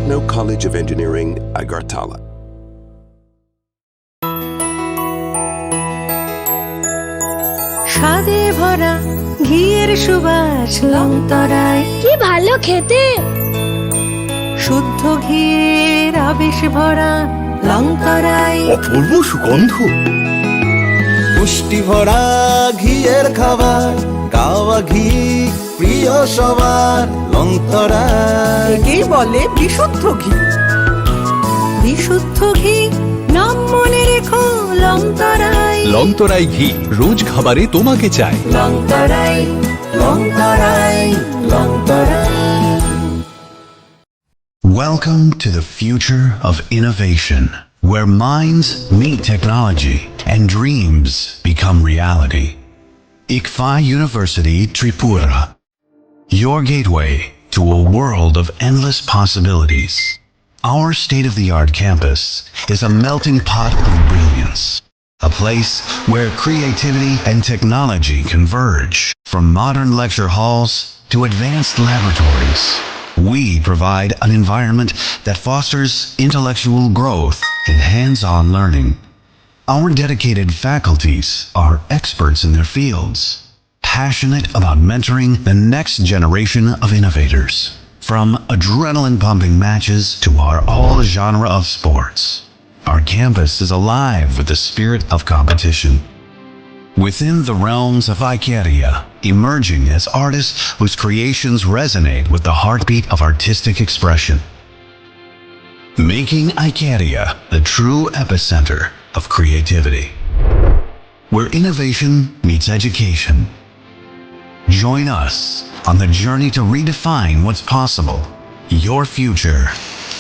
Techno College of Engineering, Agartala. স্বাদে ভরা ঘিয়ের সুবাস লংতরায়, কি ভালো খেতে। শুদ্ধ ঘিয়ের আবেশ ভরা লংতরায়, অপূর্ব সুগন্ধ, পুষ্টি ভরা ঘিয়ের খাবার, গাওয়া ঘি প্রিয় সবার লংতরায়। একেই বলে বিশুদ্ধ ঘি। বিশুদ্ধ ঘি নাম মনে রেখো লংতরায়। লংতরাই ঘি রোজ খাবারে তোমাকে চাই। Longtharai, Longtharai, Longtharai. Welcome to the future of innovation, where minds meet technology and dreams become reality. ICFI University Tripura, your gateway to a world of endless possibilities. Our state-of-the-art campus is a melting pot of brilliance, a place where creativity and technology converge. From modern lecture halls to advanced laboratories, we provide an environment that fosters intellectual growth and hands-on learning. Our dedicated faculties are experts in their fields, passionate about mentoring the next generation of innovators. From adrenaline-pumping matches to our all-genre of sports, our campus is alive with the spirit of competition. Within the realms of Ikeria, emerging as artists whose creations resonate with the heartbeat of artistic expression. Making Ikeria the true epicenter of creativity, where innovation meets education. Join us on the journey to redefine what's possible. Your future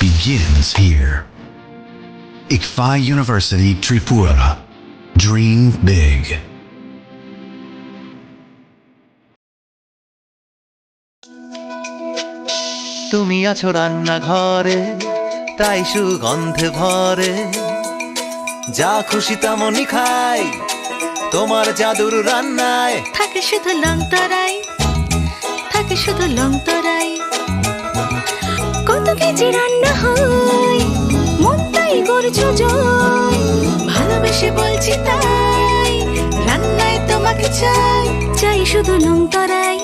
begins here. ICFI University Tripura. Dream big. তুমি আছো রান্নাঘরে, তাই সুগন্ধে ভরে, যা খুশি তেমনই খাই তোমার জাদুর রান্নায়। থাকে শুধু লংতরায়, থাকে শুধু লংতরায়। কত কেজি রান্না হয়, মন তাই করছো জয়। ভালোবেসে বলছি তাই, রান্নায় তোমাকে চাই। চাই শুধু লংতরায়,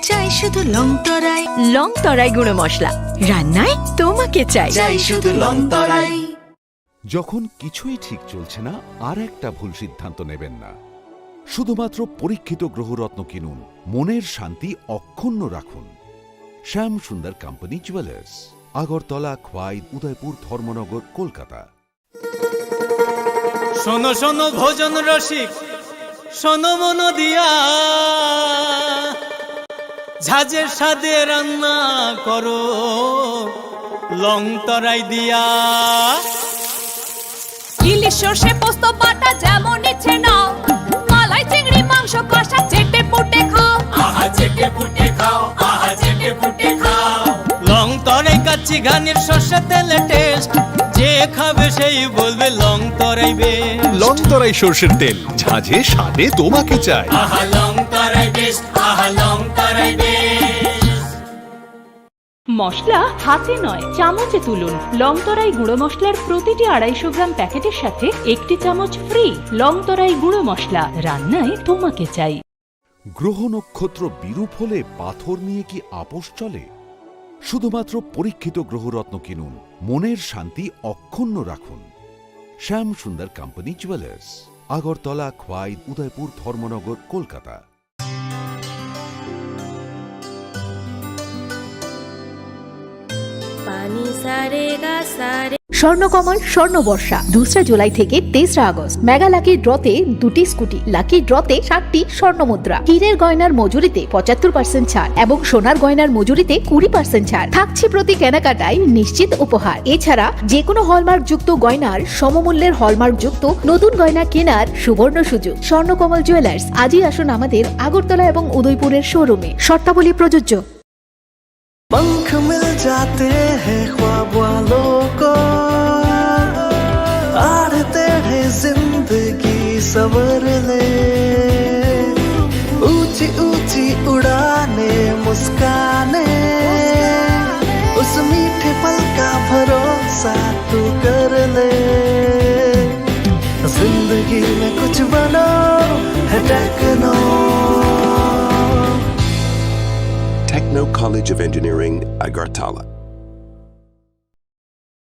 চাই শুধু লংতরায়। লংতরায় গুঁড়ো মশলা, রান্নায় তোমাকে চাই। চাই শুধু লংতরায়। যখন কিছুই ঠিক চলছে না, আর একটা ভুল সিদ্ধান্ত নেবেন না। শুধুমাত্র পরীক্ষিত গ্রহরত্ন কিনুন, মনের শান্তি অক্ষুণ্ণ রাখুন। শ্যাম সুন্দর কোম্পানি জুয়েলার্স, আগরতলা, খোয়াই, উদয়পুর, ধর্মনগর, কলকাতা। শোনো শোনো ভোজন রসিক, শোনো মন দিয়া, ঝাঁঝের স্বাদে রান্না করো লংতরাই দিয়া। ইলিশ সর্ষে পোস্ত বাটা যেমন ইচ্ছে নাও, মালাই চিংড়ি মাংস কষা চেটে পুটে খাও। আহা চেটে পুটে খাও, আহা চেটে পুটে খাও। লংতরাই কাচ্চি ঘানির সর্ষে তেলে টেস্ট, যে খাবে সেই বলবে লংতরাই বেশ। লংতরাই সর্ষের তেল, ঝাঁঝে স্বাদে তোমাকে চাই। আহা লংতরাই বেশ, আহা লংতরাই বেশ। মশলা হাতে নয় চামচে তুলুন। লংতরাই গুঁড়ো মশলার প্রতিটি 250 গ্রাম প্যাকেটের সাথে 1 চামচ ফ্রি। লংতরাই গুঁড়ো মশলা, রান্নায় তোমাকে চাই। গ্রহ নক্ষত্র বিরূপ হলে পাথর নিয়ে কি আপোষ চলে? শুধুমাত্র পরীক্ষিত গ্রহরত্ন কিনুন, মনের শান্তি অক্ষুণ্ণ রাখুন। শ্যাম সুন্দর কোম্পানি জুয়েলার্স, আগরতলা, খোয়াই, উদয়পুর, ধর্মনগর, কলকাতা। স্বর্ণকমল স্বর্ণবর্ষা 2 জুলাই থেকে 23 আগস্ট। মেগা লাকি ড্রতে 2টি স্কুটি, লাকি ড্রতে 7টি স্বর্ণ মুদ্রা। হীরের গয়নার মজুরিতে 75% ছাড় এবং সোনার গয়নার মজুরিতে 20% ছাড় থাকছে প্রতি কেনাকাটায় নিশ্চিত উপহার। এছাড়া যে কোনো হলমার্ক যুক্ত গয়নার সমমূল্যের হলমার্ক যুক্ত নতুন গয়না কেনার সুবর্ণ সুযোগ। স্বর্ণকমল জুয়েলার্স, আজই আসুন আমাদের আগরতলা এবং উদয়পুরের শোরুমে। শর্তাবলী প্রযোজ্য। पंख मिल जाते हैं ख्वाब वालों को, आड़ते हैं जिंदगी सवर ले, ऊंची ऊंची उड़ाने मुस्काने, उस मीठे पल कर ले जिंदगी में कुछ बनो है techno Techno College of Engineering, Agartala.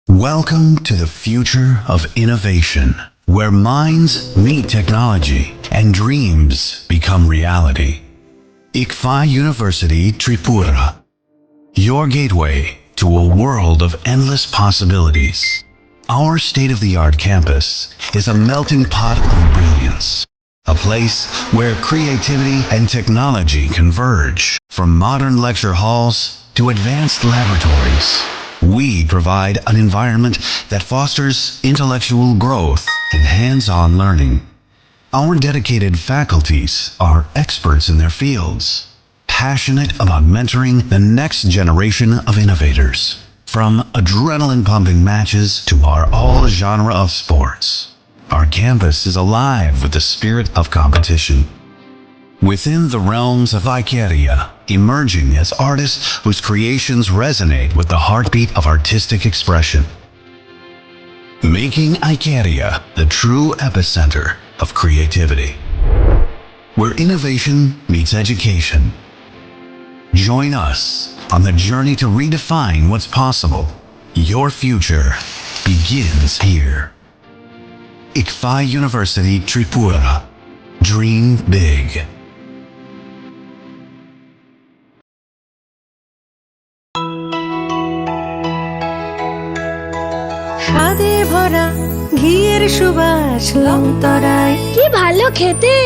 Welcome to the future of innovation, where minds meet technology and dreams become reality. ICFI University Tripura, your gateway to a world of endless possibilities. Our state-of-the-art campus is a melting pot of brilliance, a place where creativity and technology converge. From modern lecture halls to advanced laboratories, we provide an environment that fosters intellectual growth and hands-on learning. Our dedicated faculties are experts in their fields, passionate about mentoring the next generation of innovators. From adrenaline-pumping matches to our all-genre of sports, our campus is alive with the spirit of competition. Within the realms of Ikeria, emerging as artists whose creations resonate with the heartbeat of artistic expression. Making Ikeria the true epicenter of creativity, where innovation meets education. Join us on the journey to redefine what's possible. Your future begins here. ICFI University Tripura. Dream big. স্বাদে ভরা ঘিয়ের সুবাস লংতরায় কি ভালো খেতে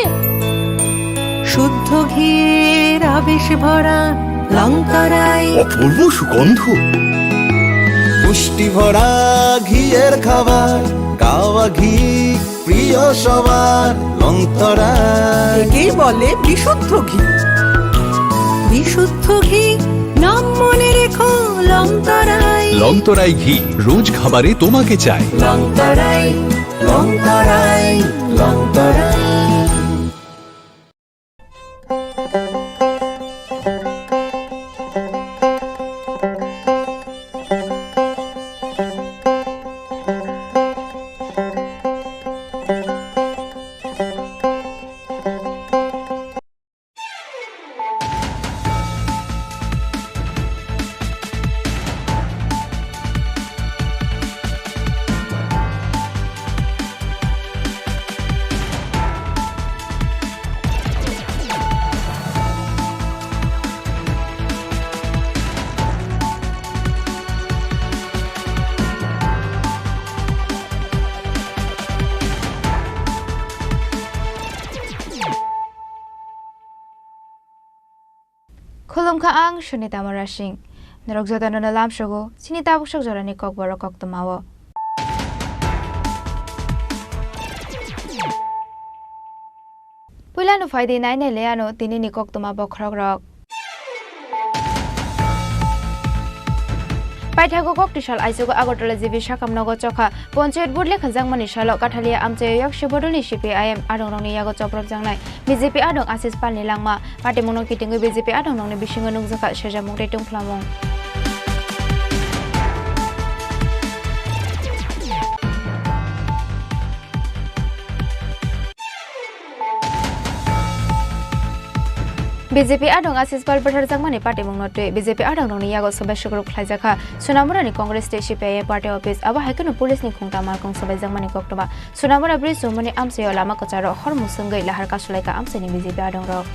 শুদ্ধ ঘিয়ের আবেশ ভরা লংতরায় অপূর্ব সুগন্ধ। পুষ্টি ভরা ঘিয়ের খাবার গাওয়া ঘি প্রিয় সবার লংতরায় একেই বলে বিশুদ্ধ ঘি বিশুদ্ধ ঘি নাম মনে রেখো লংতরায় লংতরাই ঘি রোজ খাবারে তোমাকে চাই। Longtharai Longtharai Longtharai Khulum ka ang Shunita Marashing. Narogzota na nalam shugo, sinita buksok zorani kokbaro koktomawo. Pulano faidi nai ne leano tini ni koktoma bokrok rok. Paithago koktishal aisogo Agartala jibi sakamnago chokha Panchayat board lekha jangmani salo Kathalia amchayo yak shibodolni CPIM adongrongni yago choprok jangnai BJP adong Asis Palni langma party mono kitingo BJP adongrongni bisingo nungjaka sejamung retung phlamung BJP adong Asis Pal Bathar jangmani party mungnote BJP adong rongni yago sabai shugruk khlaijaka Sonamurani Congress te CPI party office aba haikunu police ni khungta markong sabai jangmani koktoma Sonamura bridge somani amsayo lama kocharo hormusungai lahar kasulaika amsani BJP adong rok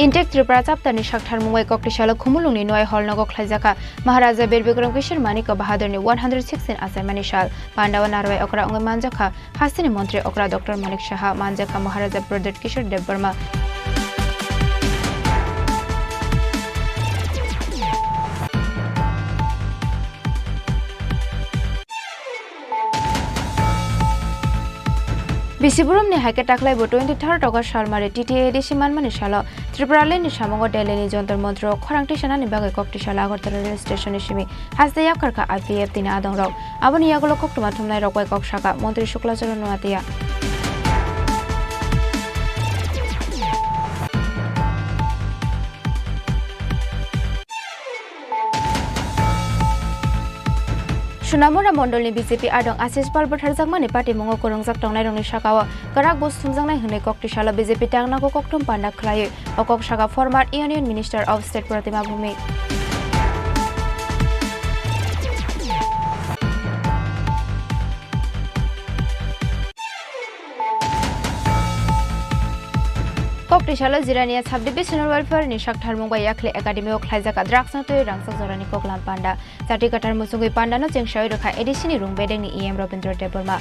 Intek Tripura chaptani shakthar mungwai koktishala khumulungni noi holnogo khlaijaka Maharaja Bir Bikram Kishore Manika Bahadurni 116 asaimani shal Pandawa Narwai okra ongai manjaka Hasini Mantri okra Dr. Manik Shaha manjaka Maharaja Pradhat Kishore Dev Burma Bisiburum ni haike taklai bo 23rd August salmare TTA disi manmani salo Tripura le ni samongo Delhi ni jontor montro khorangti sanani bagai kokti sala Agartala rail station simi hasde yakarka IPF tina adong rok aboni yagulo koktuma thumnai rokwai koksaka Montri Shuklacharan Nuatia Sunamura Mondolni BJP Adong Asis Pal Botharjakmani Party Mungo Korongjak Tongnai Rongni Sakawa Karak Bos Thumjangnai Hune Koktishala BJP Tangnako Koktum Panda Khlai Okok Shaka former Union Minister of State Pratima Bhumi Koktishala Zirania Subdivisional Welfare ni Shakthar Mumbai Yakle Academy of Khlaijaka Draksnatoi Rangsak Jorani Koklam Panda Jati Katar Musungui Panda no Jengshai Rokha Edisini Rung Bedeng ni EM Robindra Deborma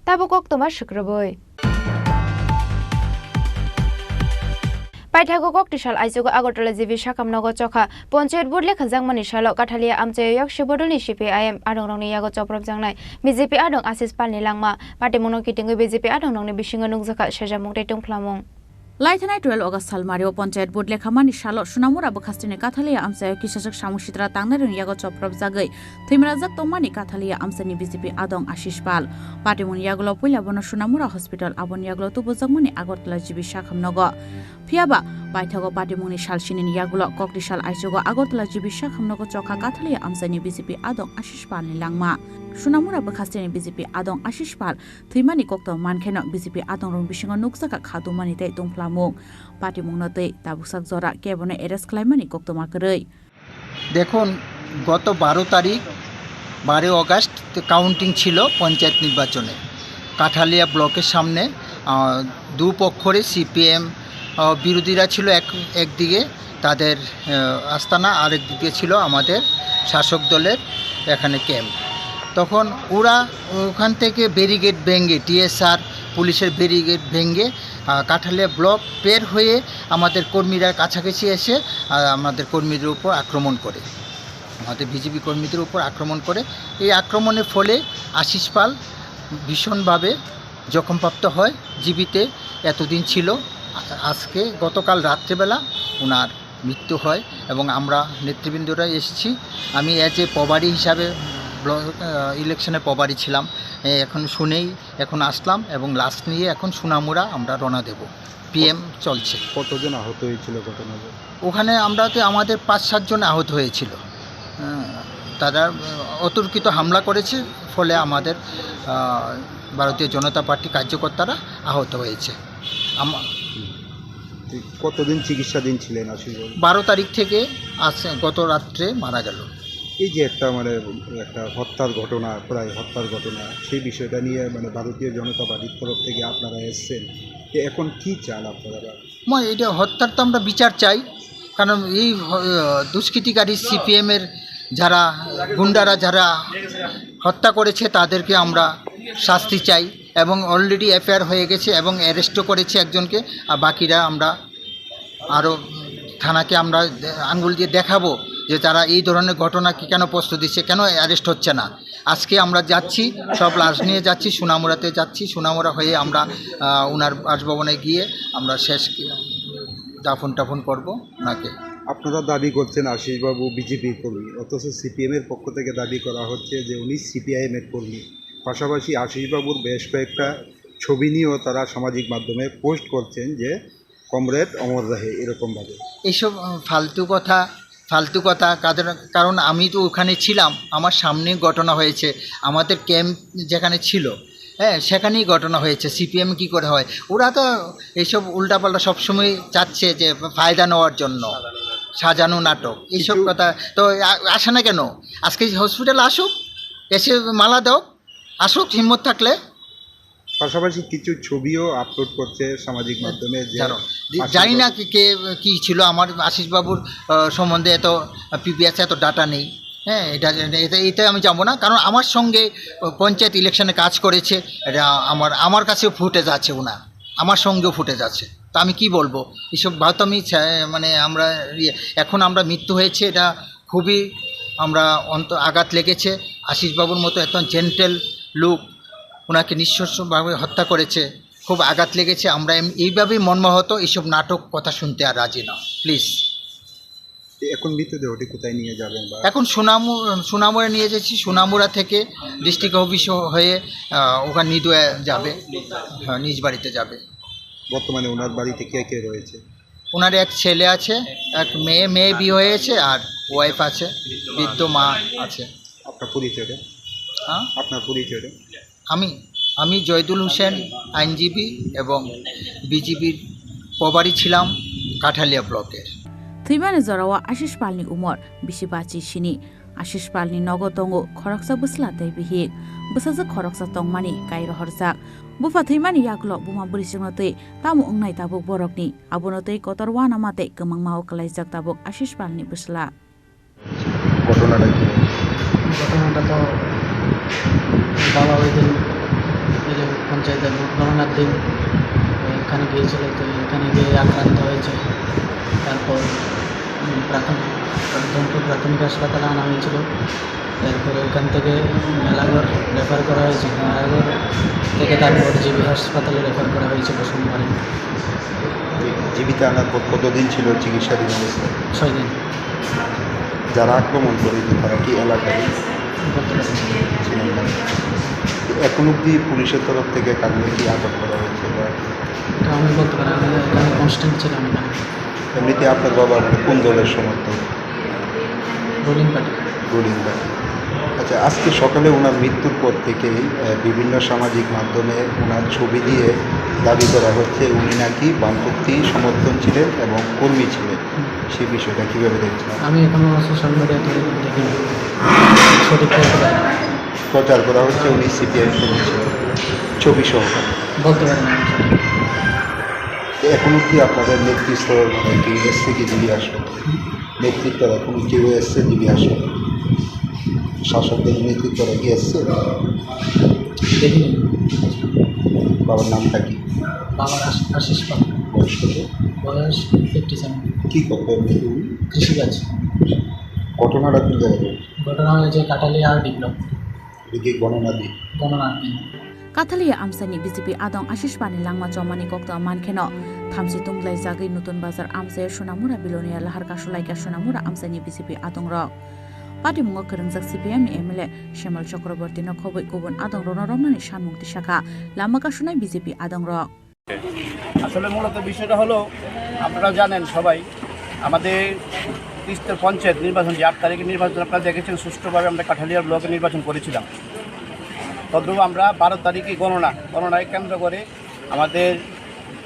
Tabukok Tomar Shukraboi Paithago Koktishal Aizugo Agotala Jibi Shakamnogo Chokha Ponchayat Board Lekha Jangmani Shalo Kathalia Amchayak Shibodolni CPIM Adong Rongni Yago Choprab Jangnai BJP Adong Asis Palni Langma Party Mono Kitingu BJP Adong Rongni Bishinga Nungzaka Shajamung Taitung Plamong Laithanai 12 August Salmario Ponchayat Board Lekhamani Shalo Sunamura Bakhastine Kathalia Amchayak Kisajak Samushitra Tangnarung Yago Choprab Jagai Thimrajak Tomani Kathalia Amsani BJP Adong Ashish Pal Party Mon Yagulo Puila Bono Sunamura Hospital Abon Yagulo Tubo Jangmani Agotala Jibi Shakamnogo Phiaba Paithago Party Moni Shalshinin Yagulo Koktishal Aizugo Agotala Jibi Shakamnogo Chokha Kathalia Amsani BJP Adong Ashish Pal ni Langma Sunamura Bakhastine BJP Adong Ashish Pal Thimani Kokto Mankheno BJP Adong Rong Bishinga Nuksaka Khadumani Tei Tungplamung Party Mungnote Tabusak Zora Kebone Eres Klaimani Kokto Makrei দেখুন গত 12 তারিখ 12 August counting ছিল পঞ্চায়েত নির্বাচনে কাঠালিয়া ব্লকের সামনে দুপক্ষরে CPM বিরোধীরা ছিল একদিকে তাদের আস্তানা আরেক দিকে ছিল আমাদের শাসক দলের এখানে ক্যাম্প তখন ওরা ওখান থেকে ব্যারিকেড ভেঙে টিএসআর পুলিশের ব্যারিকেড ভেঙে কাঠালিয়া ব্লক পের হয়ে আমাদের কর্মীরা কাছাকাছি এসে আমাদের কর্মীদের উপর আক্রমণ করে আমাদের বিজেপি কর্মীদের উপর আক্রমণ করে এই আক্রমণের ফলে আশিস পাল ভীষণভাবে জখমপ্রাপ্ত হয় জীবিতে এতদিন ছিল আজকে গতকাল রাত্রেবেলা ওনার মৃত্যু হয় এবং আমরা নেতৃবৃন্দরা এসেছি আমি এজ এ প্রভারী হিসাবে ইলেকশনে প্রভারী ছিলাম এখন শুনেই এখন আসলাম এবং লাস্ট নিয়ে এখন সুনামুরা আমরা রওনা দেব পিএম চলছে কতজন আহত হয়েছিল ঘটনাতে ওখানে আমাদের 5-7 জন আহত হয়েছিল তারা অতর্কিত হামলা করেছে ফলে আমাদের ভারতীয় জনতা পার্টি কার্যকর্তারা আহত হয়েছে কতদিন চিকিৎসাধীন ছিলেন আশিস 12 তারিখ থেকে গত রাত্রে মারা গেল এই যে একটা একটা হত্যার ঘটনা প্রায় হত্যার ঘটনা সেই বিষয়টা নিয়ে ভারতীয় জনতা পার্টির তরফ থেকে আপনারা এসেছেন এখন কি চান আপনারা এটা হত্যার তো আমরা বিচার চাই কারণ এই দুষ্কৃতিকারী সিপিএমের যারা গুন্ডারা যারা হত্যা করেছে তাদেরকে আমরা শাস্তি চাই এবং অলরেডি এফআইআর হয়ে গেছে এবং অ্যারেস্টও করেছে একজনকে আর বাকিরা আমরা আরও থানাকে আমরা আঙ্গুল দিয়ে দেখাবো যে তারা এই ধরনের ঘটনা কি কেন প্রশ্রয় দিচ্ছে কেন অ্যারেস্ট হচ্ছে না আজকে আমরা যাচ্ছি সব লাশ নিয়ে যাচ্ছি সুনামুরাতে যাচ্ছি সুনামুরা হয়ে আমরা ওনার বাসভবনে গিয়ে আমরা শেষ দাফন করবো ওনাকে আপনারা দাবি করছেন আশিসবাবু বিজেপির কর্মী অথচ সিপিএমের পক্ষ থেকে দাবি করা হচ্ছে যে উনি সিপিআইএমের কর্মী পাশাপাশি আশিসবাবুর বেশ কয়েকটা ছবি নিয়েও তারা সামাজিক মাধ্যমে পোস্ট করছেন যে কমরেড অমর রাহে এরকমভাবে এইসব ফালতু কথা কারণ আমি তো ওখানে ছিলাম আমার সামনে ঘটনা হয়েছে আমাদের ক্যাম্প যেখানে ছিল হ্যাঁ সেখানেই ঘটনা হয়েছে সিপিএম কি করে হয় ওরা তো এইসব উল্টাপাল্টা সবসময় চাচ্ছে যে ফায়দা নেওয়ার জন্য সাজানো নাটক এইসব কথা তো আসে না কেন আজকে হসপিটালে আসুক এসে মালা দাও আসুক হিম্মত থাকলে পাশাপাশি কিছু ছবিও আপলোড করছে সামাজিক মাধ্যমে জানি না কে কী ছিল আমার আশিসবাবুর সম্বন্ধে এত পিপিএস এত ডাটা নেই হ্যাঁ এটা আমি যাবো না কারণ আমার সঙ্গে পঞ্চায়েত ইলেকশনে কাজ করেছে এটা আমার কাছেও ফুটেজ আছে ওনার আমার সঙ্গেও ফুটেজ আছে তো আমি কি বলবো এইসব হয়তো আমি আমরা এখন আমরা মৃত্যু হয়েছে এটা খুবই আমরা আঘাত লেগেছে আশিসবাবুর মতো এত জেন্টেল লোক ওনাকে নিঃশংসভাবে হত্যা করেছে খুব আঘাত লেগেছে আমরা এইভাবেই মর্মাহত এইসব নাটক কথা শুনতে আর রাজি না প্লিজ এখন মৃতদেহটি কোথায় নিয়ে যাবেন এখন সুনামুরা নিয়ে যাচ্ছি সুনামুরা থেকে ডিস্ট্রিক্ট অফিস হয়ে ওখানে নিদোয়া যাবে নিজ বাড়িতে যাবে বর্তমানে ওনার বাড়িতে কে কে রয়েছে? ওনার এক ছেলে আছে, এক মেয়ে বিয়ে হয়েছে, আর ওয়াইফ আছে, বৃদ্ধ মা আছে। আপনার পরিচয়টা? হ্যাঁ, আপনার পরিচয়টা? আমি জয়দুল হোসেন, আইনজীবী এবং বিজেপির প্রভারী ছিলাম কাঠালিয়া ব্লকের। থৈমানে জরাওয়া আশিস পালনি উমর বিশি বাচি সিনি আশিস পালনি নগ তঙ্গ খরকসা বসলা তাই বিহিক বসাজা খরকসা তংমানি কাই রহরজাক বুফা থৈমানি ইয়াকল বুমা বুরিসিংনতে তামু अंगनाय ताबुक बरकनि आबनते कतरवा नामाते गमां माव कलाइजाक ताबुक आशिष पालनि बसला। ঘটনাটা কি? ঘটনাটা তো বাবা ওই দিন পঞ্চায়েতের ভোট গণনার দিন এখানে গিয়েছিল, তো এখানে গিয়ে আক্রান্ত হয়েছে। তারপর প্রাথমিক হাসপাতালে আনা হয়েছিল। এরপরে ওখান থেকে মেলাঘর রেফার করা হয়েছে, মেলাঘর থেকে তারপর জিবি হাসপাতালে রেফার করা হয়েছে বসুন্ধরায়। জীবিত আনার পর কতদিন ছিল চিকিৎসাধীন অবস্থায়? 6 দিন। যারা আক্রমণ করেছে তারা কি এলাকায় ছিলেন না? এখন অবধি পুলিশের তরফ থেকে কাউকে কি আটক করা হয়েছে? বা এটা আমি বলতে পারি, আমি এখানে কনস্ট্যান্ট ছিলাম না। এমনিতে আপনার বাবার কোন দলের সমর্থক? Ruling party. Ruling party. আচ্ছা, আজকে সকালে ওনার মৃত্যুর পর থেকেই বিভিন্ন সামাজিক মাধ্যমে ওনার ছবি দিয়ে দাবি করা হচ্ছে উনি নাকি বামপন্থী সমর্থন ছিলেন এবং কর্মী ছিলেন। সেই বিষয়টা কীভাবে দেখছেন? আমি এখনও সোশ্যাল মিডিয়াতে দেখিনি, সঠিক বলতে পারি না। প্রচার করা হচ্ছে উনি সিপিআইএম কর্মী ছিলেন, ছবি সহ। বলতে পারি না। এখন অবধি আপনাদের নেতৃত্বর কি এসছে কি জিবি হাসপাতাল? নেতৃত্ব এখন কেউ এসছে জিবি হাসপাতাল? শাসকদের নেতৃত্বরা কি এসছে? দেখিনি। বাবার নামটা কি? বাবার আশিস পাল। বয়স কত? বয়স 57। কী করতো এমনি? কৃষিকাজ। ঘটনাটা কোন জায়গায়? ঘটনা হয়েছে কাটালিয়া আর ডিপ্লব। এদিকে গণনার দিন। কাথালিয়া আমসানি বিজেপি আদং আশিস পানি লাংমা চমানি কক্তা মানখেনো থামসি তুমলাই জাগै নতুন বাজার আমসায় সোনামুরা বিলোনিয়া লাহার কাশলাইকা সোনামুরা আমসানি বিজেপি আদং র পার্টি মুঙ্গ করংজাক সিপিএম এমএলএ শ্যামল চক্রবর্তী নখবই গুবুন আদং রণরমনানি সানমুক্তি শাখা লামা কাশুনাই বিজেপি আদং র। আসলে মূলত বিষয়টা হলো, আপনারা জানেন সবাই, আমাদের তিস্তার পঞ্চায়েত নির্বাচন যে 8 তারিখে নির্বাচন আপনারা দেখেছেন, সুষ্ঠুভাবে আমরা কাঠালিয়া ব্লকে নির্বাচন করেছিলাম। তদ্রূপ আমরা 12 তারিখে গণনায় কেন্দ্র করে আমাদের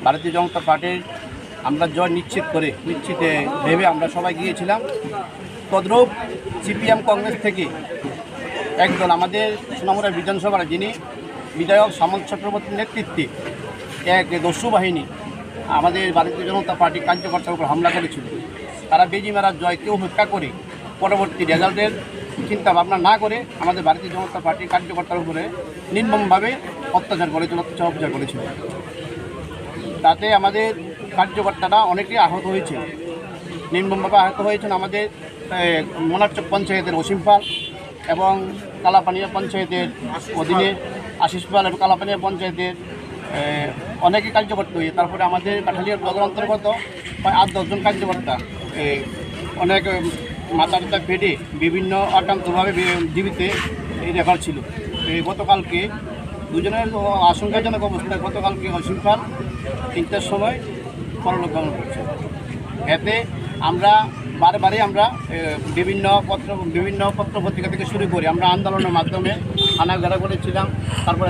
ভারতীয় জনতা পার্টির আমরা জয় নিশ্চিতে ভেবে আমরা সবাই গিয়েছিলাম। তদ্রূপ সিপিএম কংগ্রেস থেকে একদল আমাদের সোনামুড়া বিধানসভার যিনি বিধায়ক সামন্ত চক্রবর্তীর নেতৃত্বে এক দস্যু বাহিনী আমাদের ভারতীয় জনতা পার্টি কার্যকর্তার উপর হামলা করেছিল। তারা বেজি মারার জয়কে উপেক্ষা করে পরবর্তী রেজাল্টের চিন্তা ভাবনা না করে আমাদের ভারতীয় জনতা পার্টির কার্যকর্তার উপরে নির্মমভাবে অত্যাচার করেছিল। তাতে আমাদের কার্যকর্তারা অনেকেই আহত হয়েছে, নির্মমভাবে আহত হয়েছেন। আমাদের মোনারচক পঞ্চায়েতের অসীম পাল এবং কালাপানিয়া পঞ্চায়েতের অধীনে আশিস পাল এবং কালাপানিয়া পঞ্চায়েতের অনেকে কার্যকর্তা হয়ে, তারপরে আমাদের কাঠালিয়া ব্লকের অন্তর্গত প্রায় 8-10 জন কার্যকর্তা অনেক মাথাটা ফেটে বিভিন্ন আক্রান্তভাবে জীবিতে রেফার ছিল। গতকালকে দুজনের আশঙ্কাজনক অবস্থায় গতকালকে অসীম পাল 3টার সময় পরলোক গমন করছে। এতে আমরা বারবারই আমরা বিভিন্ন পত্র পত্রিকা থেকে শুরু করে আমরা আন্দোলনের মাধ্যমে থানা ঘেরা করেছিলাম। তারপরে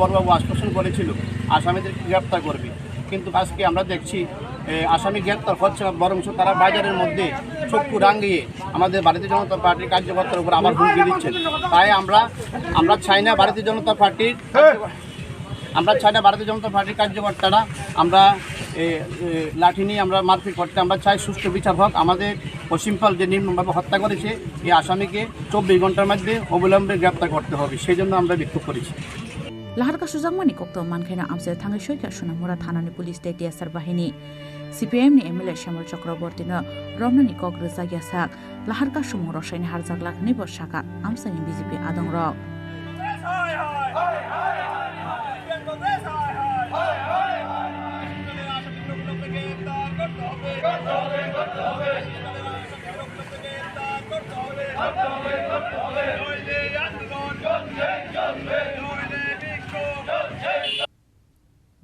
বড়বাবু আশ্বাসন করেছিল আসামিদেরকে গ্রেপ্তার করবে, কিন্তু আজকে আমরা দেখছি আসামি গ্রেপ্তার হচ্ছে না, বরং তারা বাজারের মধ্যে চক্ষু রাঙিয়ে আমাদের ভারতীয় জনতা পার্টির কার্যকর্তার উপর আবার হুমকি দিচ্ছেন। তাই আমরা চাই না ভারতীয় জনতা পার্টির কার্যকর্তারা আমরা লাঠি নিয়ে আমরা মারপিট করতে, আমরা চাই সুষ্ঠু বিচার হোক। আমাদের অসীম পাল যে নির্মমভাবে হত্যা করেছে এই আসামিকে 24 ঘন্টার মধ্যে অবিলম্বে গ্রেপ্তার করতে হবে, সেই জন্য আমরা বিক্ষোভ করেছি। লাহারকা সুজাংমানি কক্ত মানখাইনা আমসায় থাঙ্গै সৈকা সোনামুরা থানানি পুলিশ টিএসআর বাহিনী সিপিএমনি এমএলএ শ্যামল চক্রবর্তীनो রমনানি কক রোজাगिया साक लाहारका सुमु रसायनी हारजाक लाखनि बर्षाका আমসানি বিজেপি আদং র।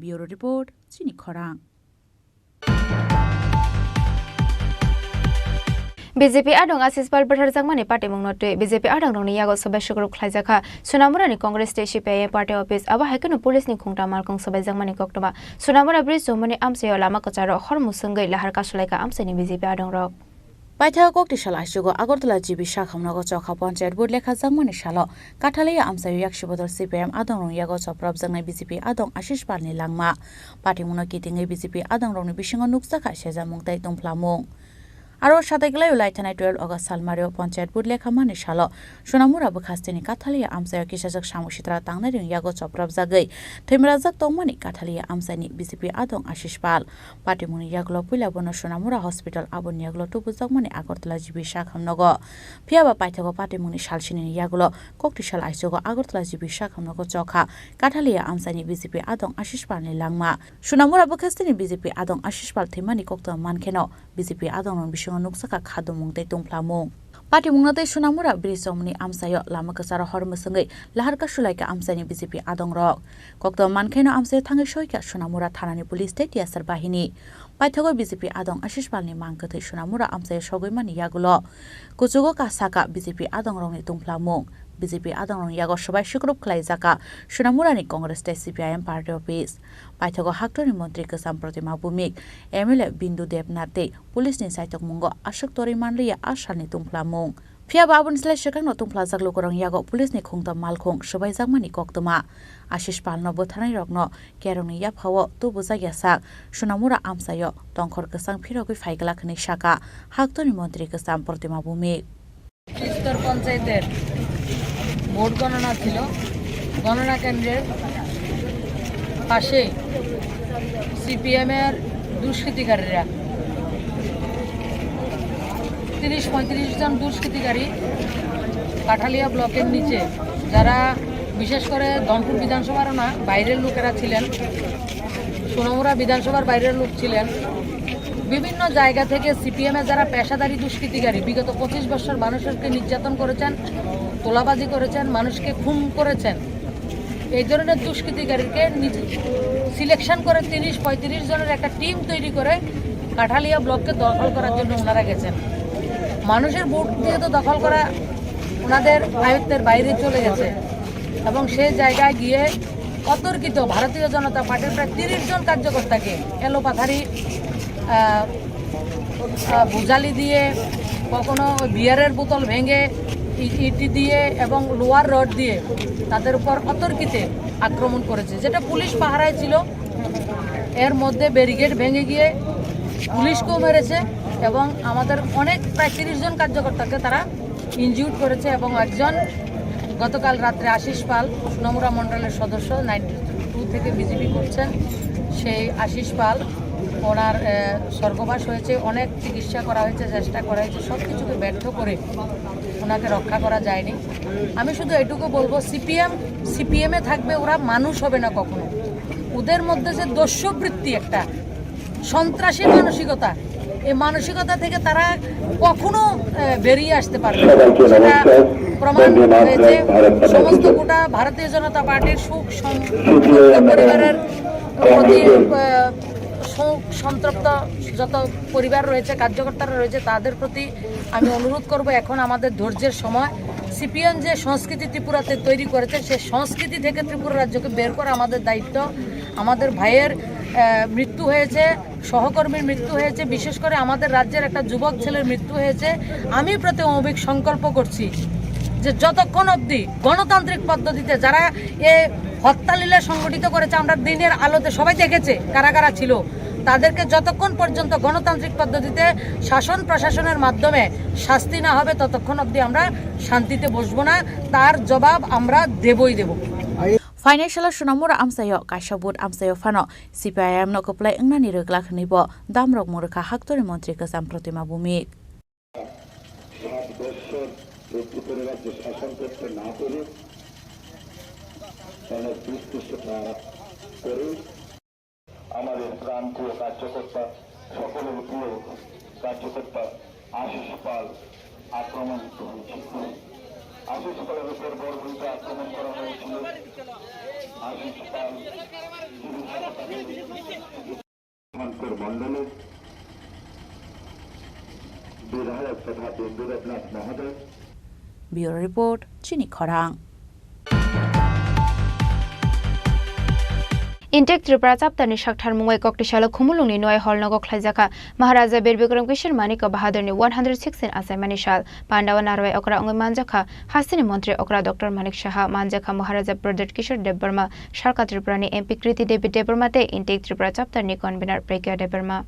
Bureau Report, চিনি খরাং বিজেপি আদং আশিস পাল বঠারজাংমানি পার্টি মুংনতে বিজেপি আদং রংনি ইয়াগো সবাইসগরক খাইজাখা সোনামুরানি কংগ্রেস তে সিপিআইএম পার্টি অফিস আবা হাইকনো পুলিশনি খুংটা মালকং সবাইজাংমানি কক্তবা সোনামুরা ব্রিজ জমনি আমসেও লামা কচাरो হরমুসঙ্গै লাহার কাসলাইকা আমসেনি বিজেপি আদং রক পাইথা ককটিশাল আইসুগো আগরতলা জিবি শাখামনগর চখা পঞ্চায়েত বোর্ড লেখা জাংমানি সালো কাঠালিয়া আমসাই 100 বদল সিপিএম আদং রং ইয়াগো চপ্রব জাংনাই বিজেপি আদং আশিস পালনি লাংমা পার্টি মুনো কিতিংयै বিজেপি আদং রংনি বিসিংও নুকসাখা সেজা মুংতাই দंफ्लामुं আরো সাতাইগলাই উলাইথানাই 12 আগস্ট সালমারিও পঞ্চায়েত বোর্ড লেখা মানি সালো সোনামুরা বখাস্তেনি কাঠালিয়া আমসাই কিসাজক সামুসিত্রা তাংনাই রং ইয়াগো চপ্রব জাগৈ থৈমরাজাক তংমানি কাঠালিয়া আমসাইনি বিজেপি আদং আশিস পাল পার্টি মুনি ইয়াগলো পুইলাবনো সোনামুরা হসপিটাল আবন ইয়াগলো টুবুজাক মানি আগরতলা জিবি শাখামনগর ফিয়াবা পাইথাগো পার্টি মুনি সালসিনি ইয়াগলো ককটিশাল আইসুগো আগরতলা জিবি শাখামনগর চখা কাঠালিয়া আমসাইনি বিজেপি আদং আশিস পালনি লাংমা সোনামুরা বখাস্তেনি বিজেপি আদং আশিস পাল থৈমানি কক্তম মানখেনো বিজেপি আদং নুকসাকা খাদো মুংতাই দंफ्लामुं পার্টি মুংনাতে সোনামুরা ব্রিজ জমনি আমসাयो লাमा कचारो हरमसंगै लाहारका सुलाइका আমসাইनि বিজেপি আদং রক কক্তম মানখেনো আমসাयो थाङै सयका সোনামুরা থানাनि पुलिस ते টিয়াসার বাহিনী পাইথাগো বিজেপি আদং আশিস পালনি মাংকথै সোনামুরা আমসাयो সগৈমানি ইয়াগুলো কুচুগো কাসাকা বিজেপি আদং রংनि दंफ्लामुं বিজেপি আদং রং ইয়াগো সবাই সুগ্রুপ খাইজাকা সোনামুরানি কংগ্রেস তে সিপিআইএম পার্টি অফিস পাইথাগো হাক্টনি মন্ত্রী কসাম প্রতিমা ভূমিক এমএলএ বিন্দু দেবনাথে পুলিশনি সাইতক মুঙ্গো আশক তরি মানলিয়া আশানি दंफ्लामुं फिया बाबुन स्लाइ शेखां नो तुंफ्लाजाक लोकरं यागो पुलिसनि खुंता मालखं सबाइजाकमानि कक्तमा आशिष पालनो बोथानाय रगनो केरंनि याफावो तुबुजा यासाक सोनामुरा আমসাयो तंखर गोसां फिरगै फाइगलाखनि शाखा हाक्टनि मन्त्री कसाम प्रतिमा भूमिक স্তর পঞ্চায়েতের ভোট গণনা ছিল গণনা কেন্দ্রের পাশে সিপিএমের দুষ্কৃতিকারীরা 30-35 জন দুষ্কৃতিকারী কাঠালিয়া ব্লকের নিচে যারা বিশেষ করে ধনপুর বিধানসভার না বাইরের লোকেরা ছিলেন সোনামুরা বিধানসভার বাইরের লোক ছিলেন বিভিন্ন জায়গা থেকে সিপিএমের যারা পেশাদারী দুষ্কৃতিকারী বিগত 25 বছর মানুষকে নির্যাতন করেছেন তোলাবাজি করেছেন মানুষকে খুন করেছেন এই ধরনের দুষ্কৃতিকারীকে সিলেকশন করে 30-35 জনের একটা টিম তৈরি করে কাঠালিয়া ব্লককে দখল করার জন্য ওনারা গেছেন মানুষের ভোট দিয়ে তো দখল করা ওনাদের আয়ত্তের বাইরে চলে গেছে এবং সেই জায়গায় গিয়ে অতর্কিত ভারতীয় জনতা পার্টির প্রায় 30 জন কার্যকর্তাকে এলোপাথারি বুঝালি দিয়ে কখনো বিয়ারের বোতল ভেঙে ইটি দিয়ে এবং লোহার রড দিয়ে তাদের উপর অতর্কিতে আক্রমণ করেছে যেটা পুলিশ পাহারায় ছিল এর মধ্যে ব্যারিকেড ভেঙে গিয়ে পুলিশকেও মেরেছে এবং আমাদের অনেক প্রায় 30 জন কার্যকর্তাকে তারা ইনজিউর্ড করেছে এবং একজন গতকাল রাত্রে আশিস পাল সোনামুরা মণ্ডলের সদস্য 92 থেকে বিজেপি করছেন সেই আশিস পাল ওনার স্বর্গবাস হয়েছে অনেক চিকিৎসা করা হয়েছে চেষ্টা করা হয়েছে সব কিছুকে ব্যর্থ করে ওনাকে রক্ষা করা যায়নি আমি শুধু এটুকু বলবো সিপিএমে থাকবে ওরা মানুষ হবে না কখনো ওদের মধ্যে যে দস্যুবৃত্তি একটা সন্ত্রাসী মানসিকতা এই মানসিকতা থেকে তারা কখনো বেরিয়ে আসতে পারবে সেটা প্রমাণ হয়েছে সমস্ত গোটা ভারতীয় জনতা পার্টির সুখ পরিবারের প্রতি সন্তপ্ত যত পরিবার রয়েছে কার্যকর্তারা রয়েছে তাদের প্রতি আমি অনুরোধ করব এখন আমাদের ধৈর্যের সময় সিপিএম যে সংস্কৃতি ত্রিপুরাতে তৈরি করেছে সেই সংস্কৃতি থেকে ত্রিপুরা রাজ্যকে বের করা আমাদের দায়িত্ব আমাদের ভাইয়ের মৃত্যু হয়েছে সহকর্মীর মৃত্যু হয়েছে বিশেষ করে আমাদের রাজ্যের একটা যুবক ছেলের মৃত্যু হয়েছে আমি প্রতি অবিক সংকল্প করছি যে যতক্ষণ অবধি গণতান্ত্রিক পদ্ধতিতে যারা এ হত্যালীলা সংগঠিত করেছে আমরা দিনের আলোতে সবাই দেখেছে কারা কারা ছিল তাদেরকে যতক্ষণ পর্যন্ত গণতান্ত্রিক পদ্ধতিতে শাসন প্রশাসনের মাধ্যমে শাস্তি না হবে ততক্ষণ অবধি আমরা শান্তিতে বসবো না তার জবাব আমরা দেবই দেব फाइनेंशियल सोनामुरा আমসাयो काशाबुट আমসাयो फानो सीपीआईएम नो कप्लाय अंगनानि रोगलाखनिबो दामरक मुरखा हाक्तरि मन्त्री कसाम प्रतिमा भूमिक আমাদের প্রান্তীয় কার্যকর্তা সকলের প্রিয় কার্যকর্তা আশিস পাল আক্রমণিত হয়েছিল আশিস পালের উপর বর্বরিত আক্রমণ করা হয়েছিল আশিস পাল শঙ্কর মণ্ডল বিধায়ক তথা বেন্দুরনাথ মহোদয়। ব্যুরো রিপোর্ট চিনি খরাং। ইনটেক ত্রিপুরা চাপ্তানি সাকথার মুঙ্গাই ককটিশাল খুমুলুংনি নয় হলনগ খ্লাইজাখা মহারাজা বীর বিक्रम किशोर मानिक बाहादुरनि 116 आसायमानि साल पांडावा नारवाय अकरा अंगै मानजाखा हासिनि मंत्री अकरा डॉक्टर मानिक साहा मानजाखा महाराजा प्रदोत किशोर देबबर्मा सरकार त्रिपुरानि एमपी कृति देवी देबबर्माते इनटेक त्रिपुरा चाप्तानि कन्वेनर प्रज्ञा देबबर्मा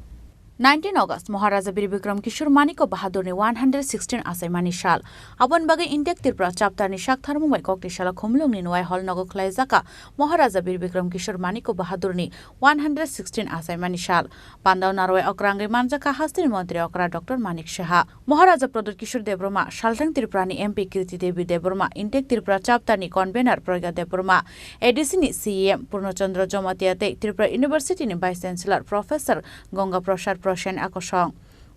19 अगस्त महाराजा बीर विक्रम किशोर मानिक बाहादुरनि 116 आसायमानि साल अबन बागै इनटेक त्रिपुरा चाप्तानि साकथार मुंबाइ ककटिशाला खुमलुंगनि नय हलनग ख्लाइजाका महाराजा बीर विक्रम किशोर मानिक बाहादुरनि 116 आसायमानि साल पांडाव नारवाय अक्रांगै मानजाखा हास्तिनि मंत्री अकरा डॉक्टर मानिक साहा महाराजा प्रदोत किशोर देबबर्मा सालथां त्रिपुरानि एमपी कृति देवी देबबर्मा इनटेक त्रिपुरा चाप्तानि कन्वेनर प्रज्ञा देबबर्मा एडिसिनि सीएम पूर्णचंद्र जमातियाते त्रिपुरा यूनिवर्सिटीनि vice chancellor professor Ganga Prasad Prasen आकर्षण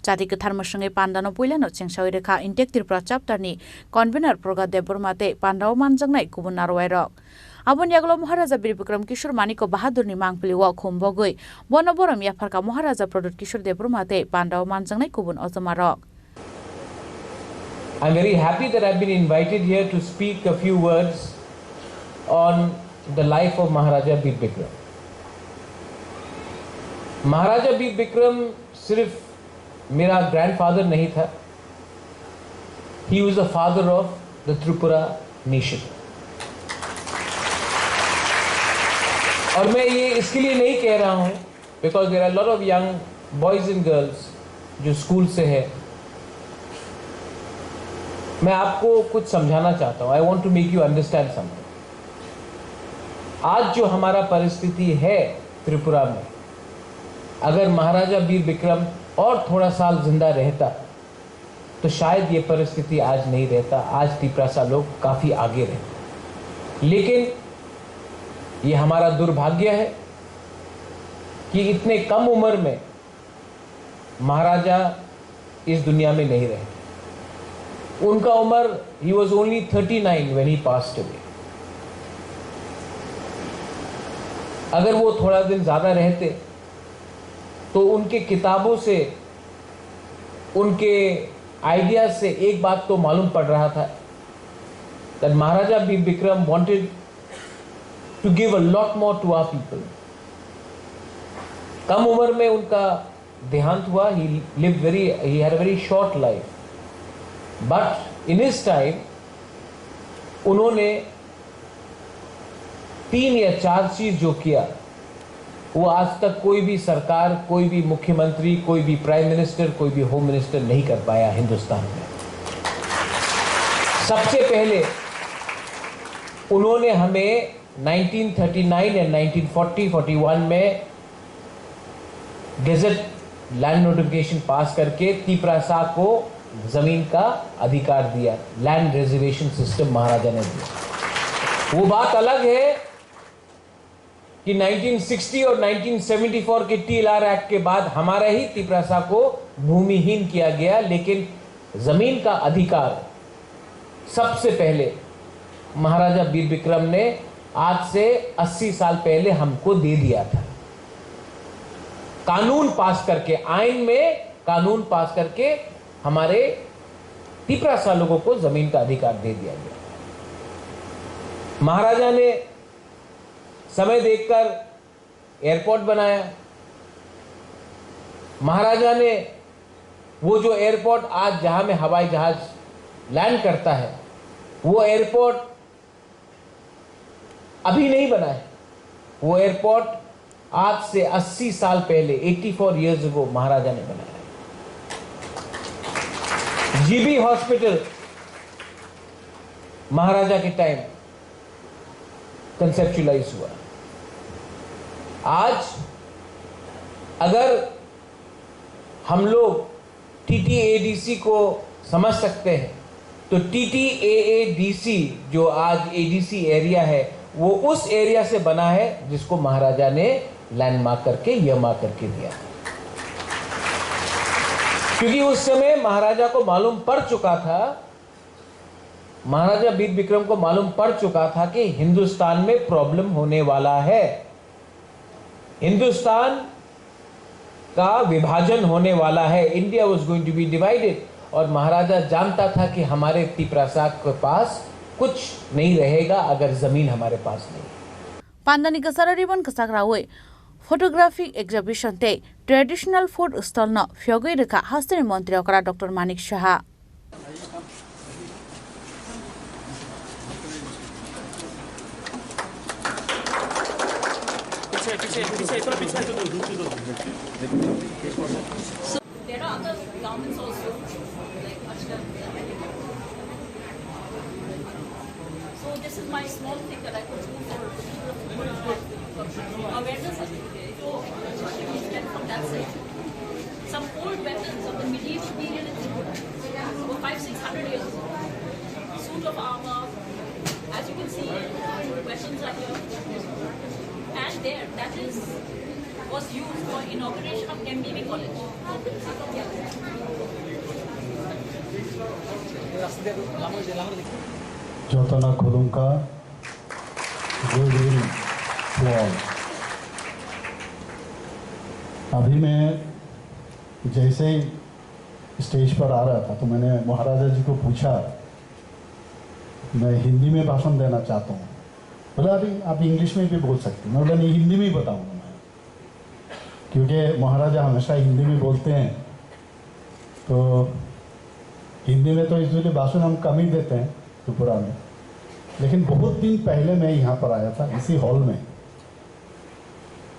जाति गोथारमसंगे पान्डानो पुइलानो चेंसावै रेखा इनटेक त्रिपुरा चाप्तानि कन्वेनर प्रज्ञा देबबर्माते पान्डाव मानजांनाय गुबुन नारवाय रक आबन यागलो महाराजा बीर विक्रम किशोर मानिक बाहादुरनि मांगपिलिवा खुमबगै बनबरम याफारका महाराजा प्रदोत किशोर देबबर्माते पान्डाव मानजांनाय गुबुन अजमा रक। I'm very happy that I've been invited here to speak a few words on the life of Maharaja Veer Bikram. Maharaja Bir Vikram सिर्फ मेरा ग्रैंडफादर नहीं था, he was the father of the Tripura nation. और मैं ये इसके लिए नहीं कह रहा हूं because there are lot of young boys and girls जो स्कूल से है। मैं आपको कुछ समझाना चाहता हूं। I want to make you understand something. आज जो हमारा परिस्थिति है त्रिपुरा में, अगर महाराजा वीर विक्रम और थोड़ा साल जिंदा रहता तो शायद ये परिस्थिति आज नहीं रहता। आज त्रिपुरा लोग काफी आगे रहते, लेकिन ये हमारा दुर्भाग्य है कि इतने कम उम्र में महाराजा इस दुनिया में नहीं रहे। उनका उम्र he was only 39 when he passed away. अगर वो थोड़ा दिन ज्यादा रहते तो उनके किताबों से, उनके आइडियाज से एक बात तो मालूम पड़ रहा था that Maharaja Bir Vikram wanted to give a lot more to our people. कम उम्र में उनका देहांत हुआ। he had a very short life, but in his time उन्होंने 3 या 4 चीज जो किया वो आज तक कोई भी सरकार, कोई भी मुख्यमंत्री, कोई भी प्राइम मिनिस्टर, कोई भी होम मिनिस्टर नहीं कर पाया हिंदुस्तान में। सबसे पहले उन्होंने हमें 1939 या 1940-41 में गेजेट लैंड नोटिफिकेशन पास करके त्रिपुरा को जमीन का अधिकार दिया। लैंड रिजर्वेशन सिस्टम महाराजा ने दिया। वो बात अलग है कि 1960 और 1974 के TLR एक्ट के बाद हमारा ही त्रिपुरा को भूमिहीन किया गया, लेकिन जमीन का अधिकार सबसे पहले महाराजा वीर विक्रम ने आज से 80 साल पहले हमको दे दिया था। कानून पास करके, आइन में कानून पास करके हमारे त्रिपुरा लोगों को जमीन का अधिकार दे दिया गया। महाराजा ने समय देखकर एयरपोर्ट बनाया। महाराजा ने वो जो एयरपोर्ट आज जहां में हवाई जहाज लैंड करता है, वो एयरपोर्ट अभी नहीं बना है। वो एयरपोर्ट आज से 80 साल पहले 84 इयर्स अगो महाराजा ने बनाया। जीबी हॉस्पिटल महाराजा के टाइम कंसेप्चुलाइज हुआ। आज अगर हम लोग TTADC को समझ सकते हैं तो TTAADC जो आज ADC एरिया है वो उस एरिया से बना है जिसको महाराजा ने लैंडमार्क करके यमार्क करके दिया। क्योंकि उस समय महाराजा को मालूम पड़ चुका था महाराजा वीर विक्रम को मालूम पड़ चुका था कि हिंदुस्तान में प्रॉब्लम होने वाला है, हिंदुस्तान का विभाजन होने वाला है, India was going to be divided. और महाराजा जानता था कि हमारे तिपरासा के पास कुछ नहीं रहेगा अगर जमीन हमारे पास नहीं। पांडानी कसारा रिबन कसाग्रावे फोटोग्राफी एग्जिबिशन ते ट्रेडिशनल फूड स्टॉल न फ्योगै रेखा हस्ते मंत्री अकरा doctor Manik Shah There are other governments also, like Ashram. So this is my small thing that I could do for awareness certificate. So we spent from that side. Some old weapons of the medieval period in Tripura, over 500-600 years ago. Suit of armor, as you can see, weapons are here. And there, that is was used for inauguration of MBB college. Jotana Kolunka, good evening to all. अभी मैं जैसे ही stage पर आ रहा था तो मैंने महाराजा जी को पूछा, मैं हिंदी में भाषण देना चाहता हूँ। बोला अभी आप इंग्लिश में भी बोल सकते हैं। मैं बोला नहीं, हिंदी में ही बताऊँगा मैं, क्योंकि महाराजा हमेशा हिंदी में बोलते हैं। तो हिंदी में तो इसलिए भाषण हम कम ही देते हैं त्रिपुरा में, लेकिन बहुत दिन पहले मैं यहाँ पर आया था इसी हॉल में,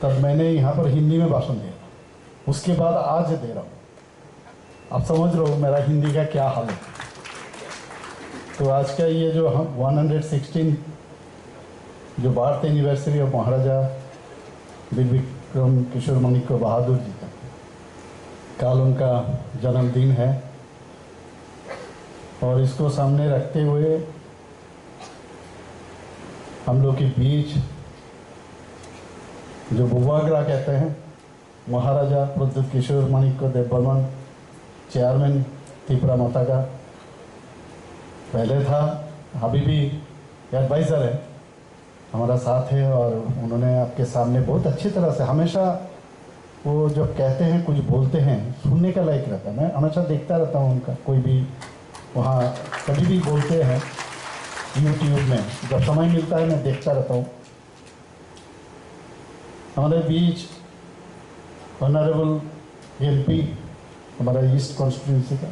तब मैंने यहाँ पर हिंदी में भाषण दिया, उसके बाद आज दे रहा हूँ। आप समझ रहे हो मेरा हिंदी का क्या हाल है। तो आज का ये जो हम 116 जो birth anniversary of Maharaja Bir Vikram किशोर माणिक्य बहादुर जी का, कल उनका जन्मदिन है, और इसको सामने रखते हुए हम लोग के बीच जो बुवाग्रा कहते हैं, महाराजा प्रद्युत किशोर माणिक्य देव बर्मन, चेयरमैन त्रिपुरा माता का पहले था, अभी भी एडवाइज़र है, हमारा साथ है। और उन्होंने आपके सामने बहुत अच्छी तरह से हमेशा वो जब कहते हैं कुछ बोलते हैं सुनने का लायक रहता है। मैं हमेशा देखता रहता हूँ उनका, कोई भी वहाँ कभी भी बोलते हैं यूट्यूब में, जब समय मिलता है मैं देखता रहता हूँ। हमारे बीच ऑनरेबल एमपी हमारा ईस्ट कॉन्स्टिट्यूंसी का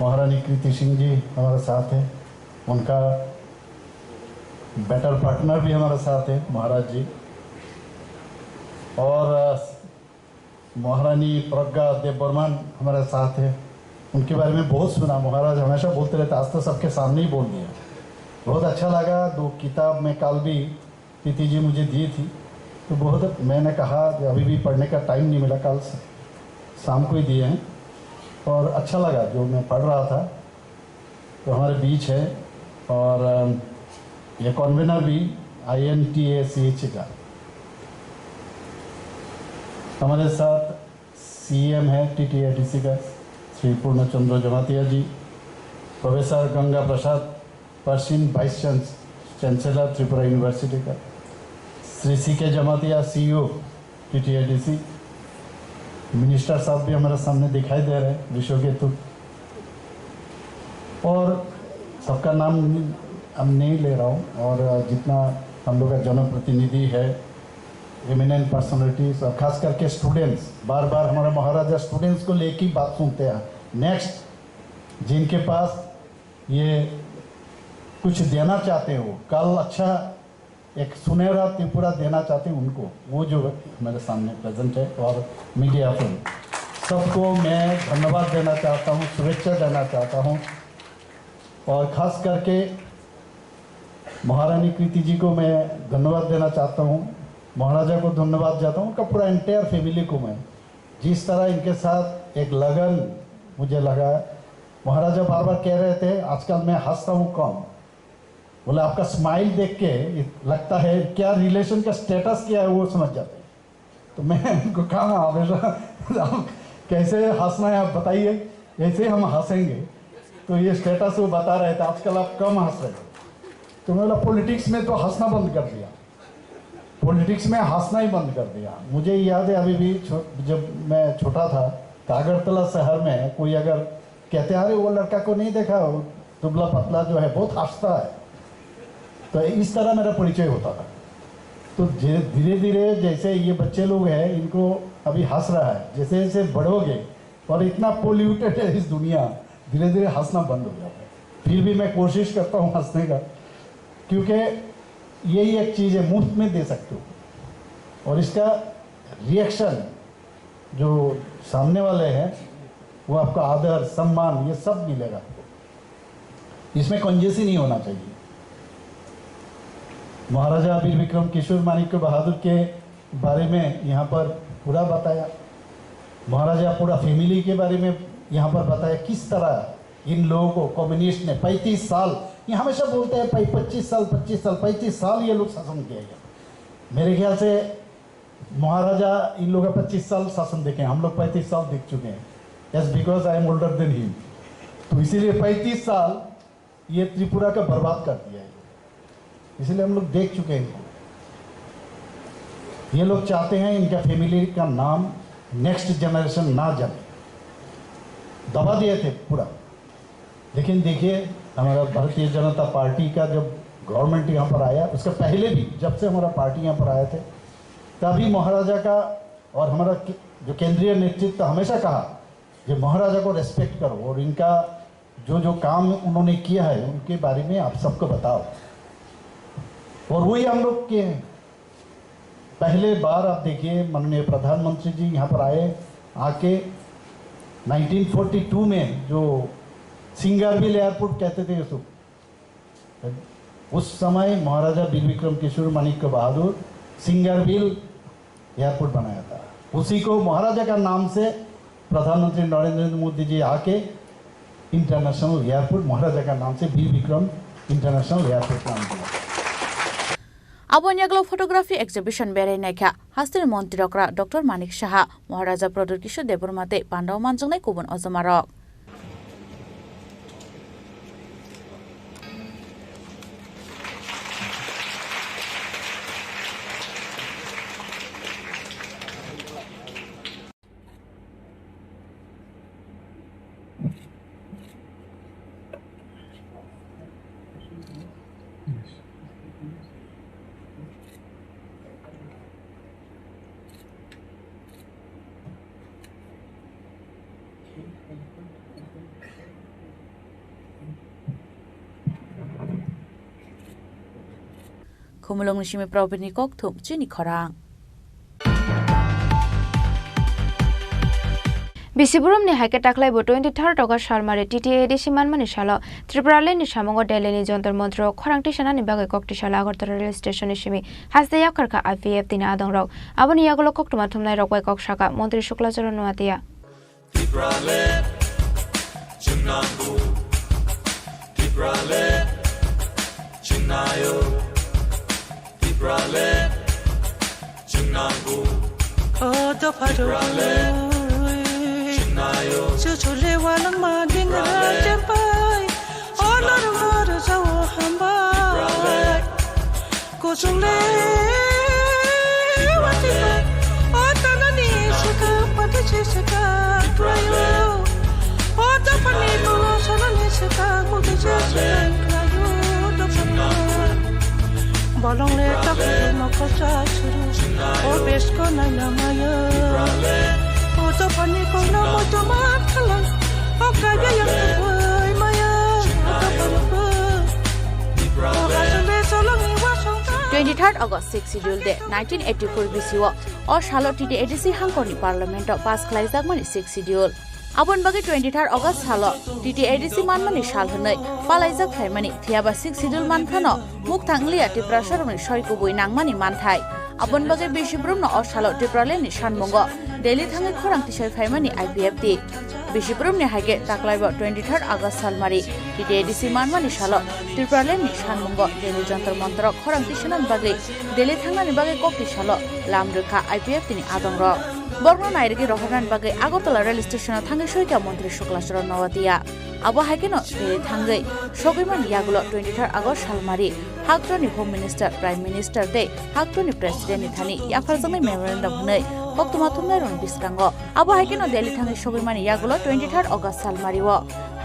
महारानी कृति सिंह जी हमारे साथ है, उनका बेटर पार्टनर भी हमारे साथ है महाराज जी, और महारानी प्रज्ञा देव बर्मन हमारे साथ है। उनके बारे में बहुत सुना, महाराज हमेशा बोलते रहते, आज तो सबके सामने ही बोल दिया। बहुत अच्छा लगा। 2 किताब में कल भी प्रीति जी मुझे दी थी, तो बहुत मैंने कहा कि अभी भी पढ़ने का टाइम नहीं मिला, कल शाम को ही दिए हैं, और अच्छा लगा जो मैं पढ़ रहा था। तो हमारे बीच है, और ये कन्वीनर भी INTACH का। हमारे साथ CM है TTADC का श्री पूर्ण चंद्र जमातिया जी, प्रोफेसर गंगा प्रसाद परसिन वाइस चांसलर त्रिपुरा यूनिवर्सिटी का, Shri CK Jamatia CEO TTADC, minister साहब भी हमारे सामने दिखाई दे रहे हैं, विश्व के तू, और सबका नाम अब नहीं ले रहा हूँ। और जितना हम लोग का जनप्रतिनिधि है, एमिनेंट पर्सनालिटीज, और खास करके स्टूडेंट्स, बार बार हमारे महाराजा स्टूडेंट्स को लेके ही बात सुनते हैं। नेक्स्ट जिनके पास ये कुछ देना चाहते हो, कल अच्छा एक सुनहरा त्रिपुरा देना चाहते हैं उनको, वो जो मेरे सामने प्रेजेंट है, और मीडिया पर सबको मैं धन्यवाद देना चाहता हूँ, शुभेच्छा देना चाहता हूँ। और ख़ास करके महारानी कृति जी को मैं धन्यवाद देना चाहता हूँ, महाराजा को धन्यवाद देता हूँ, का पूरा एंटायर फैमिली को मैं, जिस तरह इनके साथ एक लगन मुझे लगा। महाराजा बार बार कह रहे थे आजकल मैं हंसता हूँ कम, बोले आपका स्माइल देख के लगता है क्या रिलेशन का स्टेटस क्या है वो समझ जाते हैं। तो मैं उनको कहा हमेशा कैसे हंसना है आप बताइए, ऐसे हम हंसेंगे। तो ये स्टेटस वो बता रहे थे आजकल आप कम हंस रहे हो। तो मैंने बोला पॉलिटिक्स में तो हंसना बंद कर दिया, पॉलिटिक्स में हंसना ही बंद कर दिया। मुझे याद है अभी भी जब मैं छोटा था तो अगरतला शहर में कोई अगर कहते अरे वो लड़का को नहीं देखा, दुबला पतला जो है बहुत हंसता है, तो इस तरह मेरा परिचय होता था। तो धीरे धीरे जैसे ये बच्चे लोग हैं इनको अभी हंस रहा है, जैसे जैसे बढ़ोगे और इतना पोल्यूटेड है इस दुनिया, धीरे धीरे हंसना बंद हो जाता है। फिर भी मैं कोशिश करता हूँ हंसने का, क्योंकि यही एक चीज़ है मुफ्त में दे सकते हो और इसका रिएक्शन जो सामने वाले हैं वो आपका आदर सम्मान ये सब मिलेगा। इसमें कंजूसी नहीं होना चाहिए। महाराजा वीर विक्रम किशोर माणिक्य बहादुर के बारे में यहाँ पर पूरा बताया, महाराजा पूरा फैमिली के बारे में यहाँ पर बताया, किस तरह इन लोगों को कम्युनिस्ट ने 35 साल, ये हमेशा बोलते हैं 25 साल ये लोग शासन किया गया। मेरे ख्याल से महाराजा इन लोगों का 25 साल शासन देखे, हम लोग 35 साल देख चुके हैं। Yes, because I am older than him, तो इसीलिए 35 साल ये त्रिपुरा का बर्बाद कर दिया है, इसलिए हम लोग देख चुके हैं। ये लोग चाहते हैं इनका फैमिली का नाम नेक्स्ट जनरेशन ना जाने, दबा दिए थे पूरा। लेकिन देखिए हमारा भारतीय जनता पार्टी का जब गवर्नमेंट यहाँ पर आया, उसके पहले भी जब से हमारा पार्टी यहाँ पर आए थे तभी महाराजा का और हमारा जो केंद्रीय नेतृत्व हमेशा कहा कि महाराजा को रेस्पेक्ट करो और इनका जो जो काम उन्होंने किया है उनके बारे में आप सबको बताओ, और वही हम लोग किए हैं। पहले बार आप देखिए माननीय प्रधानमंत्री जी यहाँ पर आए, आके 1942 में जो सिंगारबिल एयरपोर्ट कहते थे उसको, उस समय महाराजा वीर विक्रम किशोर माणिक्य बहादुर सिंगारबिल एयरपोर्ट बनाया था। उसी को महाराजा का नाम से प्रधानमंत्री नरेंद्र मोदी जी आके इंटरनेशनल एयरपोर्ट महाराजा का नाम से वीर विक्रम इंटरनेशनल एयरपोर्ट नाम दिया। आबनियागलो फोटोग्राफी एक्जिबिशन बेरायनायखा हास्टेल मन्त्रीरकरा डॉक्टर मानिक साहा महाराजा प्रदर किशोर देबरमाते पाण्डव मानजोंनाय गुबुन अजमारक Kumulong nishimi probini koktum chini khorang. Bisiburum ni haike taklai bo 23 August salmare TTA edisi manmani salo Tripurale ni samongo Delhi ni jontor montro khorang tisana ni bagai kokti sala Agartala rail station nishimi hasde yakarka IPF tina adong rok aboni yagolo koktuma thumnai rok bai kok saka montri shukla charan nuatia Tripurale chunangu Tripurale chunayo Tripurale chunangu oh do Tripurale Chuchule walang maging rajampay Olar mara sa hambay Kusule Watipa Otana ni sika Pati sika Krayo Ota panipo Sana ni sika Mugi sika Krayo Bolong le takli Makosa churu O besko na namaya Oto pani ko na mo tomat kalan o kaya yang terbaik maya oto pani ko 23 August 6 schedule de 1984 bisiwa o shaloti de edisi hangkoni parliament of pass klaijak mani 6 schedule abon bagi 23 August halo TT edisi manmani sal hanai palaijak thaimani thiaba 6 schedule manthano muk thanglia tiprasaroni soiko boi nangmani manthai abon bagi bisibrum no o salo tiprale ni sanmongo Delhi thangai khorang tisai phaimani IPF ti bisibrum ni haige taklaiba 23 August salmari TT edisi manmani salo tiprale ni sanmongo Delhi jantar mantra khorang tisanan bagi Delhi thangani bagi kokti salo lamrukha IPF tini adongrok বর্ণ নাইরগি রহমান বাগে Agartala rail স্টেশনে থাঙ্গে সৈকা মন্ত্রী শুক্লাচরণ নওয়াতিয়া আবো হাইকেনো দেরি থাঙ্গে সগৈমান ইয়াগুলো 23 আগস্ট সালমারি হাকটনি হোম মিনিস্টার প্রাইম মিনিস্টার দে হাকটনি প্রেসিডেন্ট নিথানি ইয়াফারজামে মেমোরেন্ডাম হनै বক্তমা থুমনাইরন বিসকাঙ্গ আবো হাইকেনো দেলি থাঙ্গে সগৈমান ইয়াগুলো 23 আগস্ট সালমারিও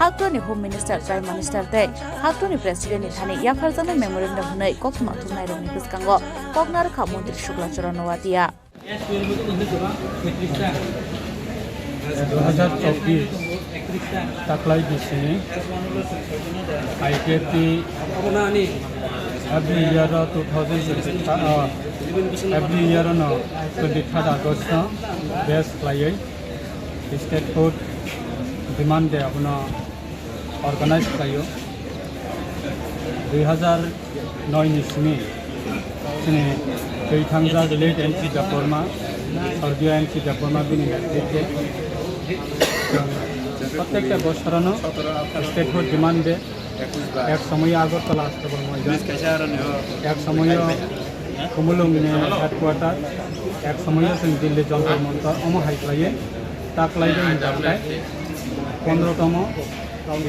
হাকটনি হোম মিনিস্টার প্রাইম মিনিস্টার দে হাকটনি প্রেসিডেন্ট নিথানি ইয়াফারজামে মেমোরেন্ডাম হनै বক্তমা থুমনাইরন বিসকাঙ্গ কগনার খা মন্ত্রী Shuklacharan নওয়াতিয়া 2024 taklay disini IKT every year 2025 every year no 23rd August no best flyai state food demand de apna organize kayo 2009 nismi sini kei thangja late NC Japorma Sorgio NC Japorma bini nekte প্রত্যেকটা বছরনো state food ডিমান্ডে এক সময় আগরতলা আসতে বলবো এক সময় কুমুলুং headquarter এক সময় দিল্লি যন্তর মন্তর অম হাইক্লাইয়ে তাকলাইবে হিসাবটায় 15তম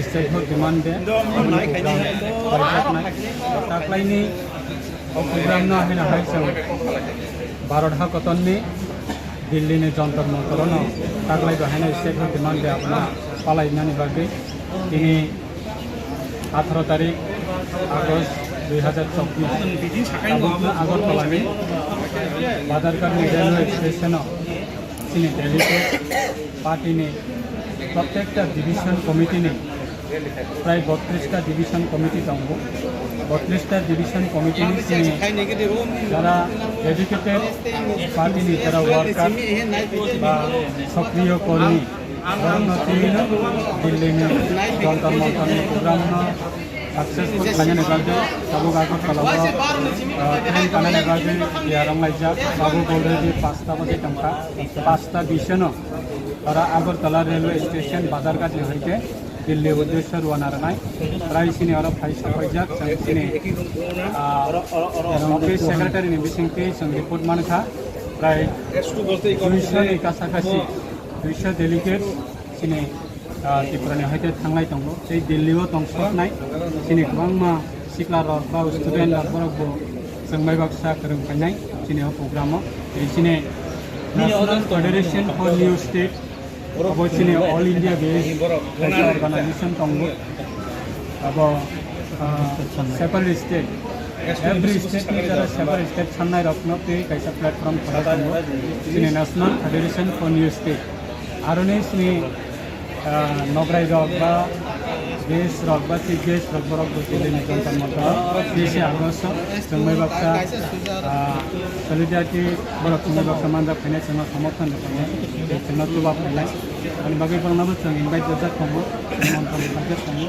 state food ডিমান্ডে তাকলাইনি programme না হেনা হাইসং भारत हाकतननि दिल्ली ने जंतर मंतर ताकलाय बाहायनाय स्टेट फुड डिमांडे अपना पालायनानि बागै दिनै 18 तारिख आगस्ट 2024 আগরতলাनि बाजारघाट रेलवे स्टेशनाव दिनै डेलिगेट पार्टीनि प्रत्येकटा डिविजन कमिटिनि प्राय 32टा डिविजन कमिटि दङ 32टा डिविजन कमिटिनि যারা ডেডিকেটেড পার্টিনি যারা ওয়ার্কার বা সক্রিয় কর্মী দিল্লিनि जंतर मंतर प्रोग्राम सक्सेसफुल खाने बागै सबक आगरतलाव ट्रेन खाने बागै यारं लाइजाक सबक अलरेडी 5टा बजे तंका 5टा बिसनो और आगरतला रेलवे स्टेशन बाजारघाट हईते दिल्ली उद्देश्य रवाना रनाय प्राय सिनि और फाइसा फाइजाक सिनि ऑफिस सेक्रेटरी नि बिसिंगति जों रिपोर्ट मानखा प्राय 200 नि कासाकासि 200 डेलिगेट सिनि त्रिपुरानि हायते थांनाय दङ बे दिल्लीआव दंसनाय सिनि गोबां सिख्ला रक बा स्टुडेन्ट रकफोरावबो जों माइबाक्सा फोरोंफैनाय सिनिआव प्रग्रामाव सिनि नेशनल फेडरेशन फर निउ स्टेट अब सिनि ऑल इंडिया बेस्ड ऑर्गेनाइजेशन दङ अब सेपारेट स्टेट एवरी स्टेट नि जरा सेपारेट स्टेट साननाय रकनो पे कैसा प्लेटफॉर्म खड़ा दङ सिनि नेशनल फेडरेशन फर निउ स्टेट आरो नै सिनि नगराय रक बा गेस रक बा टी गेस रक बरक दिल्ली जंतर मंतर 20 आगस्ट जों माइबाक्सा सलिडारिटी बरक माइबाक्सा मानजा फैनाय जों समर्थन होनाय जों तुबा फैनाय अनि बागै फोरनाबो जों इनभाइट जाजा खमो मंथन जाजा खमो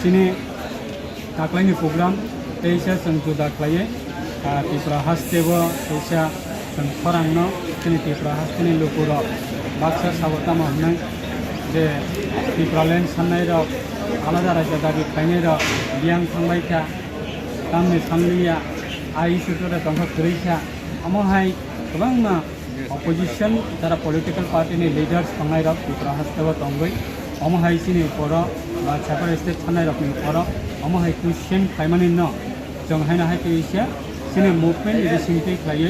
सिनि ताकलायनि प्रोग्राम तेइसा जों जुदा खालायो त्रिपुरा हास्टेबो तेइसा जों फरांनो सिनि त्रिपुरा हास्टेनि लुकुर बाक्सा साबतामा होनाय जे त्रिपुरा लेन्ड साननाय रक आलादा राज्य दाबि खायनाय रक बियां थांबाय था गामनि सानलिया आइ सुतरा दंख खुरैसा अमहाय गोबां अपोजिशन जारा पलिटिकल पार्टीनि लिडार्स थांनाय रक त्रिपुरा हास्टेबो दंगै अमहाय सिनि बर बा सेपारेट स्टेट साननाय रकनि बर अमहाय क्वेश्चन खायमानि न जों हायना हायते इसे सिनि मुभमेन्ट रिसिंथि खायो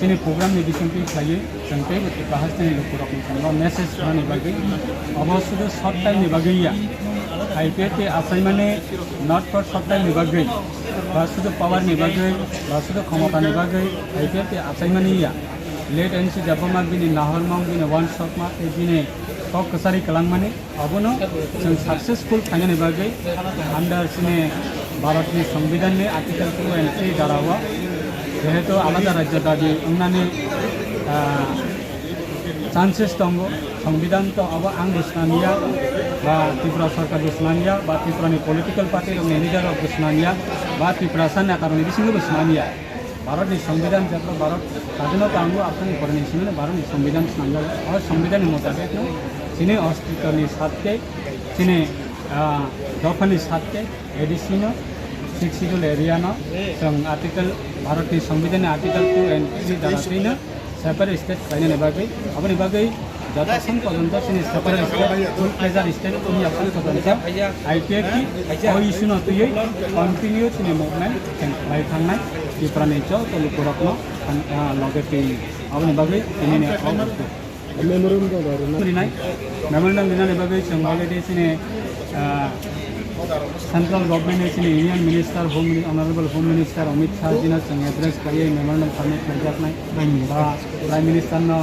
सिनि प्रोग्राम रिसिंथि खायो जों बे त्रिपुरा हास्टेनि लुकुरकनि थांबा मेसेज होनानै बागै अब शुद्ध शर्ट टाइमनि बागैया आईपीएटी आसायमाने नट फर शर्ट टाइमनि बागै बा शुद्ध पावारनि बागै बा शुद्ध क्षमतानि बागै आईपीएटी आसायमानिया लेट एनसी जाबमा बिनि नाहरमां बिनि वन शॉट मा बिनि कक कसारि कलांमाने अबनो जों सक्सेसफुल खायनानि बागै अंडर सिनि भारतनि संविधाननि आर्टिकल 2 and 3 दारावा जेहेतु आलादा राज्य दाबि अंनानि चान्सेस दङ संविधान तो अब आं बुझनानिया बा त्रिपुरा सरकार बुझनानिया बा त्रिपुरानि पलिटिकल पार्टी रंनि लिडार बुझनानिया बा त्रिपुरा सानना कारनि बिसिंगो बुझनानिया भारतनि संविधान जेब्ला भारत स्वाधीनता आंगो आफानि फरायनाय सिमने भारतनि संविधान सानगा और संविधाननि मुताबिक सिनि अस्तित्वनि साथे सिनि दफानि साथे एडिशन 6 शेड्यूल एरिया न जों आर्टिकल भारतनि संविधाननि आर्टिकल 2 and 3 दाराफैनो सेपारेट स्टेट फाइनल बागै अपनी बागै जतक्षण पर्यंत सेपारेट स्टेट फुल प्लेजार स्टेट उन्हीं अपन पर्यंत IPF की और इशू न तो ये कंटिन्यू सिने मूवमेंट लाइफ थांगना ये प्राणी चौ तो लुकुरकनो लगे के अपनी बागै इन्हें मेमोरेंडम दिनाने बागै संभाले देशने सेंट्रल गवर्नमेंट ने union minister honourable home minister Amit Shah ji ने एड्रेस करिए मेमोरेंडम सबमिट करजाकनाय बा प्राइम मिनिस्टर ने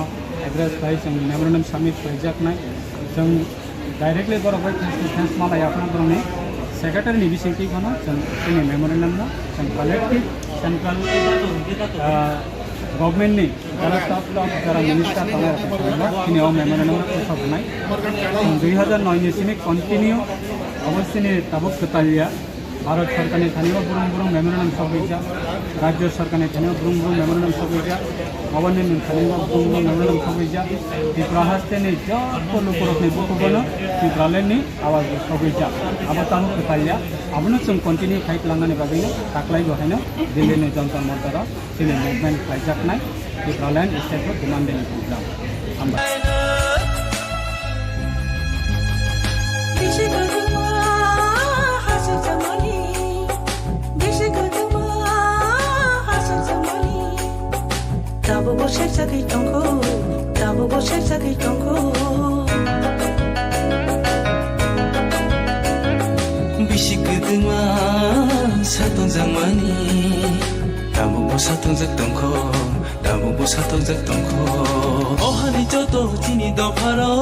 एड्रेस खाई जों मेमोरेंडम सबमिट करजाकनाय जों डायरेक्टली बरबाय थैंक्स मालाय आपना दरने सेक्रेटरी नि बिसिंथि खनो जों जोंनि मेमोरेंडम न जों कलेक्टिव सेंट्रल गवर्नमेंट नि स्टाफ जरा मिनिस्टर थानाय दिनै मेमोरेंडम फोसावनाय 2009 नि कन्टिन्यू अवश्य ने तबक कतालिया भारत सरकार ने थाने बुरुं बुरुं मेमोरेंडम सबैजा राज्य सरकार ने थाने बुरुं बुरुं मेमोरेंडम सबैजा गवर्नमेंट थाने बुरुं बुरुं मेमोरेंडम सबैजा त्रिपुरा हास्ते ने जब लोकरक ने बुकुबनो त्रिपुराले ने आवाज सबैजा अब तानु कतालिया अबनो जों कन्टिन्यू फाइट लांनानै बागैनो दाख्लै बहायनो दिल्ली ने जन्तर मन्तराव सिने मुभमेन्ट खायजाकनाय त्रिपुरालेण्ड स्टेट फर डिमान्डिं प्रोग्राम हामबाय Tabo boshe sakai tonko, tabo boshe sakai tonko. Bishikuduma satong zamani, tabo bosatong zaktonko, tabo bosatong zaktonko. Ohane joto jini do pharo,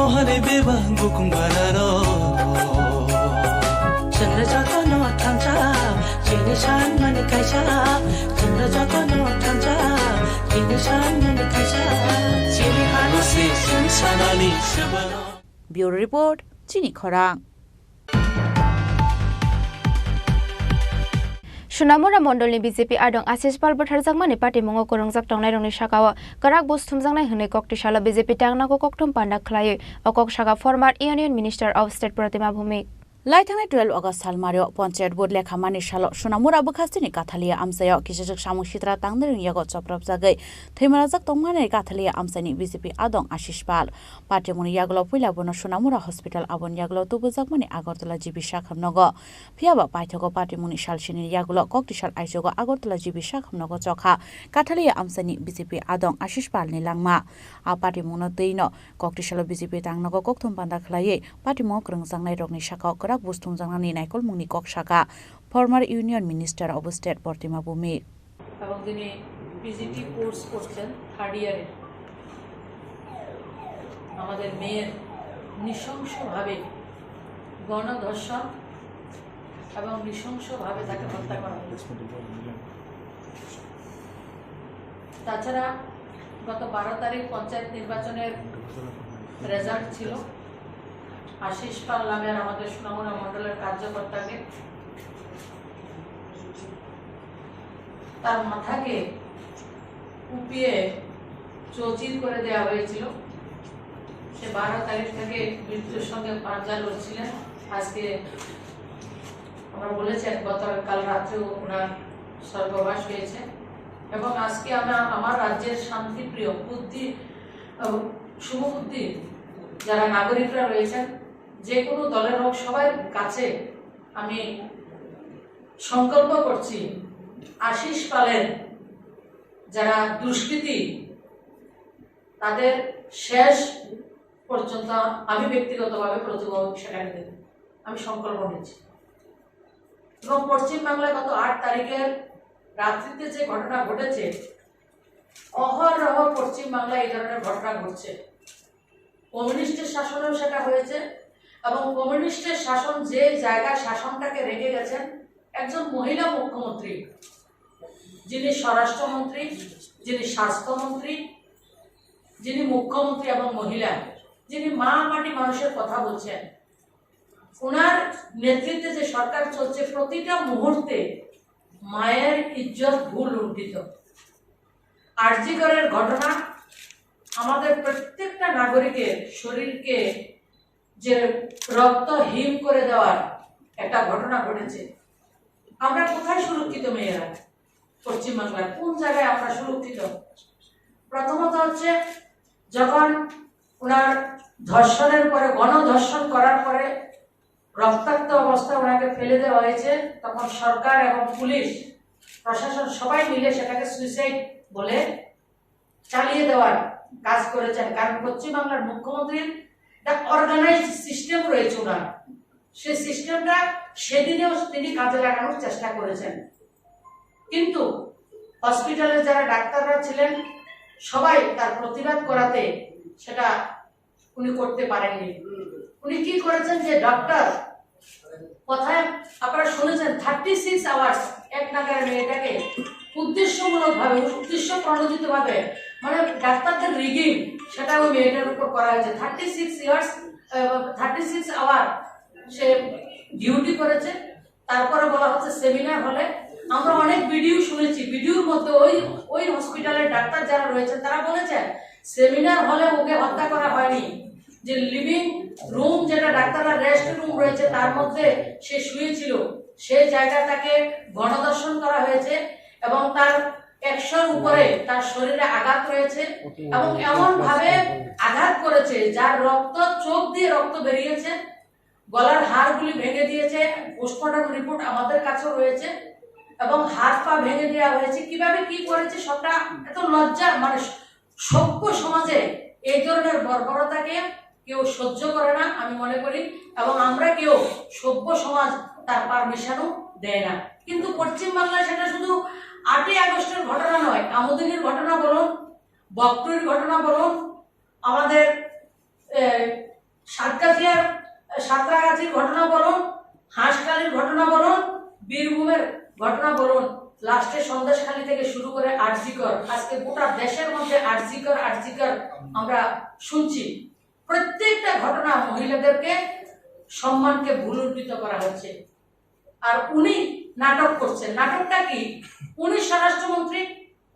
ohane beba gokung bararo. Chandra joto no thamcha, jini shan mani kaisa. Bureau Report, Chini Khorang. Sunamura Mondolni BJP Adong Asis Pal Butharzakmani Party Mongo Korongjak Tongnai Rongni Sakawa Karak Busthumjangnai Hune Koktishala BJP Tangnako Kokthum Panda Khlai Okok Saka former Union Minister of State Pratima Bhumik लाइथांनाय 12 अगस्त सालमारियाव panchayat board लेखामानि साल सोनामुरा बखास्तिनि काथालिया आमसायाव किसजक सामु सित्रा तांदर यागो चप्रब जागै थैमाराजक तंगमानि काथालिया आमसानि BJP आदं Ashish पाल पार्टीमुनि यागलो फैला बनो Sonamura hospital आबन यागलो तुबुजाकमानि आगरतला जीबी शाखामनगो फियाबा पाइथको पार्टीमुनि सालसिनि यागलो कक्तिसाल आइजोगो आगरतला जीबी शाखामनगो चखा काथालिया आमसानि बीजेपी आदं आशिष पालनि लांमा आ पार्टीमुनो दैनो कक्तिसाल बीजेपी तांगनगो कक्थुम पान्दा खलायै पार्टीमु क्रंजांनाय रगनि शाखाव Karak Busthumjangnani Naikol Mungni Kok Shaka, former Union Minister of State Pratima Bhumik. এবং তিনি পিজিটি কোর্স করছেন 3rd ইয়ারে আমাদের মেয়ের নৃশংসভাবে গণধর্ষণ এবং নৃশংসভাবে তাকে হত্যা করা হয়েছে। তাছাড়া গত 12 তারিখ পঞ্চায়েত নির্বাচনের রেজাল্ট ছিল आशीष पाल नामेर आमादेर सोनामुरा मंडलेर कार्यकर्ताके तार माथाके कुपिए चौचिर करे देওয়া হয়েছিল সে 12 তারিখ থেকে মৃত্যুর সঙ্গে পাঞ্জা লড়ছিলেন আজকে আমরা বলেছি গতকাল রাতেও ওনার স্বর্গবাস হয়েছে এবং আজকে আমার রাজ্যের শান্তিপ্রিয় বুদ্ধি শুভবুদ্ধি যারা নাগরিকরা রয়েছেন যে কোনো দলের হোক সবার কাছে আমি সংকল্প করছি আশিস পালের যারা দুষ্কৃতী তাদের শেষ পর্যন্ত আমি ব্যক্তিগতভাবে প্রতিবাদ সেখানে দেব আমি সংকল্প নিচ্ছি এবং পশ্চিম বাংলায় গত 8 তারিখের রাত্রিতে যে ঘটনা ঘটেছে অহরহ পশ্চিম বাংলায় এই ধরনের ঘটনা ঘটছে কমিউনিস্টের শাসনেও সেটা হয়েছে এবং কমিউনিস্টের শাসন যে জায়গায় শাসনটাকে রেখে গেছেন একজন মহিলা মুখ্যমন্ত্রী যিনি স্বরাষ্ট্রমন্ত্রী যিনি স্বাস্থ্যমন্ত্রী যিনি মুখ্যমন্ত্রী এবং মহিলা যিনি মা মাটি মানুষের কথা বলছেন ওনার নেতৃত্বে যে সরকার চলছে প্রতিটা মুহূর্তে মায়ের ইজ্জত ভুল লুণ্ঠিত আরজিকরের ঘটনা আমাদের প্রত্যেকটা নাগরিকের শরীরকে যে রক্তহীন করে দেওয়ার একটা ঘটনা ঘটেছে আমরা কোথায় সুরক্ষিত মেয়েরা পশ্চিমবাংলার কোন জায়গায় আমরা সুরক্ষিত? প্রথমত হচ্ছে যখন ওনার ধর্ষণের পরে, গণধর্ষণ করার পরে রক্তাক্ত অবস্থায় ওনাকে ফেলে দেওয়া হয়েছে, তখন সরকার এবং পুলিশ প্রশাসন সবাই মিলে সেটাকে সুইসাইড বলে চালিয়ে দেওয়ার কাজ করেছেন। কারণ পশ্চিমবাংলার মুখ্যমন্ত্রীর একটা অর্গানাইজড সিস্টেম রয়েছে ওনার, সেই সিস্টেমটা সেদিনেও তিনি কাজে লাগানোর চেষ্টা করেছেন। কিন্তু হসপিটালে যারা ডাক্তাররা ছিলেন সবাই তার প্রতিবাদ করাতে সেটা উনি করতে পারেননি। উনি কি করেছেন যে ডক্টর কথায় আপনারা শুনেছেন 36 আওয়ার্স এক নাগারে মেয়েটাকে উদ্দেশ্যমূলকভাবে, উদ্দেশ্য প্রণোদিত ভাবে, মানে ডাক্তারদের রিগিং সেটা ওই মেয়েটার উপর করা হয়েছে। 36 আওয়ার সে ডিউটি করেছে। তারপরে বলা হচ্ছে সেমিনার হলে, আমরা অনেক ভিডিও শুনেছি, ভিডিওর মধ্যে ওই হসপিটালের ডাক্তার যারা রয়েছেন তারা বলেছেন সেমিনার হলে ওকে হত্যা করা হয়নি, যে লিভিং রুম যেটা ডাক্তাররা রেস্ট রুম রয়েছে তার মধ্যে সে শুয়েছিল, সেই জায়গাটাকে গণধর্ষণ করা হয়েছে এবং তার 100-র উপরে তার শরীরে আঘাত রয়েছে এবং এমন ভাবে আঘাত করেছে যার রক্ত, চোখ দিয়ে রক্ত বেরিয়েছে, গলার হাড়গুলি ভেঙে দিয়েছে। পোস্টমর্টম রিপোর্ট আমাদের কাছেও রয়েছে এবং হাত পা ভেঙে দেওয়া হয়েছে। কিভাবে কি করেছে সবটা এত লজ্জা, মানে সভ্য সমাজে এই ধরনের বর্বরতাকে কেউ সহ্য করে না আমি মনে করি, এবং আমরা কেউ সভ্য সমাজ তার পারমিশনও দেয় না। কিন্তু পশ্চিমবাংলায় সেটা শুধু 8ই আগস্টের ঘটনা নয়, আমদিনীর ঘটনা বলুন, বকটুরির ঘটনা বলুন, আমাদের সাঁতরাগাছির ঘটনা বলুন, হাঁসখালির ঘটনা বলুন, বীরভূমের ঘটনা বলুন, লাস্টে সন্দেশখালী থেকে শুরু করে আরজিকর, আজকে গোটা দেশের মধ্যে আরজিকর আমরা শুনছি। প্রত্যেকটা ঘটনা মহিলাদেরকে সম্মানকে ভুলুণ্ঠিত করা হচ্ছে। আর উনি নাটক করছেন। নাটকটা কি? উনি স্বরাষ্ট্রমন্ত্রী,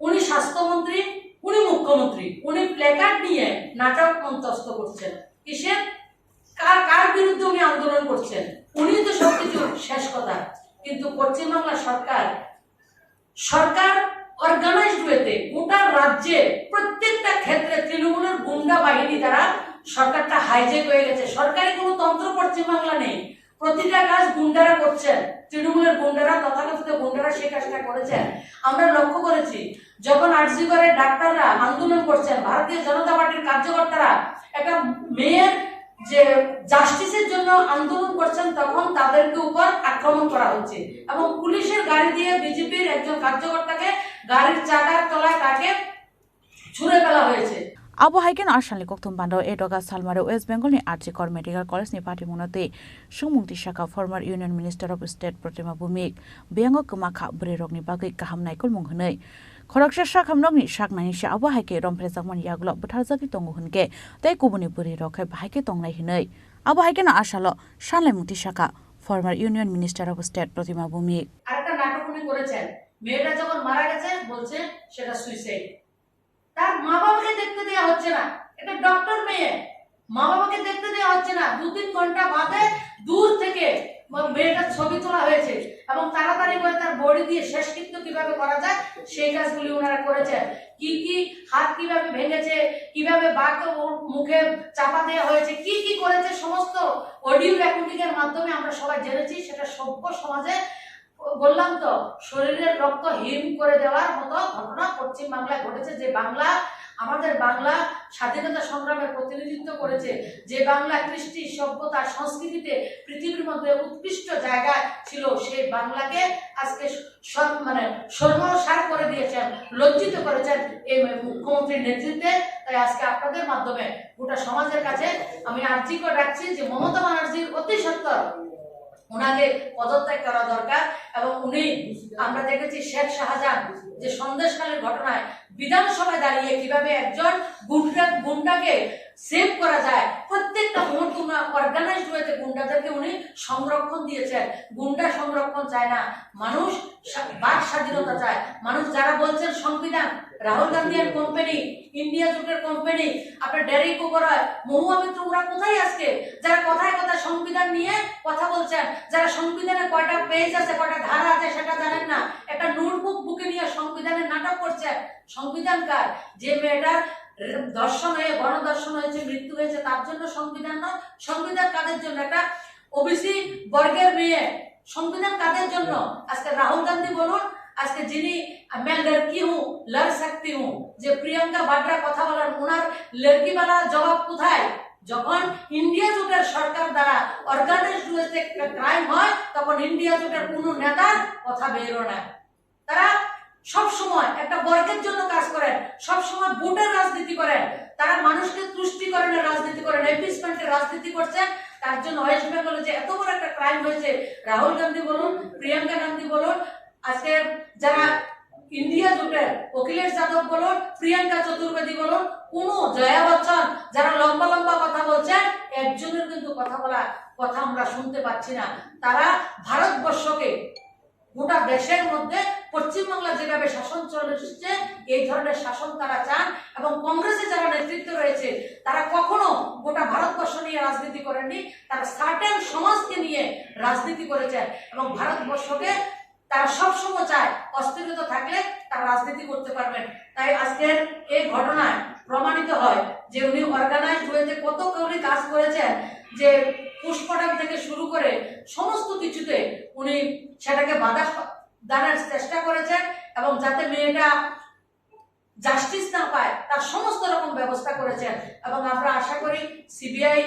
উনি স্বাস্থ্যমন্ত্রী, উনি মুখ্যমন্ত্রী, উনি প্ল্যাকার্ড নিয়ে নাটক মঞ্চস্থ করছেন। কিসের? কার বিরুদ্ধে উনি আন্দোলন করছেন? উনি তো সবকিছু শেষ কথা। কিন্তু পশ্চিমবাংলা সরকার অর্গানাইজড ওয়েতে গোটা রাজ্যে প্রত্যেকটা ক্ষেত্রে তৃণমূলের গুন্ডা বাহিনী দ্বারা সরকারটা হাইজ্যাক হয়ে গেছে। সরকারি কোনো তন্ত্র পশ্চিমবাংলা নেই, প্রতিটা কাজ গুন্ডারা করছেন, তৃণমূলের গুন্ডারা, তথাকথিত গুন্ডারা সেই কাজটা করেছেন। আমরা লক্ষ্য করেছি যখন আরজিকরের ডাক্তাররা আন্দোলন করছেন, ভারতীয় জনতা পার্টির কার্যকর্তারা একটা মেয়ের যে জাস্টিসের জন্য আন্দোলন করছেন, তখন তাদেরকে উপর আক্রমণ করা হচ্ছে এবং পুলিশের গাড়ি দিয়ে বিজেপির একজন কার্যকর্তাকে গাড়ির চাকার তলায় তাকে ছুঁড়ে ফেলা হয়েছে। Abo haiken arshali koktum bando edoga salmare West Bengal ni Arjikor Medical College ni party munate sumungti shaka former Union Minister of State Protima Bumik beango kemakha brerok ni bagai kaham naikol munghnei khoroksha shakhamnok ni shaknani sha abo haike rompresakman yaglo butharzaki tongu hunke tai kubuni brerok hai baike tongnai hinei abo haiken arshalo shanlai mungti shaka former Union Minister of State Protima Bumik আরেকটা নাটক উনি করেছেন। মেয়েটা যখন মারা গেছে বলছে সেটা সুইসাইড। তার মা বাবাকে দেখতে দেওয়া হচ্ছে না, এটা ডক্টর মেয়ে, মা বাবাকে দেখতে দেওয়া হচ্ছে না। 2-3 ঘন্টা বাদে দূর থেকে মেয়েটার ছবি তোলা হয়েছে এবং তাড়াতাড়ি করে তার বডি দিয়ে শেষকৃত্য কিভাবে করা যায় সেই কাজগুলি ওনারা করেছেন। কি হাত কিভাবে ভেঙেছে, কিভাবে বাঘকে মুখে চাপা দেওয়া হয়েছে, কি করেছে সমস্ত অডিও রেকর্ডিং এর মাধ্যমে আমরা সবাই জেনেছি। সেটা সভ্য সমাজে বললাম তো শরীরের রক্ত হিম করে দেওয়ার মতো ঘটনা পশ্চিম বাংলায় ঘটেছে। যে বাংলা, আমাদের বাংলা স্বাধীনতা সংগ্রামের প্রতিনিধিত্ব করেছে, যে বাংলা কৃষ্টি সভ্যতা সংস্কৃতিতে পৃথিবীর মধ্যে উৎকৃষ্ট জায়গায় ছিল, সেই বাংলাকে আজকে সর্বসার করে দিয়েছেন, লজ্জিত করেছেন এই মুখ্যমন্ত্রীর নেতৃত্বে। তাই আজকে আপনাদের মাধ্যমে গোটা সমাজের কাছে আমি আর্জি করে রাখছি যে মমতা ব্যানার্জির অতি সত্বর ওনাকে পদত্যাগ করা দরকার। এবং উনি, আমরা দেখেছি শেখ শাহজাহান যে সন্দেশখালীর ঘটনায় বিধানসভায় দাঁড়িয়ে কিভাবে একজন গুন্ডাকে সেভ করা যায়, প্রত্যেকটা মুহূর্তে অর্গানাইজড ওয়েতে গুন্ডাদেরকে উনি সংরক্ষণ দিয়েছেন। গুন্ডা সংরক্ষণ চায় না, মানুষ বাক স্বাধীনতা চায়। মানুষ যারা বলছেন সংবিধান রাহুল গান্ধী এর কোম্পানি, ইন্ডিয়া জোটের কোম্পানি, আপনার ডেরিক ওবরয়, মহুয়া মিত্র, ওরা কোথায় আজকে? যারা কথায় কথায় সংবিধান নিয়ে কথা বলছেন, যারা সংবিধানে কয়টা পেজ আছে, কয়টা ধারা আছে সেটা জানেন না, একটা নোটবুক বুকে নিয়ে সংবিধানের নাটক করছেন। সংবিধান কার? যে মেয়েটার দর্শন হয়ে গণদর্শন হয়েছে, মৃত্যু হয়েছে, তার জন্য সংবিধান নয়। সংবিধান কাদের জন্য? একটা ওবিসি বর্গের মেয়ে। সংবিধান কাদের জন্য? আজকে রাহুল গান্ধী বলুন, আজকে যিনি मैं लड़की हूँ लड़ सकती हूँ, যে প্রিয়াঙ্কা বাড্রা কথা বলেন, ওনার লড়কিওয়ালা জবাব কোথায়? যখন ইন্ডিয়া জোটের সরকার দ্বারা অর্গানাইজড ওয়েতে ক্রাইম হয়, তখন ইন্ডিয়া জোটের কোনো নেতার কথা বেরো না। তারা সব সময় একটা বর্গের জন্য কাজ করেন, সব সময় ভোটের রাজনীতি করেন, তারা মানুষকে তুষ্টিকরণের রাজনীতি করেন, এপিসমেন্টের রাজনীতি করছেন। তার জন্য ওয়েস্ট বেঙ্গলে যে এত বড় একটা ক্রাইম হয়েছে, রাহুল গান্ধী বলুন, প্রিয়াঙ্কা গান্ধী বলুন, আজকে যারা ইন্ডিয়া জোটের অখিলেশ যাদব বলুন, প্রিয়াঙ্কা চতুর্বেদী বলুন, কোন জয়া বচ্চন, যারা লম্বা লম্বা কথা বলছেন, একজনের কিন্তু কথা আমরা শুনতে পাচ্ছি না। তারা ভারতবর্ষকে, গোটা দেশের মধ্যে পশ্চিমবাংলা যেভাবে শাসন চলছে, এই ধরনের শাসন তারা চান। এবং কংগ্রেসে যারা নেতৃত্ব রয়েছে, তারা কখনো গোটা ভারতবর্ষ নিয়ে রাজনীতি করেননি, তারা সার্টেন সমাজকে নিয়ে রাজনীতি করেছেন। এবং ভারতবর্ষকে তারা সবসময় চায় অস্থিরতা থাকলে তারা রাজনীতি করতে পারবেন। তাই আজকের এই ঘটনায় প্রমাণিত হয় যে উনি অর্গানাইজড ওয়েতে কত কৌলি কাজ করেছেন, যে পুষ্পটাক থেকে শুরু করে সমস্ত কিছুতে উনি সেটাকে বাধা দানের চেষ্টা করেছেন, এবং যাতে মেয়েটা জাস্টিস না পায় তার সমস্ত রকম ব্যবস্থা করেছেন। এবং আমরা আশা করি সিবিআই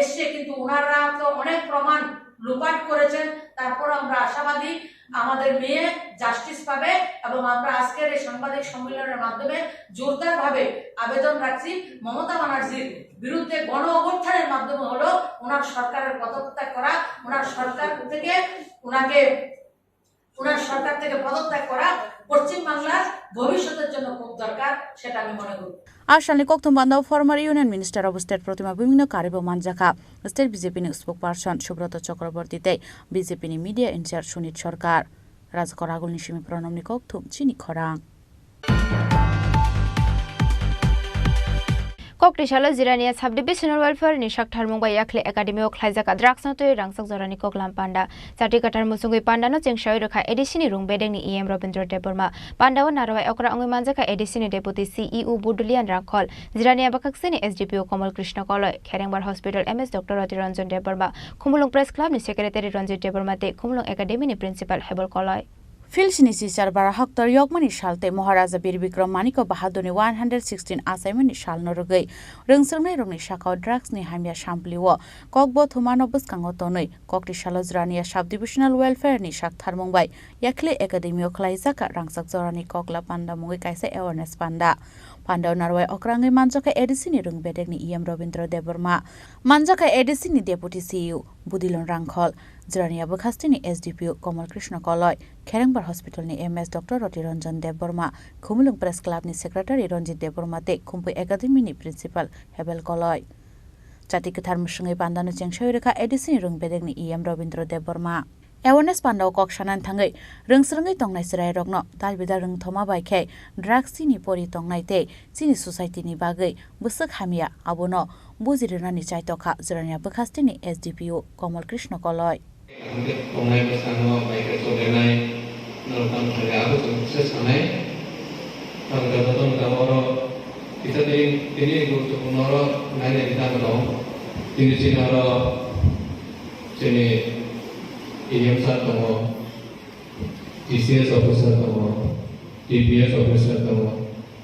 এসে, কিন্তু ওনারা তো অনেক প্রমাণ লুপাট করেছেন, তারপর আমরা আশাবাদী আমাদের মেয়ে জাস্টিস পাবে। এবং আমরা আজকের এই সাংবাদিক সম্মেলনের মাধ্যমে জোরদার ভাবে আবেদন রাখছি, মমতা ব্যানার্জির বিরুদ্ধে গণ অভ্যুত্থানের মাধ্যমে হলো ওনার সরকারের পদত্যাগ করা, ওনার সরকার থেকে পদত্যাগ করা পশ্চিমবাংলার ভবিষ্যতের জন্য খুব দরকার, সেটা আমি মনে করি। আসামনি কক্তম বান্দাও former union minister of state Pratima বিভিন্ন কারিব মানজাকা state BJP spokesperson Subrata চক্রবর্তীতে BJP media incharge Sunit Sarkar রাজকর আগুল নিশিমি প্রণমনি কক্তম চিনি খরাং Koktishala Zirania Sub Divisional Welfare ni Shakthar Mumbai Yakle Academy of Klaizaka Draxnato Rangsak Zorani Koklam Panda Satikatar Musungui Panda no Chengshawi Rokha Edisini Rung Bedeng ni EM Robindra Deborma Panda wa Narawai Okra Ongi Manjaka Edisini Deputy CEO Budulian Rakhol Zirania Bakaksini SDPO Komal Krishna Koloi Kherengbar Hospital MS Dr. Rati Ranjan Deborma Khumulung Press Club ni Secretary Ranjit Deborma te Khumulung Academy ni Principal Hebol Koloi ফিলসিনি সিসার বারা হক্তর ইয়কমানি সালতে মহারাজা বীর বিক্রম মানিক বাহাদুরনি 116 আসাইমনি সাল নরগৈ রংসংনাই রংনি শাখাও ড্রাগসনি হামিয়া সাম্পলিও ককবো থুমানো বসকাঙ্গো তनै ককটি সালজরানিয়া সাব ডিভিশনাল ওয়েলফেয়ারনি শাকথার মুম্বাই ইয়াকলে একাডেমি অফ ক্লাইজাকা রাংসাক জরানি ককলা পান্ডা মুঙ্গৈ কাইসা অ্যাওয়ারনেস পান্ডা পান্ডাও নারওয়াই অক্রাঙ্গৈ মানজাকা এডিসিনি রং বেদেগনি ইএম রবীন্দ্র দেববর্মা মানজাকা এডিসিনি ডেপুটি সিইও বুদিলন রাংখল জরানিয়া বখাস্তিনি এসডিপিও কমল কৃষ্ণ কলয় খেরেংবার হসপিটালনি MS doctor Rati Ranjan Debbarma Khumulwng press ক্লাবনি সেক্রেটারি রঞ্জিত দেববর্মাতে খুম্পু একাডেমিনি প্রিন্সিপাল হেবেল কলয় জাতিকথার মুসুঙै পান্দানো চেংসাই রেখা এডিসিনি রং বেদেগনি ইএম রবীন্দ্র দেববর্মা অ্যাওয়ারনেস পান্ডাও কক সানান থাङै रोंस्रङै तंनाय सिराय रगनो दालबिदा रों थमा बायखे ड्राग्स सिनि परि तंनायते सिनि सोसाइटिनि बागै बसक हामिया आबोनो बुजिरनानि चाइतखा जरानिया बखास्तिनि एसडीपीओ कमल कृष्ण कलय तंनाय बसानो बायखे चलेनाय नरकाम थारे आबो से सानाय तंगा बतन गावरो इतादि तिनि गुरुत्वपूर्ण नायनाय दिनानो दं तिनि सिनारो जेने EM sar tomo, TCS officer tomo, TPS officer tomo,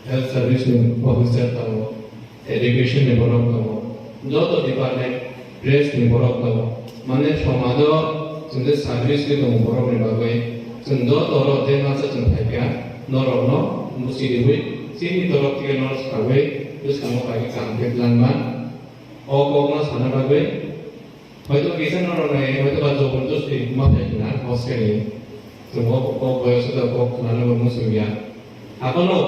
health service officer tomo, education ni borok tomo, joto department press ni borok tomo, mane somado sunde service ni tomo borok ni bagai, sundo toro denasa sun thaikia, norok no musi diwi, sini torok tiga nors bagai, terus kamu pakai kampet langman, okokna sana bagai. হয়তো কিছু নরনাই হয়তো বা জবরদস্তি মাথায় কিনা হসকেনি semua pokok বয়স তো পক নানা মুসুমিয়া এখনো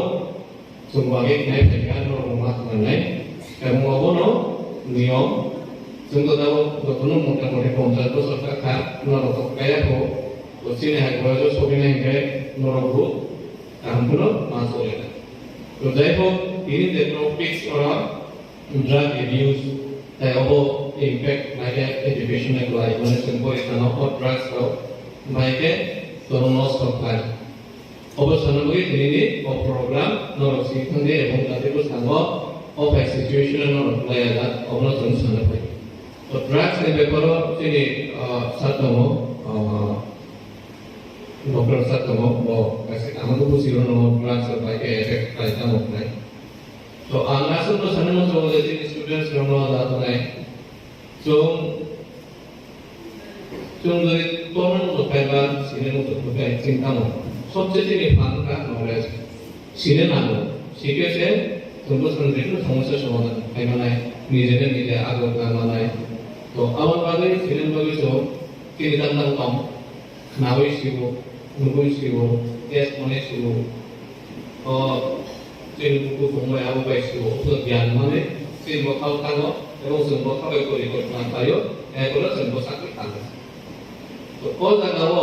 সুবাগে নাই পেগান রমা নাই এবং অবনো নিয়ম जोंबो दाव गथनो मोटामोटी 50 বছর থাকা নরক কায়াকো ওচিনে হয় বয়স সবিনে হে নরকো কামগুলো মাছ করে So therefore, ini the topics around drug abuse, about impact like educational like simple is not drugs like tonos supply. Obosan bagi ini program nor sikhan de ebong tadi tu sango of a situation nor layaga obno tunsan bagi. So drugs ni beparo ini satomo dokter satomo bo kasi kamu tu siro no drugs like effect like kamu naik. So langsung tu sana mo so jadi students no la tu naik. So dari tono to paiba sine mo to pakai cinta mo. सबसे फांका knowledge सीने नानो सीखे से तुमको संदेश समस्या समाधान है मनाए निजे निजे आगे का मनाए तो अब बागे सीने बागे सो कि निदान कम नावई सिवो नुबई सिवो एस मने सिवो और जिन को फंगय आबो बाय सिवो तो ज्ञान माने से बखाव थांगो एवं जों बखाव करि करना पायो एकोला जों बसाखै थांगो तो ओ जागाव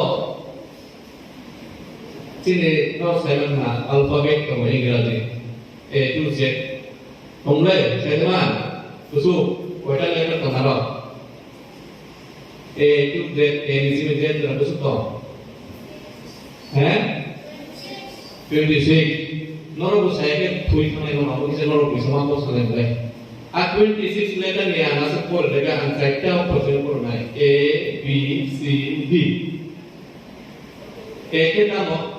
sini no saya mana alfabet kamu Inggris A to Z. Mulai saya teman tusuk wadah level tanara A to Z A ni sini Z dalam tusuk to. 26 noro saya ke thui kami mana aku bisa noro bisa mampu sekali boleh. 26 letter ni anak sepuluh dekat angka persen pun naik A B C D. A kita mau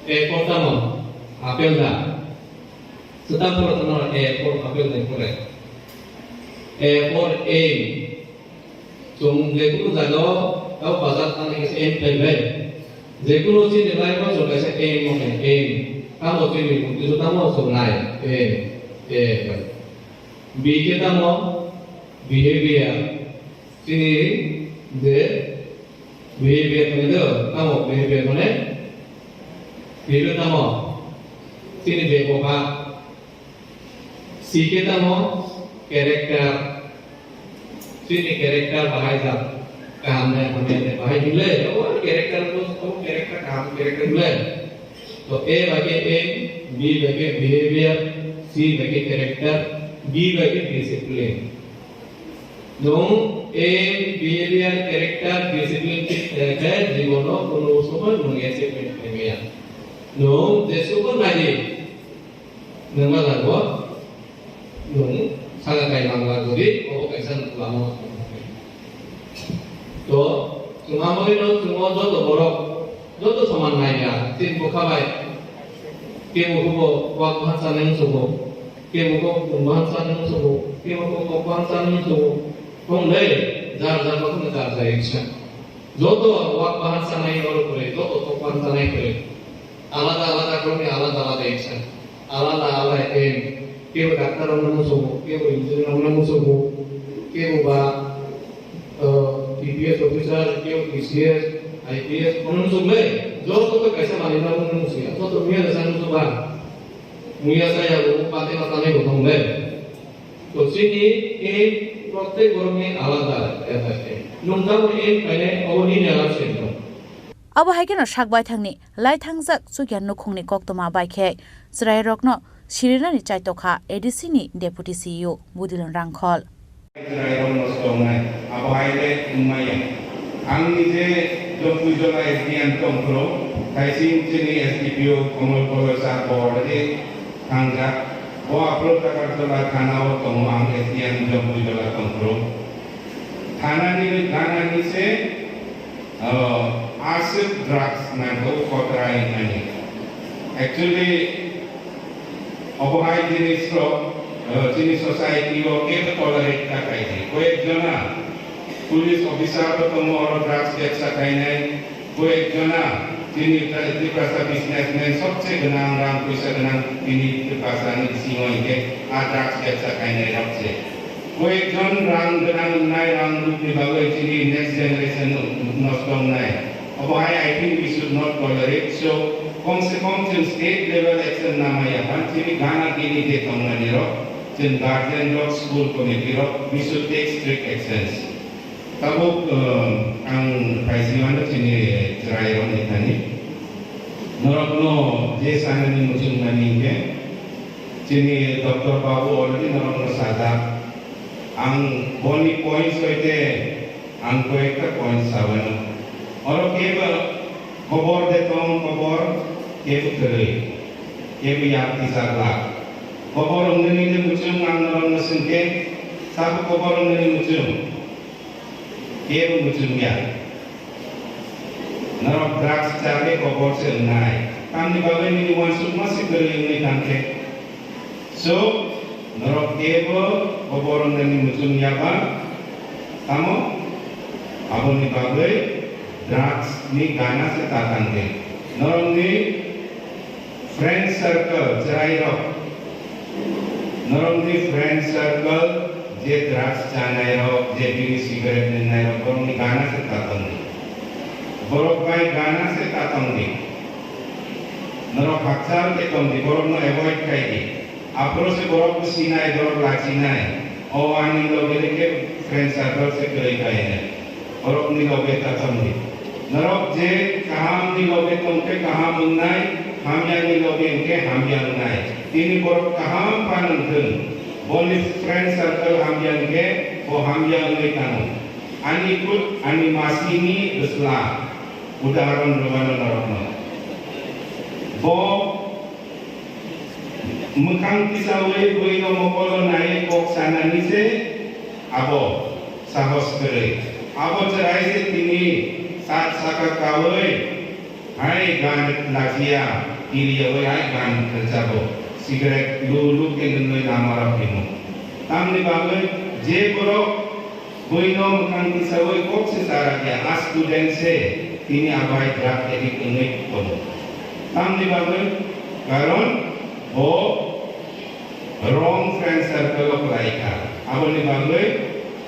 pertama apel dah. Setelah pertama for apel dah korek. For aim. Jom dekulu jago, kau pasal tanah kes aim pelbaik. Dekulu si nilai kau coba se aim mana aim. Kamu cini itu tamu sebenarnya aim. B kita mau behavior. Sini de behavior mana tu? Kamu behavior mana? Behavior tamo, sini bekoka, sike tamo, karakter, sini karakter bahaya jat, kahamnya hamnya bahaya jule, oh karakter tu, oh karakter kaham karakter jule, तो A bagi aim, B bagi behavior, C bagi karakter, D bagi discipline. Dong aim, behavior, karakter, discipline kita जीवनो कोनो समय mengenai pemikiran. No, desukun lagi. Nama lagu, sangat kaya lagu di, oh kesan lama. To, cuma mau itu cuma jodoh borok, jodoh sama naya, tim buka baik. Kemu kubo waktu hansan yang subuh, kemu kubo hansan yang subuh, kemu kubo hansan yang subuh. Kongdai, jar bakun jar saya. Jodoh waktu hansan yang baru boleh, jodoh hansan yang boleh. Alat-alat kami alat-alat action, alat-alat aim. Kau dokter orang musuh, kau engineer orang musuh, kau bah TPS officer, kau PCS, IPS orang musuh le. Jauh tu kaisa malina orang musuh. Jauh tu mulia dasar musuh bah. Mulia saya bukan pati matanya bukan le. So sini aim protek orangnya alat-alat action. Nunggu aim kene awal ini alat action. Abo haikeno sakbai thangni lai thangjak sugyan nukhungni koktoma baikhe Srai Rokno Shirinani Chaitokha ADC ni Deputy CEO Budilon Rangkhol Srai Rokno stongai abo haile umaya angni je jopu jola SDN tongkro thaising chini SDPO Komol Kolsa board de thangjak o upload takar jola thanao tongmang SDN jopu jola tongkro thanani se acid drugs nago kotrain ani. Actually, obohai jenis jenis society o ke tolerate tak kaini. Koek jona police officer bertemu orang drugs jaksa kaini. Koek jona jenis di pasar businessman सबसे genang ram puisa genang ini di pasar ni singo ike drugs jaksa kaini rapse. Koek jon rang genang nai rang rupi bagai jenis next generation nostong nai. I think we should not tolerate. So, कम से कम जिन state level action नामा यापन जिन गाना कीनी दे तमना निरो जिन guardian rock school committee rock we should take strict actions. तबो ang praisiwan Jin Srai Rokno tani. Norokno je sana ni musim nani ke Sini Dr. Babu already norong nasada. Ang boni points ko ang ko ekta points saban. Oro keba kobor detong kobor kebu kere. Kebu yakti sagla. Kobor ungni ni mucung ang norong nasunke. Sabu kobor ungni mucung. Kebu mucung ya. Norong drugs cabe kobor se unai. Kami bawa ni wansuk masih kere ungni tangke. So, norok kebo koboron dan mucung yaba, kamu, abon ni bagai, drugs ni gana setatan ke. Norok ni friend circle cerai rok. Norok ni friend circle je drugs canai rok, je bini cigarette nai rok, borong ni gana setatan ke. Borok bai gana setatan ke. Norok haksal ke tom di borok no avoid kai ke. Apro se borok sinai borok lachinai, o ani loge ke friend circle se koi kai ne. Borok ni loge tatam ni. Norok je kaham ni loge tomke kaham unnai, hamya ni loge ke hamya unnai. Tini borok kaham panan thun. Boni friend circle hamya ke o hamya unnai kanu. Ani kut ani masini besla. Udaharan roman norok no. Bo mukang kisawai boi no mokolo naik kok sana ni se abo sahos kere abo cerai se tini saat saka kawai hai gan lagia kiri awai hai gan kerjabo sigaret lulu ke nunoi namara pimu tamni bagai je borok boi no mukang kisawai kok se sara kia as student se tini abai drug edit nunoi kono tamni bagai karon bo wrong friend circle of laika. Abon ni bagai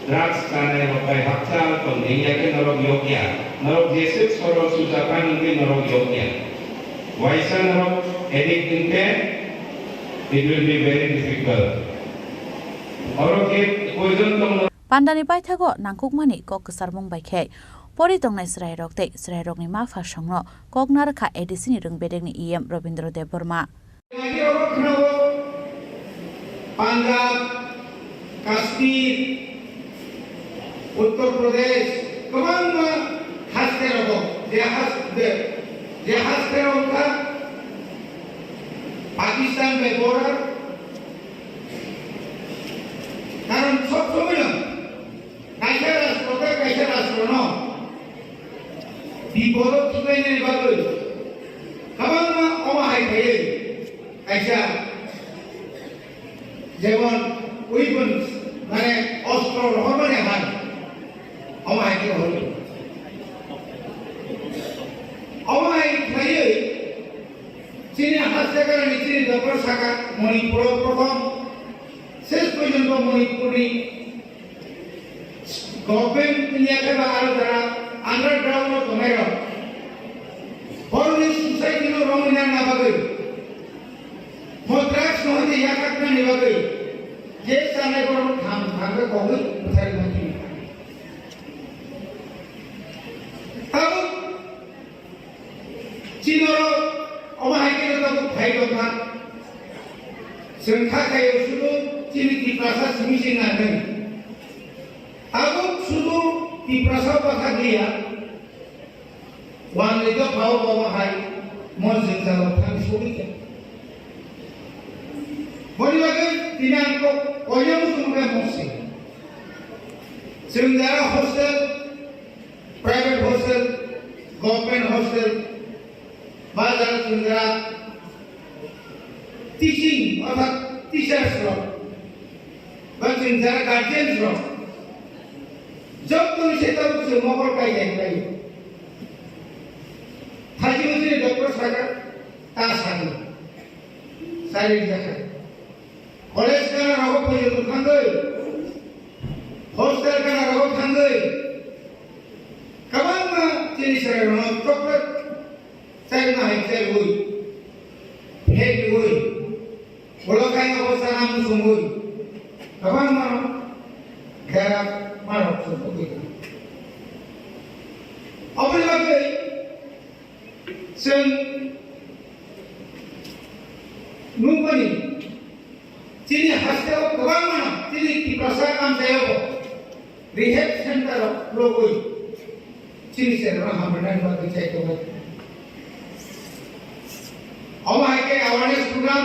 drugs kanai rokai hakcal to niya ke norok yogya. Norok jesik soro sujapan ingke norok yogya. Waisa norok edit ingke it will be very difficult. Orok ke poison tong Pandani pai thago nangkuk mani kok kesarmung bai khai. Pori tongnai Serai rok ni ma fa sangno kok narkha edisini rung bedeng ni EM Robindra Dev Burma. Punjab Kashmir Uttar Pradesh कमान हस्ते रहो जे हस्ते रहो का पाकिस्तान में border कारण सब समय कैसे राष्ट्र नो विपद सुनाई बाबू कमान अमाहाय थायो कैसा যেমন উইপন্স মানে অস্ত্র রহমানে হান অমায়িক হল অমায়িক হয়ে চীনে হাসতে কারণে চীনের দখল শাখা মণিপুর প্রথম শেষ পর্যন্ত মণিপুরি গভর্নমেন্ট নিয়ে বা আরো যারা আন্ডারগ্রাউন্ড তোমার হরলি সোসাইটির রমনা না পাবে মদ্রাস নহতে ইয়াকাকনা নিবাগৈ যে সালে বড় থাম থামবে কই উঠাই মন্ত্রী তাও চীনর অমাহাইকের তো ভাই কথা সংখ্যা খাই শুধু চীন কি ভাষা সিমিসি না নেই তাও শুধু কি ভাষা কথা দিয়া ওয়ান লিটো পাও বাবা হাই মসজিদ চালো থাম শুনিকে Bagaimana tidak kok koyong sudah mesti. Sementara hostel, private hostel, government hostel, bazar sementara teaching atau teachers loh, baca sementara guardians loh. Job tu ni saya tahu semua orang kaya kaya. Haji mesti doktor saya tak sanggup. Saya tidak. College का रहो पहले तो खांगे hostel का रहो खांगे कमान में चीनी से रहो चॉकलेट चाय ना है चाय हुई हेड हुई बोलो कहीं ना बोलता नाम सुंगुई कमान में घेरा मारो सुंगुई अपने बाकी सें नूपनी प्रसाद काम सेव रिहेब सेंटर लोगोई चीनी से रहा हमने बात की चाहिए तो हमारे के अवेयरनेस प्रोग्राम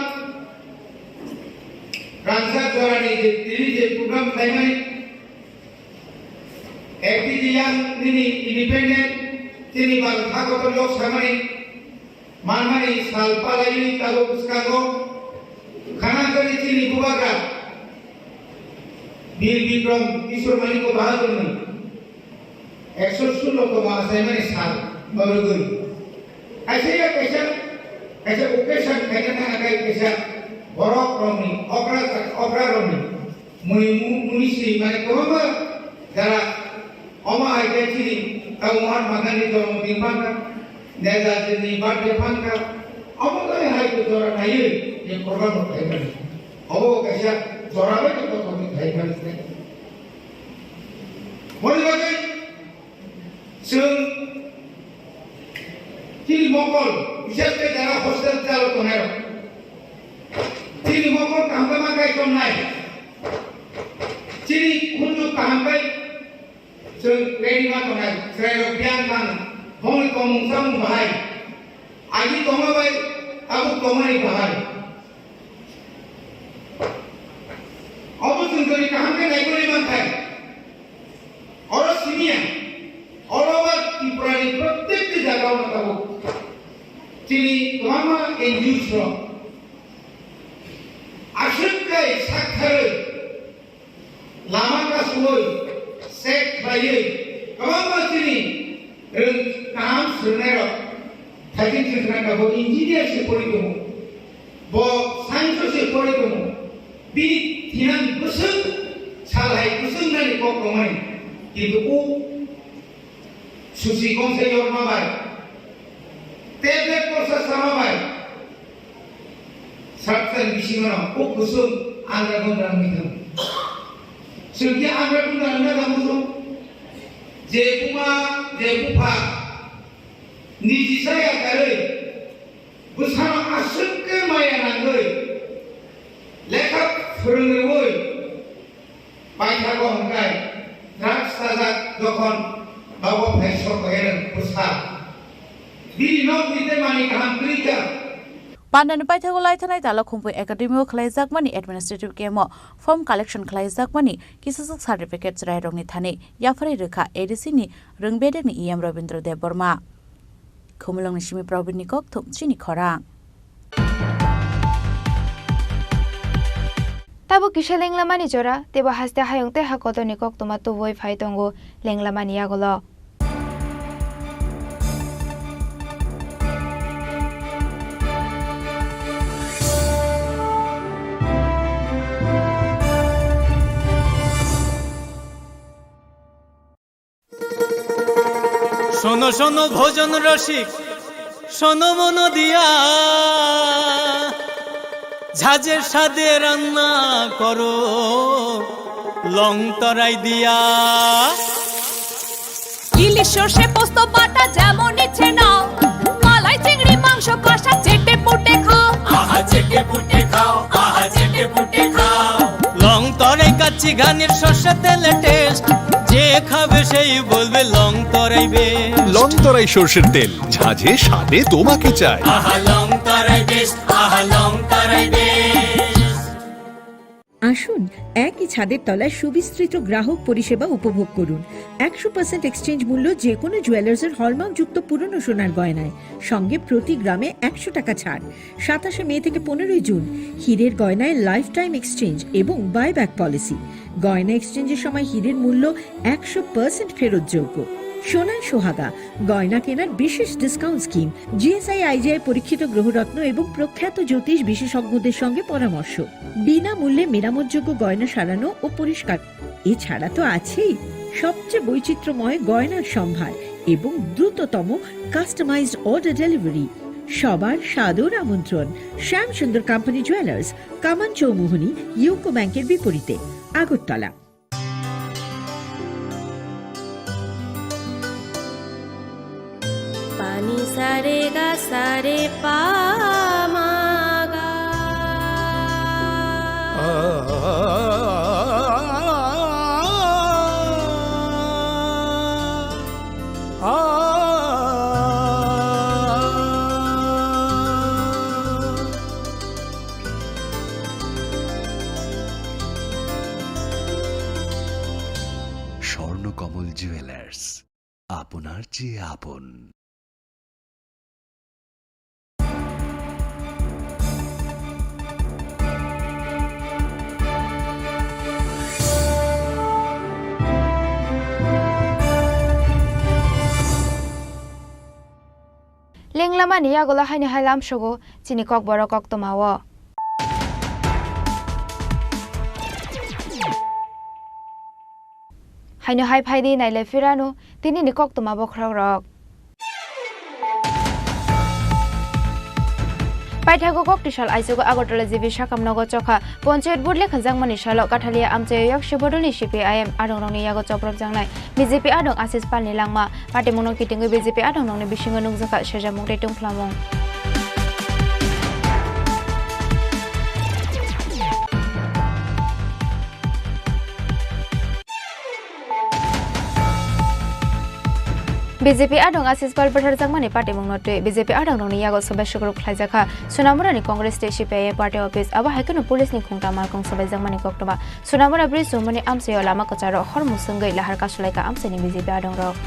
रांसा द्वारा नहीं दिल्ली जे प्रोग्राम प्राइमरी एक्टिविटीयां निनी इंडिपेंडेंट तिनी बाल भागवत लोक सामने मानमानी साल पालाई तागो पुस्कागो खाना करी तिनी बुबागा वीर विक्रम किशोर माली को बहादुर ने 116 को महासैमने साल बरगुई ऐसे या ऐसे ओकेशन कहना ना कहीं कैसा बरफ रोमी ओकरा रोमी मुनिसी माने कोमा जरा ओमा आइए चीनी Kamuan makan itu orang timbangan, neda jadi bade pangkal. Apa kali hari itu orang air yang program berkaitan. Apa kerja orang itu kau berkaitan dengan. Boleh bagi sung ciri mokol bisa kita hostel jalan tunai. Ciri mokol kampung makai tunai. Ciri kunjung kampung ready mat होना है श्रेय ज्ञान मान होने को मुंगसाम बहाई आगे तोमा भाई अब तोमा ही बहाई अब सुंदरी कहाँ पे लाइब्रेरी में था और सीनियर और वह पुरानी प्रत्येक जगह में था वो चीनी तोमा एंजूस रो आशुक का साक्षर लामा का सुलोई सेट बाये कमाल चीनी काम सुनने रो थकिन सुनने का वो इंजीनियर से पढ़ी तो वो साइंस से पढ़ी तो भी ध्यान कुसुम सालाई कुसुम नहीं को कमाई कि तो वो सुशी कौन से योर माबाई तेरे को समाबाई सबसे विषय वो कुसुम आंध्र को रंगी था Sehingga anda pun anda kamu tu, jepupa, niji saya kali, bersama asuk ke maya nanggoi, lekap ferengewoi, baca kohongai, drak sajak dokon, bawa pesok keren besar, di nok kita mani kaham kerja. Pandan paithago laithanai tala khumpu academy khlaijak mani administrative kemo form collection khlaijak mani kisasak certificate rai rongni thane yafari rekha ADC ni rongbede ni EM Robindra Dev Burma khumulong ni simi Pravin ni kok thum chini khorang tabo kisha lenglamani jora tebo haste hayongte hakoto ni kok toma to voi phaitongo lenglamani agolo শোনো শোনো ভোজন রসিক শোনো মন দিয়া ঝাঁঝের স্বাদে রান্না করো লং তরাই দিয়া ইলিশ সর্ষে পোস্ত বাটা যেমন ইচ্ছে নাও মালাই চিংড়ি মাংস কষা চেটে পুটে খাও আহা চেটে পুটে খাও আহা চেটে পুটে খাও লং তরাই কাচ্চি ঘানির সর্ষে তেলে টেস্ট যে খাবে সেই বলবে লং তরাই বেশ লং তরাই সরষের তেল ঝাঁঝে স্বাদে তোমাকে চাই আহা লং তরাই বেশ আহা লং তরাই বেশ আসুন একই ছাদের তলায় সুবিস্তৃত গ্রাহক পরিষেবা উপভোগ করুন 100% এক্সচেঞ্জ মূল্য যে কোনো জুয়েলার্সের হলমার্কযুক্ত পুরনো সোনার গয়নায় সঙ্গে প্রতি গ্রামে 100 টাকা ছাড় 27 মে থেকে 15 জুন হীরের গয়নায় লাইফ টাইম এক্সচেঞ্জ এবং বাইব্যাক পলিসি গয়না এক্সচেঞ্জের সময় হীরের মূল্য 100% ফেরতযোগ্য সোনার সোহাগা গয়না কেনার বিশেষ ডিসকাউন্ট স্কিম জিএসআই আইজিআই পরীক্ষিত গ্রহরত্ন এবং প্রখ্যাত জ্যোতিষ বিশেষজ্ঞদের সঙ্গে পরামর্শ বিনামূল্যে মেরামতযোগ্য গয়না সারানো ও পরিষ্কার এছাড়া তো আছেই সবচেয়ে বৈচিত্র্যময় গয়নার সম্ভার এবং দ্রুততম কাস্টমাইজড অর্ডার ডেলিভারি সবার সাদর আমন্ত্রণ শ্যামসুন্দর কোম্পানি জুয়েলার্স কামান চৌমুহনী ইউকো ব্যাংকের বিপরীতে আগরতলা पानी सारे गा सारे पा मा गा জুয়েলার্স, আপনার চেয়ে আপন। Lenglama ni yagola haini hailam shogo chini kok boro kok tomawo. Haino hai phaidi nai le firano tini ni kok toma bokhrok rok. Paithago kok tishal aisogo Agartala jibi sakamnogo chokha Panchayat board lekha jangmani salo Kathalia amchayo yak shibodolni CPIM adongrongni yago choprok jangnai BJP adong Asis Palni langma party monong kitingo BJP adongrongni bisingo nungjaka sejamung retung phlamong. BJP adong Asis Pal Pathar jangmani party mungnote BJP adong rongni yago sabasya group khlaijaka Sonamurani Congress te CPI party office aba haikunu police ni khungta markong sabai jangmani koktoba Sonamura bridge zomani amsayo lama kacharo hormusungai lahar kasulaika amsani BJP adong rok.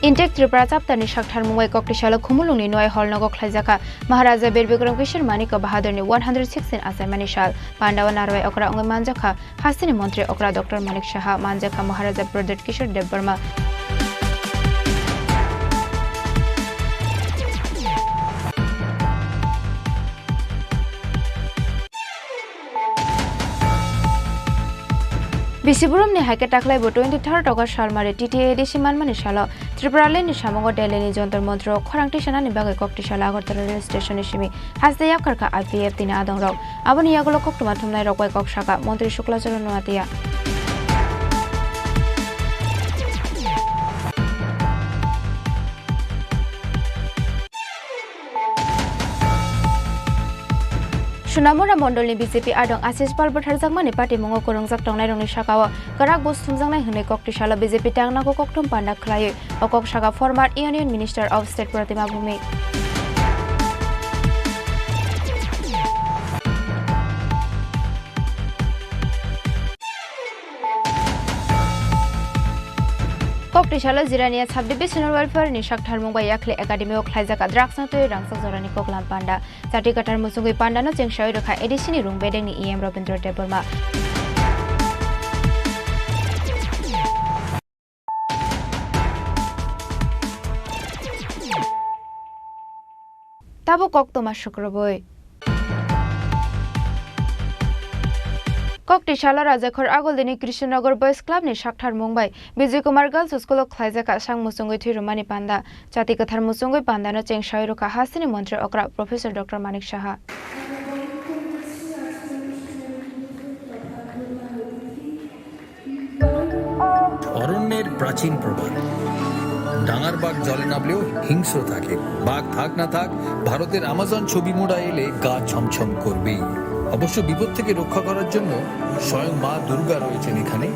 Intek Tripura chaptani sakthar mungwai koktisalo khumulungni noi holnogo khlaijaka Maharaja Bir Bikram Kishore Manik Bahadurni 116 asaimani sal Pandawa narwai okra ongai manjaka Hasini Mantri okra Dr. Manik Shaha manjaka Maharaja Pradhat Kishore Dev Burma Bisiburum ni haike taklai bo 23rd August salmare TTA edisi manmani salo Tripura ni samongo Delhi ni jontor montro khorangti sanani bagai kokti sala Agartala rail station simi hasde yakkarka IPF tina adong rok aboni yagolo koktuma thumnai rokwai kok saka Mantri Shuklacharan Noatia Sonamura Mondolni BJP adong Asis Pal Pathar jangmani party mungo korongjak tongnai rongni sakawa karak bos thumjangnai hwnai koktisala BJP tangnago koktom panda khlai okok saka former Union Minister of State Pratima Bhumi Koktisala Jirania Sabdi National Welfare ni Shakthar Mumbai Yakle Academy of Khlaijaka Draksna to Rangsak Jorani Koklam Panda Chati Katar Musungui Panda no Chengshawi Rokha Edisini Rung Bedeng ni EM Robindra Deborma Tabo Koktoma Shukroboi Koktisala Rajakhor Agoldini Krishnanagar Boys Club ni Shakthar Mumbai Vijay Kumar Girls School of Khlaijaka Sang Musungui Thirumani Panda Chati Kathar Musungui Panda no Chengshawi Rokha Hasini Mantri Okra Professor Dr. Manik Shaha অরণ্যের প্রাচীন প্রবাদ ডাঙার বাঘ জলে নামলেও হিংস্র থাকে বাঘ থাক না থাক ভারতের আমাজন ছবি মোড়া এলে গা ছমছম করবেই অবশ্য বিপদ থেকে রক্ষা করার জন্য স্বয়ং মা দুর্গা রয়েছেন এখানে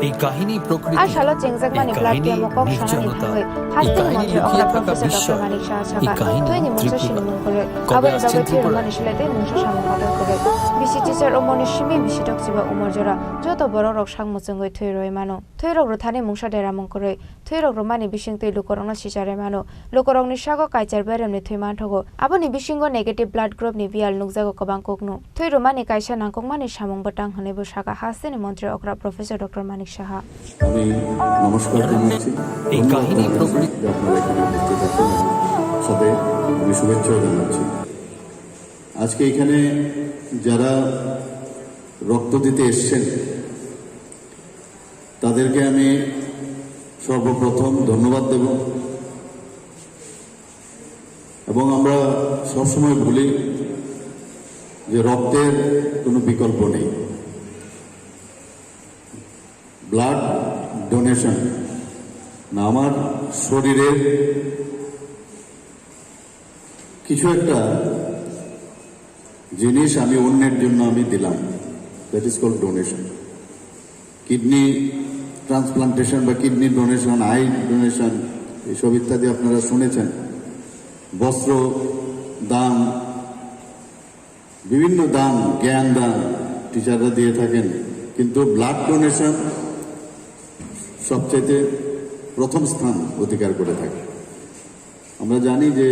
এই কাহিনী প্রকৃতি Ashalo Chengjakmani Platya Mokok Shanani Thoi Hastin Mantri Okra Professor Dr. Manik Shaha Chaka Toini Mungsha Shinmun Kore Abani Bagai Thirumani Shilete Mungsha Shamung Kodar Kore Bisi Teacher Omoni Shimi Bisi Toksiba Umar Jora Joto Borok Rok Sang Musungoi Thoi Roi Mano Thoi Rok Rothani Mungsha Deramung Kore Thoi Rok Romani Bising Tui Lukorongna Sichare Mano Lukorong ni Shago Kaichar Berem ni Thoi Manthogo Aboni Bisingo Negative Blood Group ni Vial Nukjago Kobang Koknu Thoi Romani Kaisa Nangkokmani Samung Batang Hanebo Shaka Hastin Mantri Okra Professor Dr. Manik Shaha আমি নমস্কার জানাচ্ছি এই কাহিনী প্রকৃতি আপনারা এখানে উপস্থিত আছেন সাথে আমি শুভেচ্ছা জানাচ্ছি আজকে এখানে যারা রক্ত দিতে এসেছেন তাদেরকে আমি সর্বপ্রথম ধন্যবাদ দেব এবং আমরা সবসময় বলি যে রক্তের কোনো বিকল্প নেই ব্লাড ডোনেশন না আমার শরীরের কিছু একটা জিনিস আমি অন্যের জন্য আমি দিলাম that is called donation kidney transplantation বা কিডনি ডোনেশন আই ডোনেশন এসব ইত্যাদি আপনারা শুনেছেন বস্ত্র দান, বিভিন্ন দান, জ্ঞান দান টিচাররা দিয়ে থাকেন, কিন্তু ব্লাড ডোনেশন সবচেয়ে প্রথম স্থান অধিকার করে থাকে। আমরা জানি যে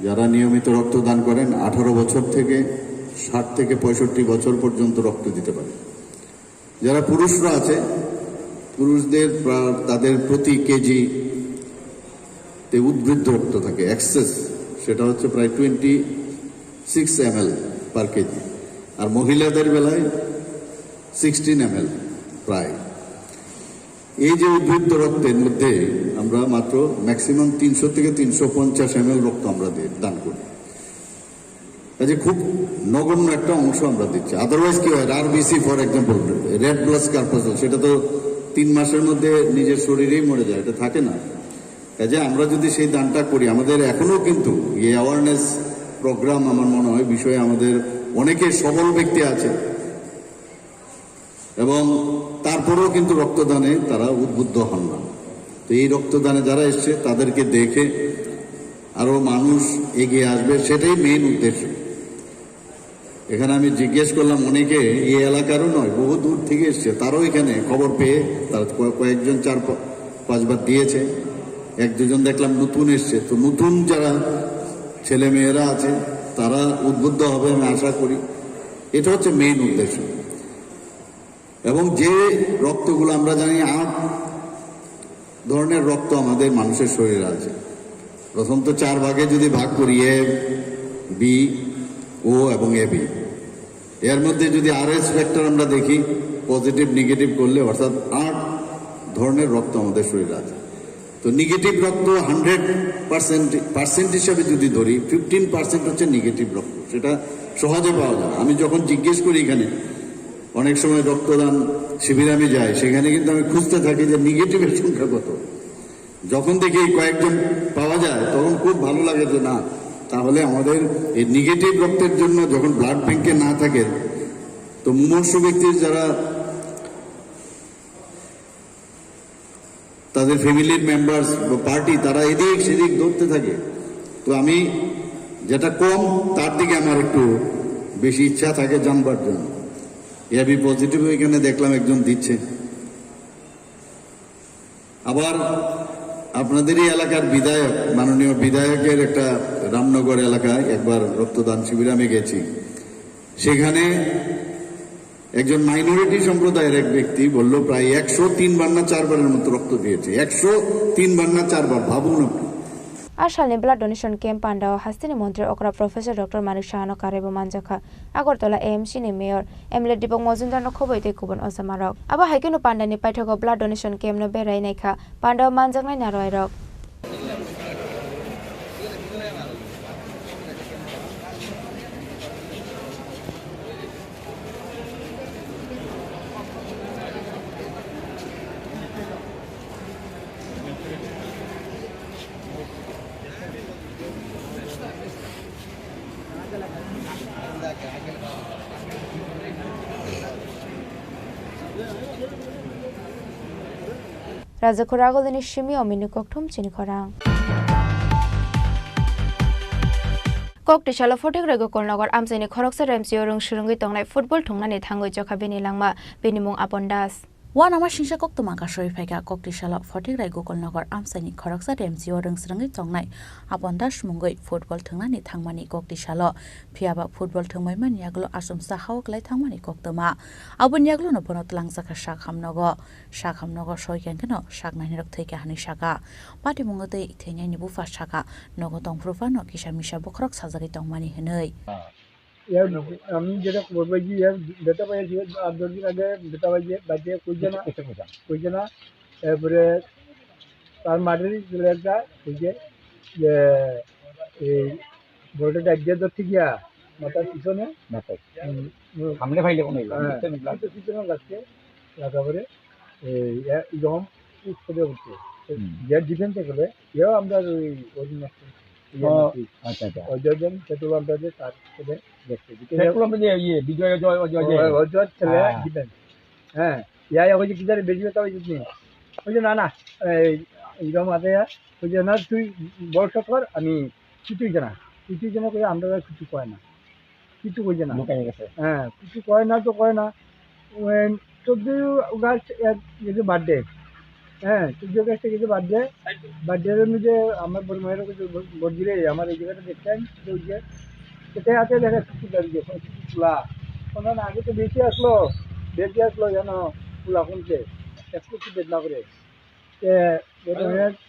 যারা নিয়মিত রক্তদান করেন 18 বছর থেকে 60 থেকে 65 বছর পর্যন্ত রক্ত দিতে পারে। যারা পুরুষরা আছে, পুরুষদের তাদের প্রতি কেজি উদ্বৃত্ত রক্ত থাকে, এক্সেস, সেটা হচ্ছে প্রায় 26 ml পার কেজি, আর মহিলাদের বেলায় 16 ml প্রায়। এই যে উদ্বৃত্ত রক্তের মধ্যে আমরা মাত্র ম্যাক্সিমাম 300 থেকে 350 ml রক্ত আমরা দান করি, কাজে খুব নগণ্য একটা অংশ আমরা দিচ্ছি। আদারওয়াইজ কি হয়, RBC for example, red blood corpuscle, সেটা তো 3 মাসের মধ্যে নিজের শরীরেই মরে যায়, এটা থাকে না। কাজে আমরা যদি সেই দানটা করি, আমাদের এখনো কিন্তু এই অ্যাওয়ারনেস প্রোগ্রাম আমার মনে হয় বিষয়ে আমাদের অনেকে সবল ব্যক্তি আছে, এবং তারপরেও কিন্তু রক্তদানে তারা উদ্বুদ্ধ হন না। তো এই রক্তদানে যারা এসছে তাদেরকে দেখে আরো মানুষ এগিয়ে আসবে, সেটাই মেইন উদ্দেশ্য। এখানে আমি জিজ্ঞেস করলাম, অনেকে এই এলাকারও নয়, বহু দূর থেকে এসছে, তারাও এখানে খবর পেয়ে তারা কয়েকজন 4-5 বার দিয়েছে, 1-2 জন দেখলাম নতুন এসছে। তো নতুন যারা ছেলে মেয়েরা আছে তারা উদ্বুদ্ধ হবে আমি আশা করি, এটা হচ্ছে মেইন উদ্দেশ্য। এবং যে রক্তগুলো আমরা জানি 8 ধরনের রক্ত আমাদের মানুষের শরীরে আছে। প্রথম তো 4 ভাগে যদি ভাগ করি, এ, বি, ও এবং এবি, এর মধ্যে যদি RS ফ্যাক্টর আমরা দেখি পজিটিভ নেগেটিভ করলে, অর্থাৎ 8 ধরনের রক্ত আমাদের শরীরে আছে। তো নেগেটিভ রক্ত 100% হিসাবে যদি ধরি, 15% হচ্ছে নেগেটিভ রক্ত, সেটা সহজে পাওয়া যায়। আমি যখন জিজ্ঞেস করি এখানে, অনেক সময় রক্তদান শিবিরে আমি যাই, সেখানে কিন্তু আমি খুঁজতে থাকি যে নেগেটিভের সংখ্যা কত। যখন দেখি কয়েকজন পাওয়া যায় তখন খুব ভালো লাগে যে না, তাহলে আমাদের এই নেগেটিভ রক্তের জন্য যখন ব্লাড ব্যাংকে না থাকে, তো মুমূর্ষু ব্যক্তির যারা তাদের ফ্যামিলির মেম্বার্স বা পার্টি, তারা এদিক সেদিক ধরতে থাকে। তো আমি যেটা কম তার দিকে আমার একটু বেশি ইচ্ছা থাকে জানবার জন্য। এবি পজিটিভ এখানে দেখলাম একজন দিচ্ছে। আবার আপনাদেরই এলাকার বিধায়ক, মাননীয় বিধায়কের একটা রামনগর এলাকায় একবার রক্তদান শিবিরে আমি গেছি, সেখানে একজন মাইনরিটি সম্প্রদায়ের এক ব্যক্তি বলল প্রায় 103 বার না 4 বারের মতো রক্ত দিয়েছে। 103 বার না 4 বার, ভাবুন আপনি। আসালনি ব্লাড ডোনেশন ক্যাম্প পান্ডাও হাস্তিনি মন্ত্রী অকরা প্রফেসর ডক্টর মানিক শাহানো কারেব মানজাখা Agartala AMC ni mayor MLA Dipak Majumdar no খবই তে কুবন অসমারক আবা হাইকেনো পান্ডানি পাইথক ব্লাড ডোনেশন ক্যাম্প no বেরাই নাইখা পান্ডাও মানজাংনাই নারয় রক রাজা খোরাগলনি সিমি অমিনু ককঠুম চিনি খরাং kokti shala photek rego kolnogor amsaini khoroksa remsio rung surungi tongnai football thungnani thangoi jokha bini langma binimung apondas one আমার সিংসা কক তোমাকা সই ফাইকা ককটি শালা ফটিক রায় গোকলনগর আমসাইনি খরকসা রেমজিও রংসরঙ্গি চংনাই আপনদাস মুঙ্গই ফুটবল থংনানি থাংমানি ককটি শালা ফিয়াবা ফুটবল থংমাইমান ইয়াগলো আসুমসা হাওকলাই থাংমানি কক্তমা আবুন ইয়াগলো নবন তলাংসাকা শাখামনগ সই কেনকেন শাকনানি রক থেকে হানি শাকা পাটি মুঙ্গতে ইথেনাইনি বুফা শাকা নগতং প্রুফা ন কিসা মিশা বখরক সাজাগি তংমানি হেনই আমি যেটা খবর পাইছি বেটা পাইছি 8-10 দিন আগে বেটা পাইছে বাজে কইছে না এরপরে তার মাঠেরই ছেলে একটা কইছে যে এই বড়টা ডাকিয়ে ধরতে গিয়া মাথার পিছনে সামনে ফাইলে কোনো পিছনে লাগছে লাগার পরে এই যখন পুশ করে উঠছে যে ডিফেন্সে গেলে এও আমরা ওই আচ্ছা ওই জন সেটু আমরা যে তার সাথে দেখতে সেটু আমরা যে এই বিজয় জয় ছেলে ডিফেন্স হ্যাঁ ইয়া ওই যে কিদারে বেজি কথা হইছে ওই যে না এই রকম আছে কইছে না তুই বর্ষা কর আমি কিছুই জানা করে আমরা কিছু কয় না কিছু কইছে না হ্যাঁ কিছু কয় না তো কয় না 14 আগস্ট গেছে বার্থডে হ্যাঁ 14 আগস্টে গেছে বার্থডের মধ্যে আমার বড় মায়ের কাছে বর্দিরে আমার এই জায়গাটা দেখতেন যে সেটাই আছে দেখা কিছু দাঁড়িয়ে খোলা কোন আগে তো বেশি আসলো যেন খোলা কমছে একটু বেদ না করে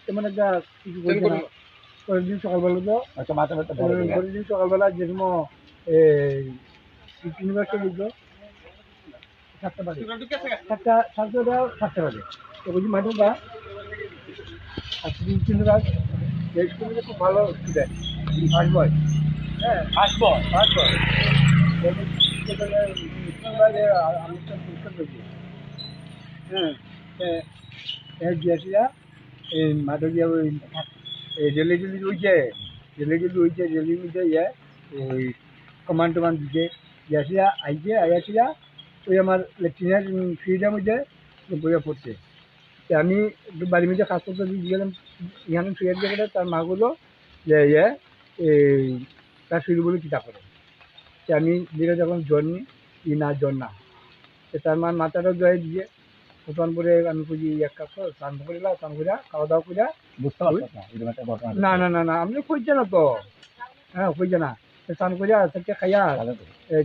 তেমন একটা কিছু বলছে না পরের দিন সকালবেলা তো পরের দিন সকালবেলা যে সময় ইউনিভার্সিটি লিখলো 7টা বাজে 7টা বাজে তো বলছি ম্যাডামরা ইউনিভার্স এই স্কুলে খুব ভালো স্টুডেন্ট ফার্স্ট বয় হ্যাঁ ফার্স্ট বয় অনুষ্ঠান করছি হ্যাঁ গিয়েছিলা এই মাঠে গিয়ে ওই রেলে মধ্যে ওই কমান্ড দিচ্ছে গিয়েছিলা আইয়াছিলা ওই আমার লেফটেন্যান্ট ফিল্ডের মধ্যে বইয়া পড়ছে আমি একটু বাড়ির মধ্যে কাজ করতে দিয়ে গেলাম এখানে শুয়ে গেলে তার মা বললো যে এই তার শুরু বলে চিন্তা করে আমি দিলে যখন জ্বর না তার মার মাথাটা জয় দিয়ে তখন পরে আমি খুঁজি এক কাপ স্নান করিলাম স্নান করিয়া খাওয়া দাওয়া করিয়া বুঝতে পারছি না আমি খুঁজছে না তো হ্যাঁ খুঁজছে না স্নান করিয়া সেটা খাইয়া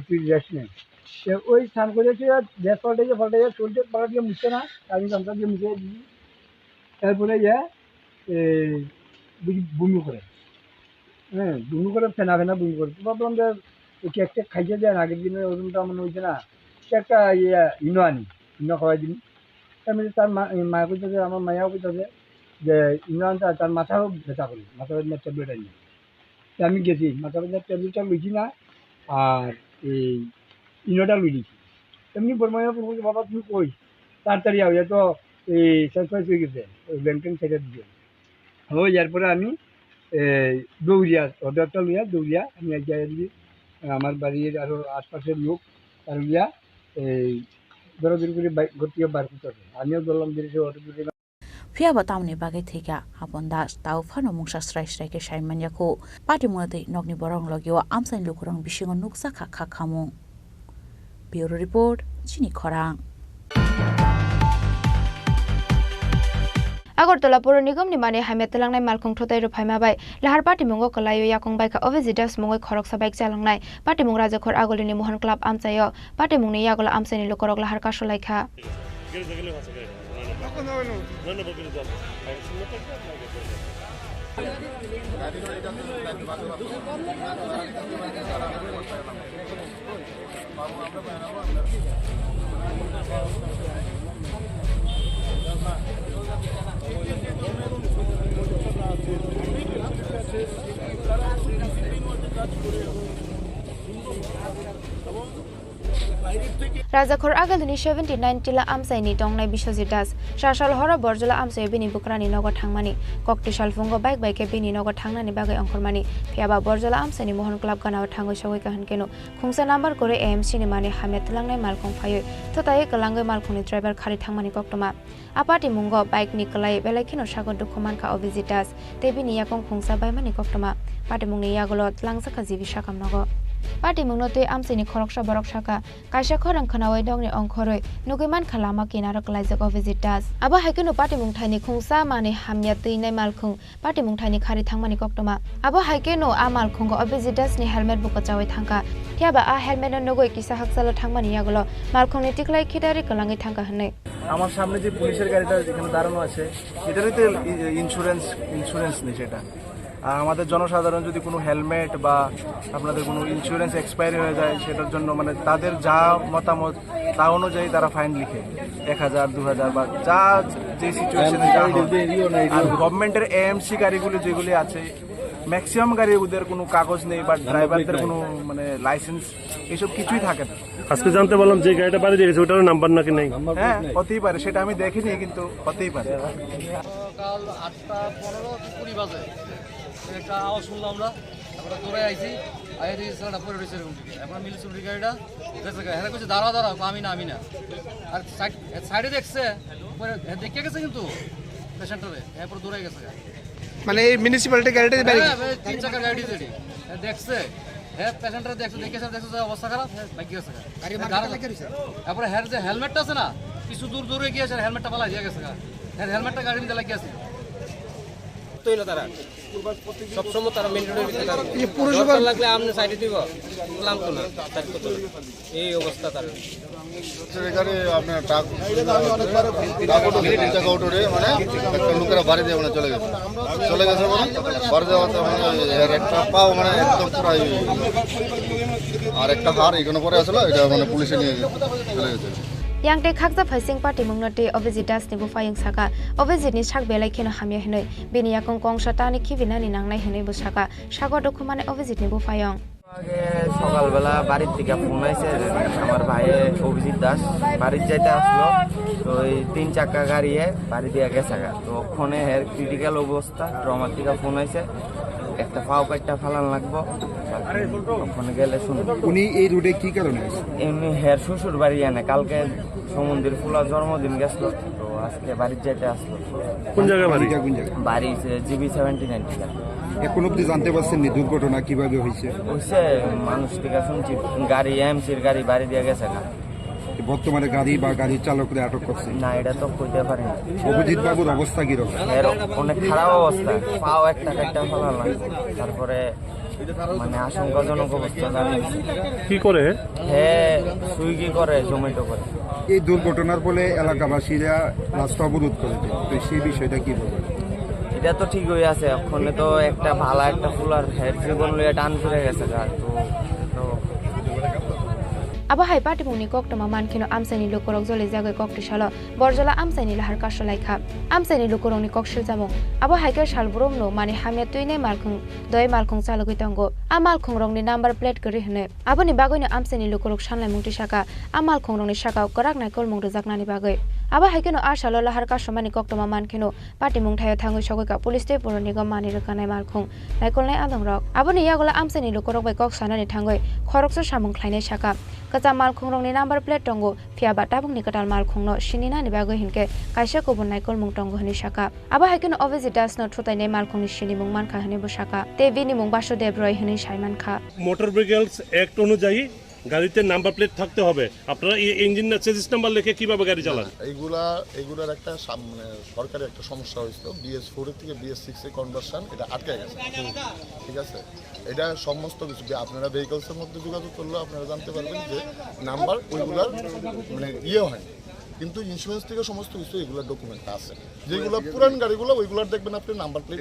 তুই রেস্ট নেই ওই স্নান করেছে গ্যাস পাল্টে সূর্যের পাড়া দিয়ে মুছছে না আমি গামছা দিয়ে মুছে দিই তারপরে বমি করে হ্যাঁ বমি করে ফেনা বমি করে তোমার তো আমাদের কেক খাইছে দেন আগের দিনে ওজনটা মনে হয়েছে না একটা ইনো খাওয়াই দিন তারপরে তার মা কইতেছে আমার মায়াও কইতেছে যে ইনো আনতে তার মাথাও ব্যথা করি মাথা ব্যথার ট্যাবলেট আনি আমি গেছি মাথা ব্যথার ট্যাবলেটটা লইছি না আর এই ইনোটা লই দিয়েছি এমনি বর্মাইয়া বাবা তুমি কই তাড়াতাড়ি আও তো এই শেষ হয়ে গেছে ওই ব্যাংকেন ছেড়ে দিয়ে ওই এরপরে আমি দৌড়িয়া অর্ডারটা দৌড়িয়া আমি এক জায়গায় দিয়ে আমার বাড়ির আরও আশপাশের লোক তার লিয়া এই দৌড়াদৌড়ি করে গতিয়ে বার করতে হবে আমিও দৌড়লাম বেরিয়েছে অটো দূরে Fiaba tamni bagai thega hapon das tau phano mungsa strai ke shaimanya ko pati monate nokni borong logyo amsain lukurang bisingon nuksa kha khamung Bureau report chini khorang Agartala পৌর নিগম নিমানে হাইমে তেলাংনাই মালখং থতাই রুফাইমা বাই লাহার পার্টি মুঙ্গ কলাইও ইয়াকং বাইকা অভিজিটাস মুঙ্গই খরক সাবাইক চালাংনাই পার্টি মুং রাজাখর আগলিনি মোহন ক্লাব আমচাইও পার্টি মুংনি ইয়াগলা আমসাইনি লোকরক লাহার কাশলাইখা রাজাখর আগালনি 79 টিলা আমসাইনি টংনাই বিশ্বজিৎ দাস শাসাল হরা বরজলা আমসাই বিনি বুকরানি নগর থাংমানি ককটিশাল ফুঙ্গ বাইকে বিনি নগর থাংনানি বাগै অংখরমানি ফিয়াবা বরজলা আমসাইনি মোহন ক্লাব গানাও থাঙ্গৈ সগৈ কাহান কেনো খুংসা নাম্বার করে এএমসি नि माने हामे तलांनाय मालखं फायो तताय कलांगै मालखंनि ड्राइभार खारि थांमानि कक्टमा आपाति मुंग बाइक नि कलाय बेलाखिनो सागन दुखमानखा अभिजित दास तेबिनि याकं खुंसा बायमानि कक्टमा पाटे मुंगनि यागलत लांसाखा जिबि साकाम नगो पाटी मुंगनो तै आमसिनि खरकसा बरक साका कायसा खरं खनावै दंनि अंखरै नुगैमान खालामा किनार कलायजक अभिजित दास आबा हायकेनो पाटी मुंगथायनि खुंसा माने हामया तैनाय मालखं पाटी मुंगथायनि खारि थांमानि कक्टमा आबा हायकेनो आ मालखंग अभिजित दासनि हेलमेट बुकचावै थांका थियाबा आ हेलमेट नगै किसा हाकसाल थांमानि यागलो मालखंनि टिकलाय खिदारि कलाङै थांका हनै আমার সামনে যে পুলিশের গাড়িটা যেখানে দাঁড়ানো আছে এটারই তো ইন্স্যুরেন্স নেই সেটা আর আমাদের জনসাধারণ যদি কোনো হেলমেট বা আপনাদের কোনো ইন্স্যুরেন্স এক্সপায়ারি হয়ে যায় সেটার জন্য মানে তাদের যা মতামত তা অনুযায়ী তারা ফাইন লিখে 1000 2000 বা যা যে সিচুয়েশনে আর গভর্নমেন্টের এএমসি গাড়িগুলো যেগুলি আছে ম্যাক্সিমাম গাড়ি ওদের কোনো কাগজ নেই বা ড্রাইভারদের কোনো মানে লাইসেন্স এসব কিছুই থাকে না। আজকে জানতে পারলাম যে গাড়িটা বাড়ি দিয়ে গেছে ওটার নাম্বার নাকি নেই। হ্যাঁ হতেই পারে, সেটা আমি দেখিনি কিন্তু হতেই পারে। কাল 8টা 15-20 বাজে একটা আওয়াজ শুনলাম আমরা, আমরা দৌড়ে আইছি, আইয়া দেখি সেটা পড়ে রয়েছে এরকম দিকে। এখন মিলিটারি গাড়িটা দেখছে, হ্যাঁ কইছে দাঁড়া আমি না আর সাইডে দেখছে দেখে গেছে কিন্তু পেশেন্টারে এরপর দৌড়ে গেছে। মানে এই মিউনিসিপ্যালিটি গাড়িটা বাইরে হ্যাঁ, 3 চাকা গাড়ি যেটি দেখছে হ্যাঁ পেশেন্টরা দেখছে দেখছে অবস্থা খারাপ বাইক গেছে গাড়ি মারা গেছে তারপরে হের যে হেলমেটটা আছে না কিছু দূর দূরে গিয়েছে হেলমেটটা পালা দিয়ে গেছে হ্যাঁ হেলমেটটা গাড়ির মধ্যে লাগিয়ে আছে তৈল তারা সবসময় তারা মেন রোডের ভিতরে এই পুরসভা লাগলে আপনি সাইডে দিব বললাম তো না সাইড করতে এই অবস্থা তার এখানে আপনার ট্রাক অটোরে মানে একটা লোকেরা বাড়ি দিয়ে মানে চলে গেছে মানে বাড়ি যাওয়াতে মানে একটা পাও মানে একদম পুরাই আর একটা হার এখানে পরে আসলো এটা মানে পুলিশে নিয়ে চলে গেছে yang te khakja phaising party mungnote obviously das ni bu faying saka obviously ni sak belai kheno hamya hinoi biniya kong kong sata ni khibina ni nangnai hinoi bu saka sago dokhu mane obviously ni bu fayong আগে সকালবেলা বাড়ির থেকে phone আইছে আমার ভাই অভিজিৎ দাস বাড়ির যাইতে আসলো তো ওই 3 চাকা গাড়িয়ে বাড়ি দিয়ে গেছে তো ওখানে হের ক্রিটিক্যাল অবস্থা ট্রমা থেকে ফোন আইছে একটা পাও কাটটা ফালান লাগবো ওখানে গেলে শুনুন উনি এই রোডে কি কারণে এমনি হের শ্বশুর বাড়ি আনে কালকে সমুদ্রের ফুলা জন্মদিন গেছিল তো আজকে বাড়ির যাইতে আসলো কোন জায়গায় বাড়ি বাড়ি জিবি 79 থেকে এখন অব্দি জানতে পারছেন নি দুর্ঘটনা কিভাবে হয়েছে মানুষ থেকে শুনছি গাড়ি এমসির গাড়ি বাড়ি দিয়ে গেছে না বর্তমানে গাড়ি বা গাড়ির চালকরা আটক করছে না এটা তো কইতে পারি না অভিজিৎ বাবুর অবস্থা কিরকম অনেক খারাপ অবস্থা পাও একটা ফেলা লাগে তারপরে মানে আশঙ্কাজনক অবস্থা দাঁড়িয়েছে কি করে হ্যাঁ সুইগি করে জোম্যাটো করে এই দুর্ঘটনার ফলে এলাকাবাসীরা রাস্তা অবরোধ করেছে তো সেই বিষয়টা কি বলবেন এটা তো ঠিক হয়ে আছে ওখানে তো একটা ভালো একটা ফুলার হেড জীবন লইয়া টান করে গেছে তো abo hai party mungni koktoma mankhino amsani lokorok jole jagai kokti salo borjola amsani lahar kasolai kha amsani lokorokni kokshil jamung abo haikar salbrom no mane hamya tuine malkhung doi malkhung chalogoi tango amal khongrokni number plate gori hne aboni bagoini amsani lokorok sanlai mungti saka amal khongrokni saka korak nai kolmung rojaknani bagai abo haikeno asalo lahar kasomani koktoma mankhino party mungthayo thangoi sogoika police te poro nigam mani rokanai malkhung naikolnai adongrok aboni yagola amsani lokorok bai kok sanani thangoi khorokso samung khlainai saka kacha malkhungrokni number plate tongo phiaba tabungni katal malkhungno sinina ni bagoi hinke kaisa kobon naikol mung tongo hini saka aba haikeno obviously das no thotainai malkhungni sini mung mankha hini bo saka te bini mung Basudev Roy hini saiman kha motor vehicles act অনুযায়ী গাড়িতে number plate থাকতে হবে আপনারা এই engine chassis number লিখে কিভাবে গাড়ি চালান এইগুলার একটা মানে সরকারি একটা সমস্যা হয়েছিল BS4 থেকে BS6 এ কনভার্সন এটা আটকে গেছে ঠিক আছে এটা সমস্ত কিছু আপনারা ভেহিকলসের মধ্যে যোগাযোগ করলে আপনারা জানতে পারবেন যে নাম্বার ওইগুলার মানে হয় কিন্তু ইন্স্যুরেন্স থেকে সমস্ত কিছু এগুলোর ডকুমেন্ট আছে যেগুলো পুরান গাড়িগুলো ওইগুলোর দেখবেন আপনি নাম্বার প্লেট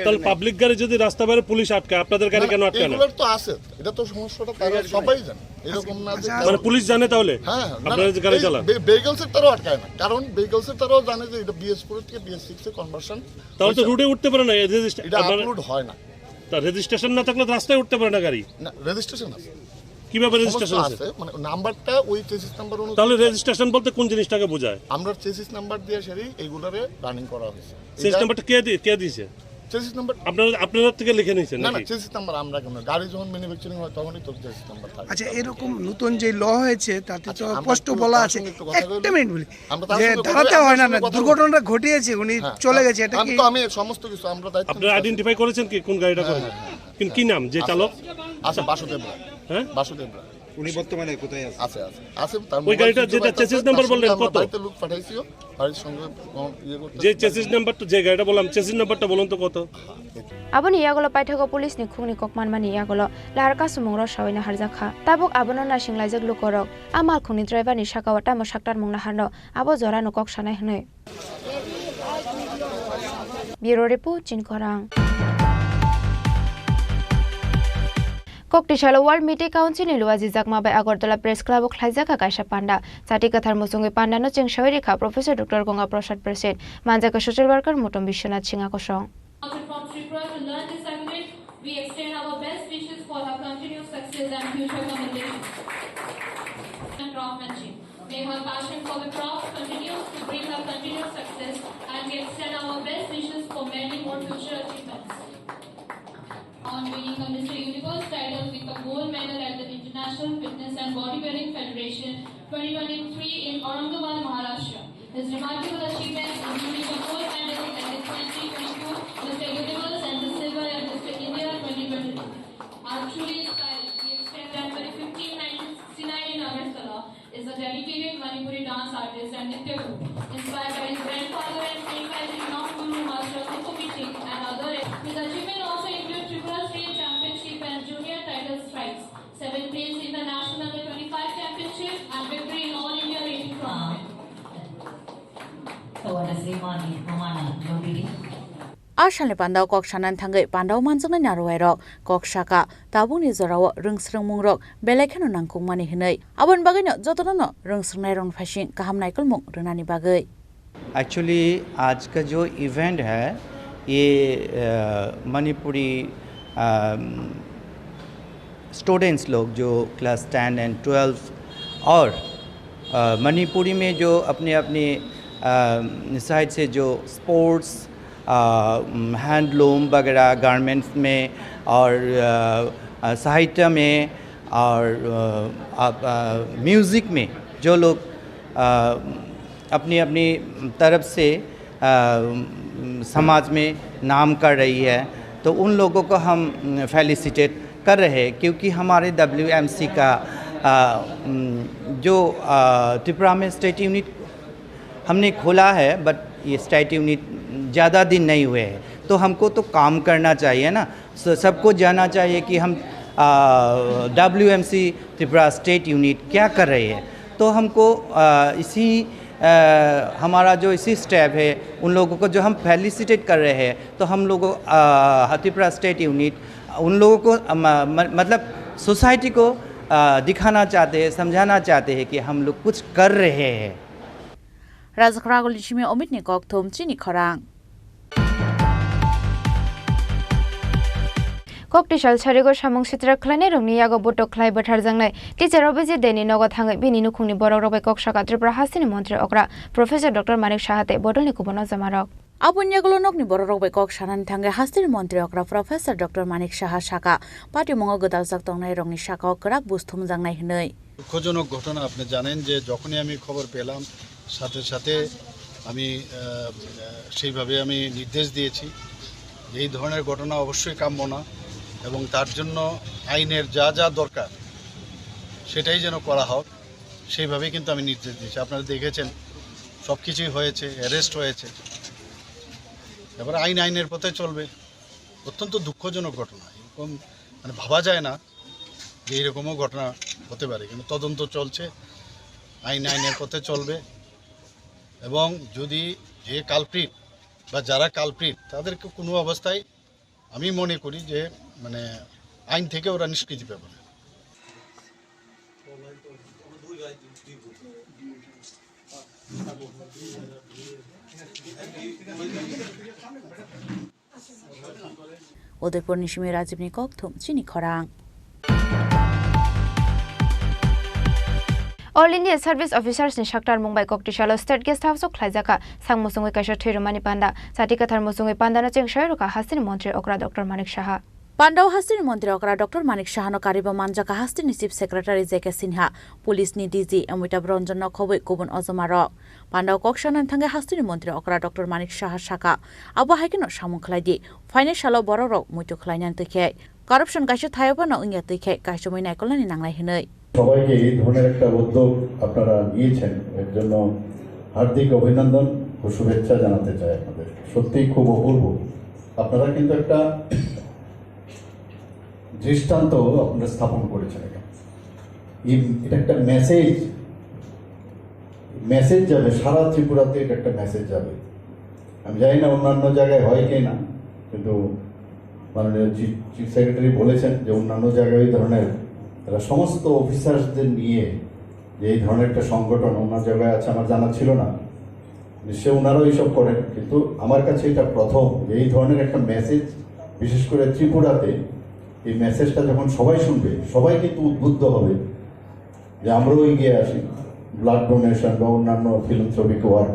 তাহলে পাবলিক গাড়ি যদি রাস্তা বাইরে পুলিশ আটকায় আপনাদের গাড়ি কেন আটকায় না এগুলোর তো আছে এটা তো সমস্যাটা তারা সবাই জানে এরকম না যে মানে পুলিশ জানে তাহলে হ্যাঁ আপনারা যে গাড়ি চালান ভেহিকলসের তারাও আটকায় না কারণ ভেহিকলসের তারাও জানে যে এটা BS4 থেকে BS6 এ কনভার্সন তাহলে তো রুটে উঠতে পারে না এটা আপলোড হয় না তার রেজিস্ট্রেশন না থাকলে রাস্তায় উঠতে পারে না গাড়ি না রেজিস্ট্রেশন আছে কিভাবে রেজিস্ট্রেশন আছে মানে নাম্বারটা ওই চেসিস নাম্বার অনুযায়ী তাহলে রেজিস্ট্রেশন বলতে কোন জিনিসটাকে বোঝায় আমরা চেসিস নাম্বার দিয়ে সেরি এইগুলারে রানিং করা হয়েছে চেসিস নাম্বারটা কে দিয়েছে চেসিস নাম্বার আপনারা থেকে লিখে নিয়েছেন না চেসিস নাম্বার আমরা কেন গাড়ি যখন ম্যানুফ্যাকচারিং হয় তখনই তো চেসিস নাম্বার থাকে আচ্ছা এরকম নতুন যে ল হয়েছে তাতে তো স্পষ্ট বলা আছে একটা মিনিট বলি যে দাঁড়াতে হয় না দুর্ঘটনাটা ঘটিয়েছে উনি চলে গেছে এটা কি আমি সমস্ত কিছু আমরা দায়িত্ব আপনারা আইডেন্টিফাই করেছেন কি কোন গাড়িটা করেছে কিন্তু কি নাম যে চালক আচ্ছা বাসুদেব হ্যাঁ বাসুদেব উনি বর্তমানে কোথায় আছে আছে তার ওই গাড়িটা যেটা চেসিস নাম্বার বললেন কত বাড়িতে লোক পাঠাইছিও বাড়ির সঙ্গে করতে যে চেসিস নাম্বারটা যে গাড়িটা বললাম চেসিস নাম্বারটা বলুন তো কত aboni yagolo paithago police ni khungni kokman mani yagolo lahar kasumung ro sawina harjakha tabuk abono na singlajak lukorok amal khungni driver ni sakawata mo saktar mungna harno abo jora no kok sanai hnoi Bureau Report Chinkorang Koktishala World Media Council ni luaji jakma bai Agartala Press Club khlaijaka kaisa panda chati kathar musungi panda no chengshoi rekha Professor Dr. Gonga Prasad President manjaka social worker Motom Bishwanath Singha kosong From Tripura to learn this agreement, we extend our best wishes for her continued success and future commendation and craftsmanship. May her passion for the craft continue to bring her continued success, and we extend our best wishes for many more future achievements. On winning a Mr. Universe title with a gold medal at the International Fitness and Bodybuilding Federation 2023 in Aurangabad, Maharashtra. His remarkable achievements, including a gold medal at the 2022 Mr. Universe and the Silver and Mr. India 2022 are truly inspiring. We extend January 15, 1969 in Agartala is a dedicated Manipuri dance artist and Nitya Guru, inspired by his grandfather and trained by the renowned Guru Master Mukubi Singh and others. His achievement also include Tripura State Championship and Junior title strikes, 7th place in the National Under 25 Championship and victory in All India Rating Tournament. Arshale Pandau Kok Shanan Tangai Pandau Manzang Narwero Kok Shaka Tabuni Zorawa Rungsrung Mungrok Belekano Nangkung Mani Hinai Abon Bagano Zotono Rungsrung Fashion Kaham Naikul Muk Runani Bagai. Actually आज का जो event है ये Manipuri students लोग जो class 10 and 12 और मणिपुरी में जो अपने अपने साइड से जो स्पोर्ट्स हैंडलूम वगैरह गारमेंट्स में और साहित्य में और म्यूज़िक में जो लोग अपनी अपनी तरफ से समाज में नाम कर रही है तो उन लोगों को हम फेलिसिटेट कर रहे हैं क्योंकि हमारे WMC का जो त्रिपुरा में स्टेट यूनिट हमने खोला है बट ये स्टेट यूनिट ज़्यादा दिन नहीं हुए हैं तो हमको तो काम करना चाहिए ना सबको जानना चाहिए कि हम WMC त्रिपुरा स्टेट यूनिट क्या कर रही है तो हमको इसी हमारा जो इसी स्टेप है उन लोगों को जो हम फेलिसिटेट कर रहे हैं तो हम लोगों त्रिपुरा स्टेट यूनिट उन लोगों को मतलब सोसाइटी को दिखाना चाहते हैं समझाना चाहते हैं कि हम लोग कुछ कर रहे हैं Razakhragolichime Omitni Kok Thom Chini Khorang Kokti Charigo Shamong Sitra Klane Rungni Yago Boto Klai Batar Zangai, Teacher Obezi Deni Nogo Tangai Bini Nukuni Borobe Kokshaka Tripura Hasini Montre Okra, Professor Dr. Manik Shahate, Bodoni Kubono Zamarok. Abunyagolonok ni Bororok Kok Shanan Tangai Hasini Montre Okra, Professor Dr. Manik Shaha Shaka, Pati Mongo Dalzak Tongai Rongi Shaka Okrak Bustum Zangai Hinoi. দুঃখজনক ঘটনা আপনি জানেন যে যখনই আমি খবর পেলাম সাথে সাথে আমি সেইভাবে আমি নির্দেশ দিয়েছি এই ধরনের ঘটনা অবশ্যই কাম্য না এবং তার জন্য আইনের যা যা দরকার সেটাই যেন করা হোক সেইভাবেই কিন্তু আমি নির্দেশ দিয়েছি আপনারা দেখেছেন সব কিছুই হয়েছে অ্যারেস্ট হয়েছে এবার আইনের পথে চলবে অত্যন্ত দুঃখজনক ঘটনা এরকম মানে ভাবা যায় না যে এরকমও ঘটনা হতে পারে কিন্তু তদন্ত চলছে আইনের পথে চলবে এবং যদি যে কালপ্রিট বা যারা কালপ্রিট তাদেরকে কোনো অবস্থায় আমি মনে করি যে মানে আইন থেকে ওরা নিষ্কৃতি পাবে না Udaipur Nishimi Rajiv Nikok Thom Chini Khorang. All India Service Officers ni Shaktar Mumbai Kokti Shalo State Guest House of Klajaka, Sang Musungwe Kasha Thirumani Panda, Satika Thar Musungwe Panda na Cheng Shairuka Hasini Montre Okra Dr. Manik Shaha. Pandau Hasini Montre Okra Dr. Manik Shaha no Kariba Manjaka Hasini Chief Secretary Zeke Sinha, Police ni DG Amita Bronjon no Kowe Kubun Ozomarok. Pandau Kokshan and Tanga Hasini Montre Okra Dr. Manik Shaha Shaka, Abu Haikino Shamun Kladi, Financial Bororo Mutu Klainan Tike, Corruption Kasha Taiwan no Inga Tike, Kashamina Kolani Nangla Hinoi. সবাইকে এই ধরনের একটা উদ্যোগ আপনারা নিয়েছেন এর জন্য হার্দিক অভিনন্দন ও শুভেচ্ছা জানাতে চাই আপনাদের সত্যিই খুব অপূর্ব আপনারা কিন্তু একটা দৃষ্টান্ত আপনারা স্থাপন করেছেন এটা একটা মেসেজ যাবে সারা ত্রিপুরাতে এটা একটা মেসেজ যাবে আমি জানি না অন্যান্য জায়গায় হয় কিনা কিন্তু মাননীয় চিফ সেক্রেটারি বলেছেন যে অন্যান্য জায়গায় এই ধরনের তারা সমস্ত অফিসারদের নিয়ে যে এই ধরনের একটা সংগঠন অন্য জায়গায় আছে আমার জানা ছিল না নিশ্চয়ই ওনারাও এইসব করেন কিন্তু আমার কাছে এটা প্রথম যে এই ধরনের একটা মেসেজ বিশেষ করে ত্রিপুরাতে এই মেসেজটা যখন সবাই শুনবে সবাই কিন্তু উদ্বুদ্ধ হবে যে আমরাও এগিয়ে আসি ব্লাড ডোনেশন বা অন্যান্য ফিলান্থ্রপিক ওয়ার্ক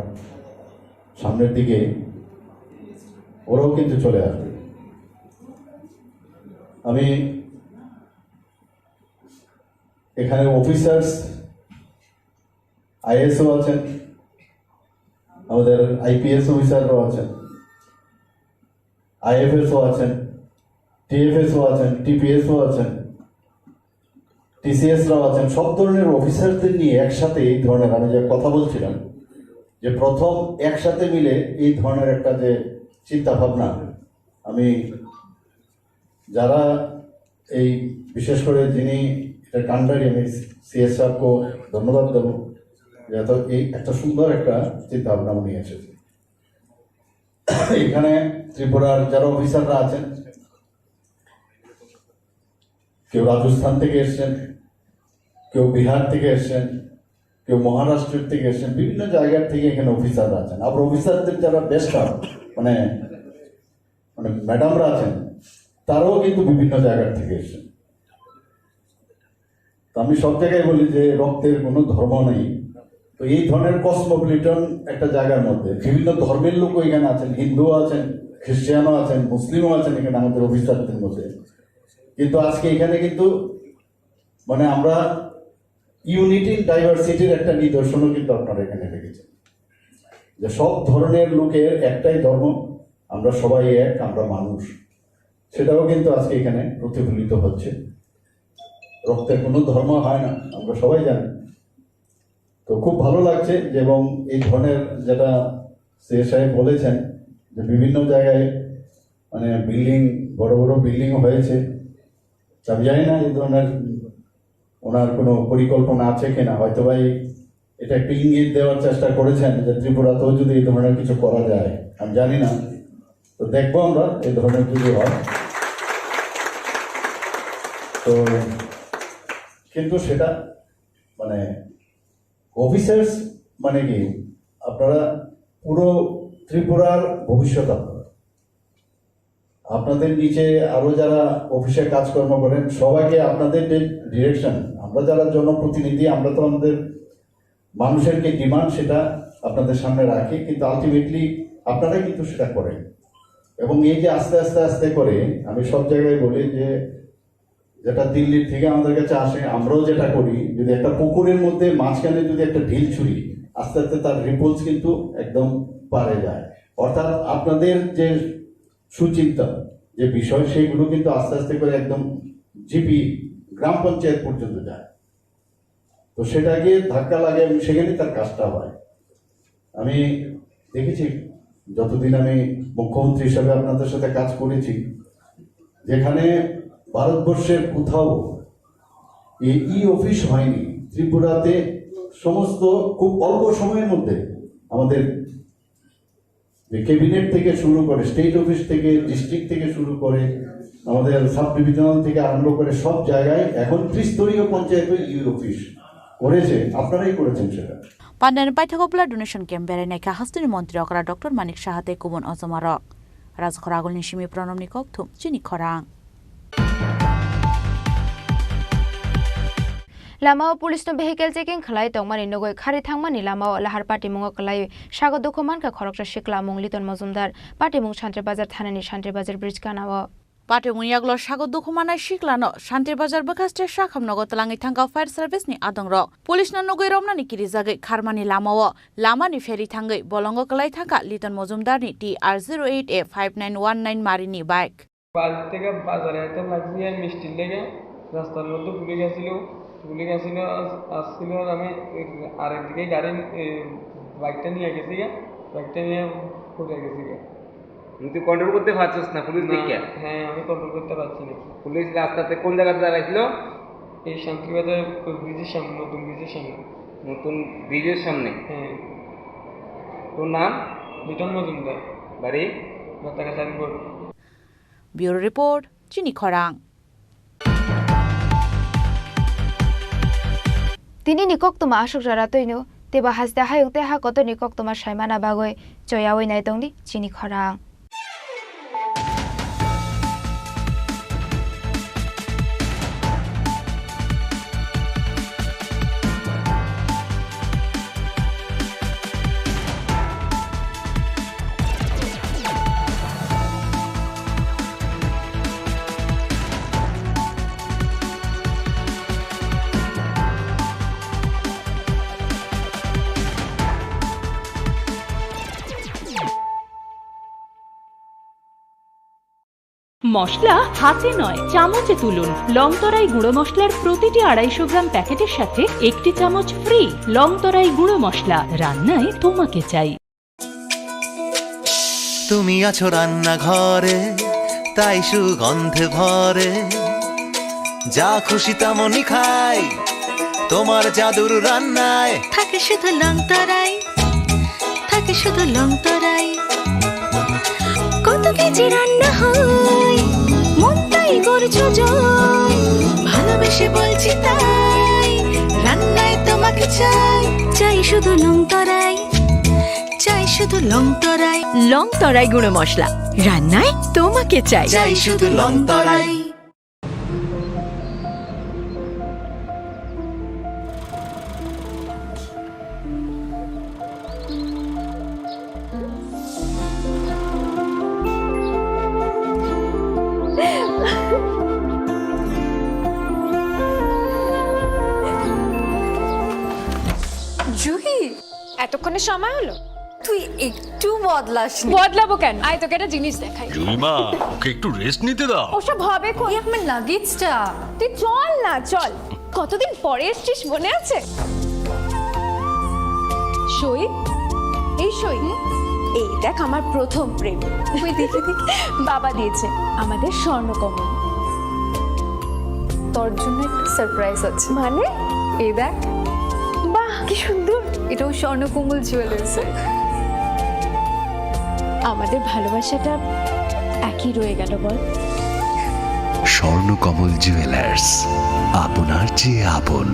সামনের দিকে ওরাও কিন্তু চলে আসবে আমি এখানে অফিসার্স আইএসও আছেন আমাদের আইপিএস অফিসাররাও আছেন আইএফএসও আছেন, টিএফএসও আছেন, টিপিএসও আছেন, টিসিএসরাও আছেন, সব ধরনের অফিসারদের নিয়ে একসাথে এই ধরনের, আমি যে কথা বলছিলাম যে প্রথম একসাথে মিলে এই ধরনের একটা যে চিন্তা ভাবনা, আমি যারা এই বিশেষ করে যিনি এটা কান্ডারি, আমি সিএস সাহেবকে ধন্যবাদ দেবো যে এত এই একটা সুন্দর একটা চিন্তা ভাবনা উনি এসেছে। এখানে ত্রিপুরার যারা অফিসাররা আছেন, কেউ রাজস্থান থেকে এসছেন, কেউ বিহার থেকে এসছেন, কেউ মহারাষ্ট্রের থেকে এসছেন, বিভিন্ন জায়গার থেকে এখানে অফিসাররা আছেন। আবার অফিসারদের যারা বেস্ট মানে মানে ম্যাডামরা আছেন, তারাও কিন্তু বিভিন্ন জায়গার থেকে এসছেন। তো আমি সব জায়গায় বলি যে রক্তের কোনো ধর্ম নেই। তো এই ধরনের কসমোপলিটন একটা জায়গার মধ্যে বিভিন্ন ধর্মের লোকও এখানে আছেন, হিন্দুও আছেন, খ্রিস্টানও আছেন, মুসলিমও আছেন এখানে আমাদের অফিসারদের মধ্যে। কিন্তু আজকে এখানে কিন্তু মানে আমরা ইউনিটি ইন ডাইভার্সিটির একটা নিদর্শনও কিন্তু আপনারা এখানে দেখেছেন, যে সব ধরনের লোকের একটাই ধর্ম, আমরা সবাই এক, আমরা মানুষ, সেটাও কিন্তু আজকে এখানে প্রতিফলিত হচ্ছে। রক্তের কোনো ধর্ম হয় না, আমরা সবাই জানি। তো খুব ভালো লাগছে যে, এবং এই ধরনের যেটা সিএস সাহেব বলেছেন যে বিভিন্ন জায়গায় মানে বিল্ডিং, বড় বড় বিল্ডিং হয়েছে। আমি জানি না এই ধরনের ওনার কোনো পরিকল্পনা আছে কিনা, হয়তো ভাই এটা একটু ইঙ্গিত দেওয়ার চেষ্টা করেছেন যে ত্রিপুরাতেও যদি এই ধরনের কিছু করা যায়, আমি জানি না। তো দেখবো আমরা এই ধরনের যদি হয়। তো কিন্তু সেটা মানে অফিসার্স মানে কি, আপনারা পুরো ত্রিপুরার ভবিষ্যৎ, আপনাদের নিচে আরো যারা অফিসে কাজকর্ম করেন সবাইকে আপনাদের যে ডিরেকশন, আমরা যারা জনপ্রতিনিধি, আমরা তো আমাদের মানুষের যে ডিমান্ড সেটা আপনাদের সামনে রাখি, কিন্তু আলটিমেটলি আপনারাই কিন্তু সেটা করেন। এবং এই যে আস্তে আস্তে আস্তে করে আমি সব জায়গায় বলি যে যেটা দিল্লির থেকে আমাদের কাছে আসে, আমরাও যেটা করি, যদি একটা পুকুরের মধ্যে মাঝখানে যদি একটা ঢিল ছুড়ি, আস্তে আস্তে তার রিপোর্টস কিন্তু একদম পারে যায়। অর্থাৎ আপনাদের যে সুচিন্তা যে বিষয়, সেইগুলো কিন্তু আস্তে আস্তে করে একদম জিপি গ্রাম পঞ্চায়েত পর্যন্ত যায়। তো সেটাকে ধাক্কা লাগে, সেখানে তার কাজটা হয়। আমি দেখেছি যতদিন আমি মুখ্যমন্ত্রী হিসাবে আপনাদের সাথে কাজ করেছি, যেখানে ভারতবর্ষের কোথাও এই অফিস হয়নি, ত্রিপুরাতে সমস্ত খুব অল্প সময়ের মধ্যে আমাদের ক্যাবিনেট থেকে শুরু করে, স্টেট অফিস থেকে, ডিস্ট্রিক্ট থেকে শুরু করে, আমাদের সাব ডিভিশনাল থেকে আরম্ভ করে সব জায়গায় এখন ত্রিস্তরীয় পঞ্চায়েত ই অফিস করেছে, আপনারাই করেছেন সেটা। পান্ডান পাইথাগোপলা ডোনেশন ক্যাম্প বেড়াইনাইকা হাস্তিনি মন্ত্রী অকরা ডক্টর মানিক সাহাতে কুবন অজমারক রাজখরা আগলনি সিমি প্রণমনি ককথুম চিনি খরাং লামাও পুলিশ নো ভেহিকেল চেকিং খালাই তংমানি নগৈ খারি থাংমানি লামাও লাহার পার্টি মুঙ্গ কলাই স্বাগত দুঃখমানকা খরকটা শিকলা মুং লিটন মজুমদার পার্টি মুং শান্তির বাজার থানানি শান্তির বাজার ব্রিজ কানাও পার্টি মুইয়াগলো স্বাগত দুঃখমানাই শিকলানো শান্তির বাজার বখাস্টে শাখাম নগর তলাঙ্গি থাঙ্গাও ফায়ার সার্ভিস নি আদং রক পুলিশ না নগৈ রমনানি কিরি জাগৈ খারমানি লামাও লামানি ফেরি থাঙ্গৈ বলঙ্গ কলাই থাকা লিটন মজুমদার নি TR08A5919 মারিনি বাইক বাজার থেকে বাজারে একটা লাগছে মিষ্টির লেগে রাস্তার মধ্যে পুলিশ আসছিল আমি আরেকদিকে গাড়ি বাইকটা নিয়ে গেছি, বাইকটা নিয়ে পড়ে গেছি। তুই কন্ট্রোল করতে পারছিস না পুলিশ দেখে? হ্যাঁ, আমি কন্ট্রোল করতে পারছি না। পুলিশ রাস্তাতে কোন জায়গাতে দাঁড়াইছিল? এই শান্তিবাজার ব্রিজের সামনে, নতুন ব্রিজের সামনে। নতুন ব্রিজের সামনে? হ্যাঁ। তোর নাম? লিটন মজুমদার। বাড়ি? রাতাকা সাইনবোর্ড। ব্যুরো রিপোর্ট চিনি খরাং। তিনি নিকক তোমা আশোক যারা তৈনো তেবা হাসদা হায়ং তে হা কত নিকক তোমার সাইমানা বাগৈ জয়াওই নাই তংদি চিনি খরাং। মশলা হাতে নয় চামচে তুলুন। লংতরাই গুঁড়ো মশলার প্রতিটি 250 গ্রাম প্যাকেটের সাথে 1 চামচ ফ্রি। লংতরাই গুঁড়ো মশলা, রান্নায় তোমাকে চাই। তুমি আছো রান্নাঘরে, তাই সুগন্ধে ভরে, যা খুশি তেমনই খাই তোমার জাদুর রান্নায়। থাকে শুধু লংতরাই, থাকে শুধু লংতরাই, কত কেজি রান্না হয় মন তাই করছো জয়, ভালোবেসে বলছি তাই রান্নায় তোমাকে চাই, চাই শুধু লংতরাই, চাই শুধু লংতরাই। লংতরাই গুঁড়ো মশলা, রান্নায় তোমাকে চাই, চাই শুধু লংতরাই। জুহি, এতক্ষণে সময় হলো? তুই একটু বদলাস। বদলাবো কেন? আয় তোকে একটা জিনিস দেখাই। জুইমা, ওকে একটু রেস্ট নিতে দাও। ওসব হবে কই, আমার লাগেজটা। তুই চল না, চল। কতদিন পরে এসছিস, মনে আছে? সই, এই সই, এই দেখ আমার প্রথম প্রেম। তুই দেখে দেখে বাবা দিয়েছে আমাদের স্বর্ণকমল। তোর জন্য একটা সারপ্রাইজ আছে। মানে? এই দেখ। বাহ, কি সুন্দর। এটাও স্বর্ণকমল জুয়েলার্স। আমাদের ভালোবাসাটা একই রয়ে গেল বল। স্বর্ণকমল জুয়েলার্স, আপনার চেয়ে আপন।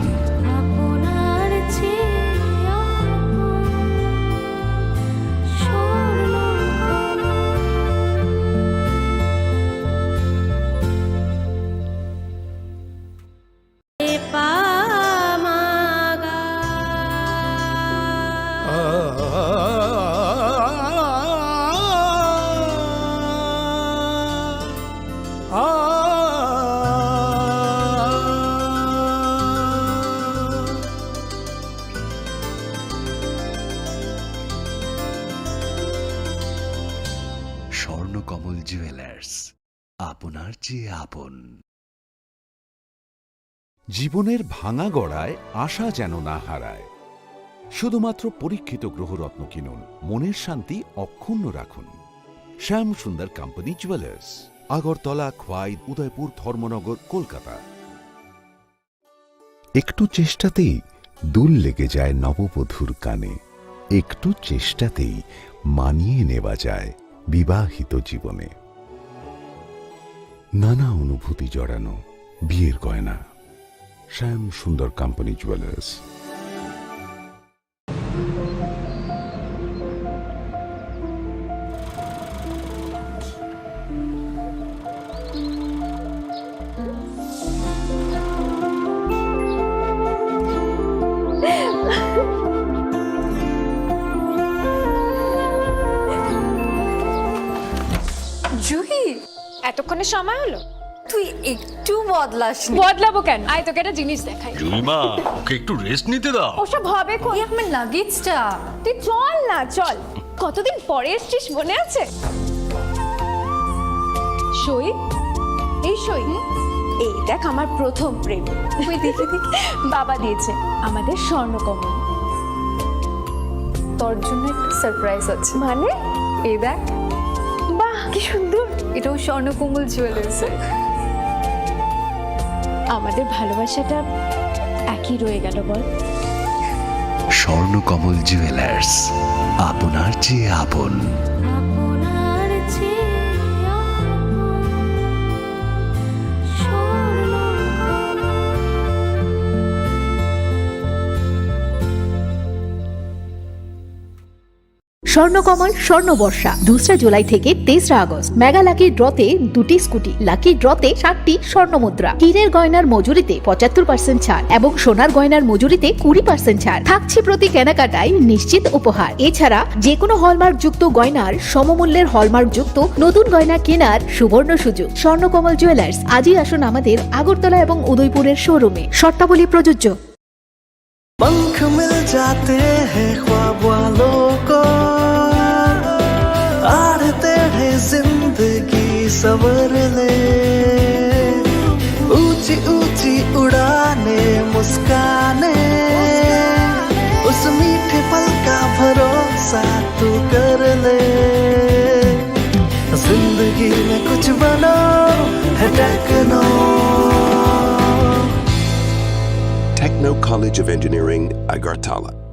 স্বর্ণকমল জুয়েলার্স, আপনার চেয়ে আপন। জীবনের ভাঙা গড়ায় আশা যেন না হারায়। শুধুমাত্র পরীক্ষিত গ্রহরত্ন কিনুন, মনের শান্তি অক্ষুণ্ণ রাখুন। শ্যাম সুন্দর কোম্পানি জুয়েলার্স, আগরতলা, খোয়াই, উদয়পুর, ধর্মনগর, কলকাতা। একটু চেষ্টাতেই দুল লেগে যায় নববধূর কানে, একটু চেষ্টাতেই মানিয়ে নেওয়া যায় বিবাহিত জীবনে। নানা অনুভূতি জড়ানো বিয়ের গয়না। শ্যাম সুন্দর কোম্পানি জুয়েলার্স। জুহি, এতক্ষণে সময় হলো? তুই একটু বদলাস। বদলাবো কেন? আয় তোকে একটা জিনিস দেখাই। জুইমা, ওকে একটু রেস্ট নিতে দাও। ওসব হবে কই, আমার লাগেজটা। তুই চল না, চল। কতদিন পরে এসছিস, মনে আছে? সই, এই সই, এই দেখ আমার প্রথম প্রেম। তুই দেখে দেখে বাবা দিয়েছে আমাদের স্বর্ণকমল। তোর জন্য একটা সারপ্রাইজ আছে। মানে? এই দেখ। বাহ, কি সুন্দর। এটাও স্বর্ণকমল জুয়েলার্স। আমাদের ভালোবাসাটা একই রয়ে গেল বল। স্বর্ণকমল জুয়েলার্স, আপনার চেয়ে আপন। স্বর্ণকমল স্বর্ণবর্ষা 2 জুলাই থেকে 23 আগস্ট। মেগা লাকি ড্রতে 2টি স্কুটি, লাকি ড্রতে 7টি স্বর্ণমুদ্রা। হীরের গয়নার মজুরিতে 75% ছাড় এবং সোনার গয়নার মজুরিতে 20% ছাড় থাকছে প্রতি কেনাকাটায় নিশ্চিত উপহার। এছাড়া যে কোনো হলমার্ক যুক্ত গয়নার সমমূল্যের হলমার্ক যুক্ত নতুন গয়না কেনার সুবর্ণ সুযোগ। স্বর্ণকমল জুয়েলার্স, আজই আসুন আমাদের আগরতলা এবং উদয়পুরের শোরুমে। শর্তাবলী প্রযোজ্য। पंख मिल जाते हैं ख्वाब वालों को, आड़ टेढ़े जिंदगी सब संवर ले ऊंची ऊंची उड़ाने मुस्काने उस मीठे पल का भरोसा तू कर ले जिंदगी में कुछ बनो है techno Techno College of Engineering, Agartala.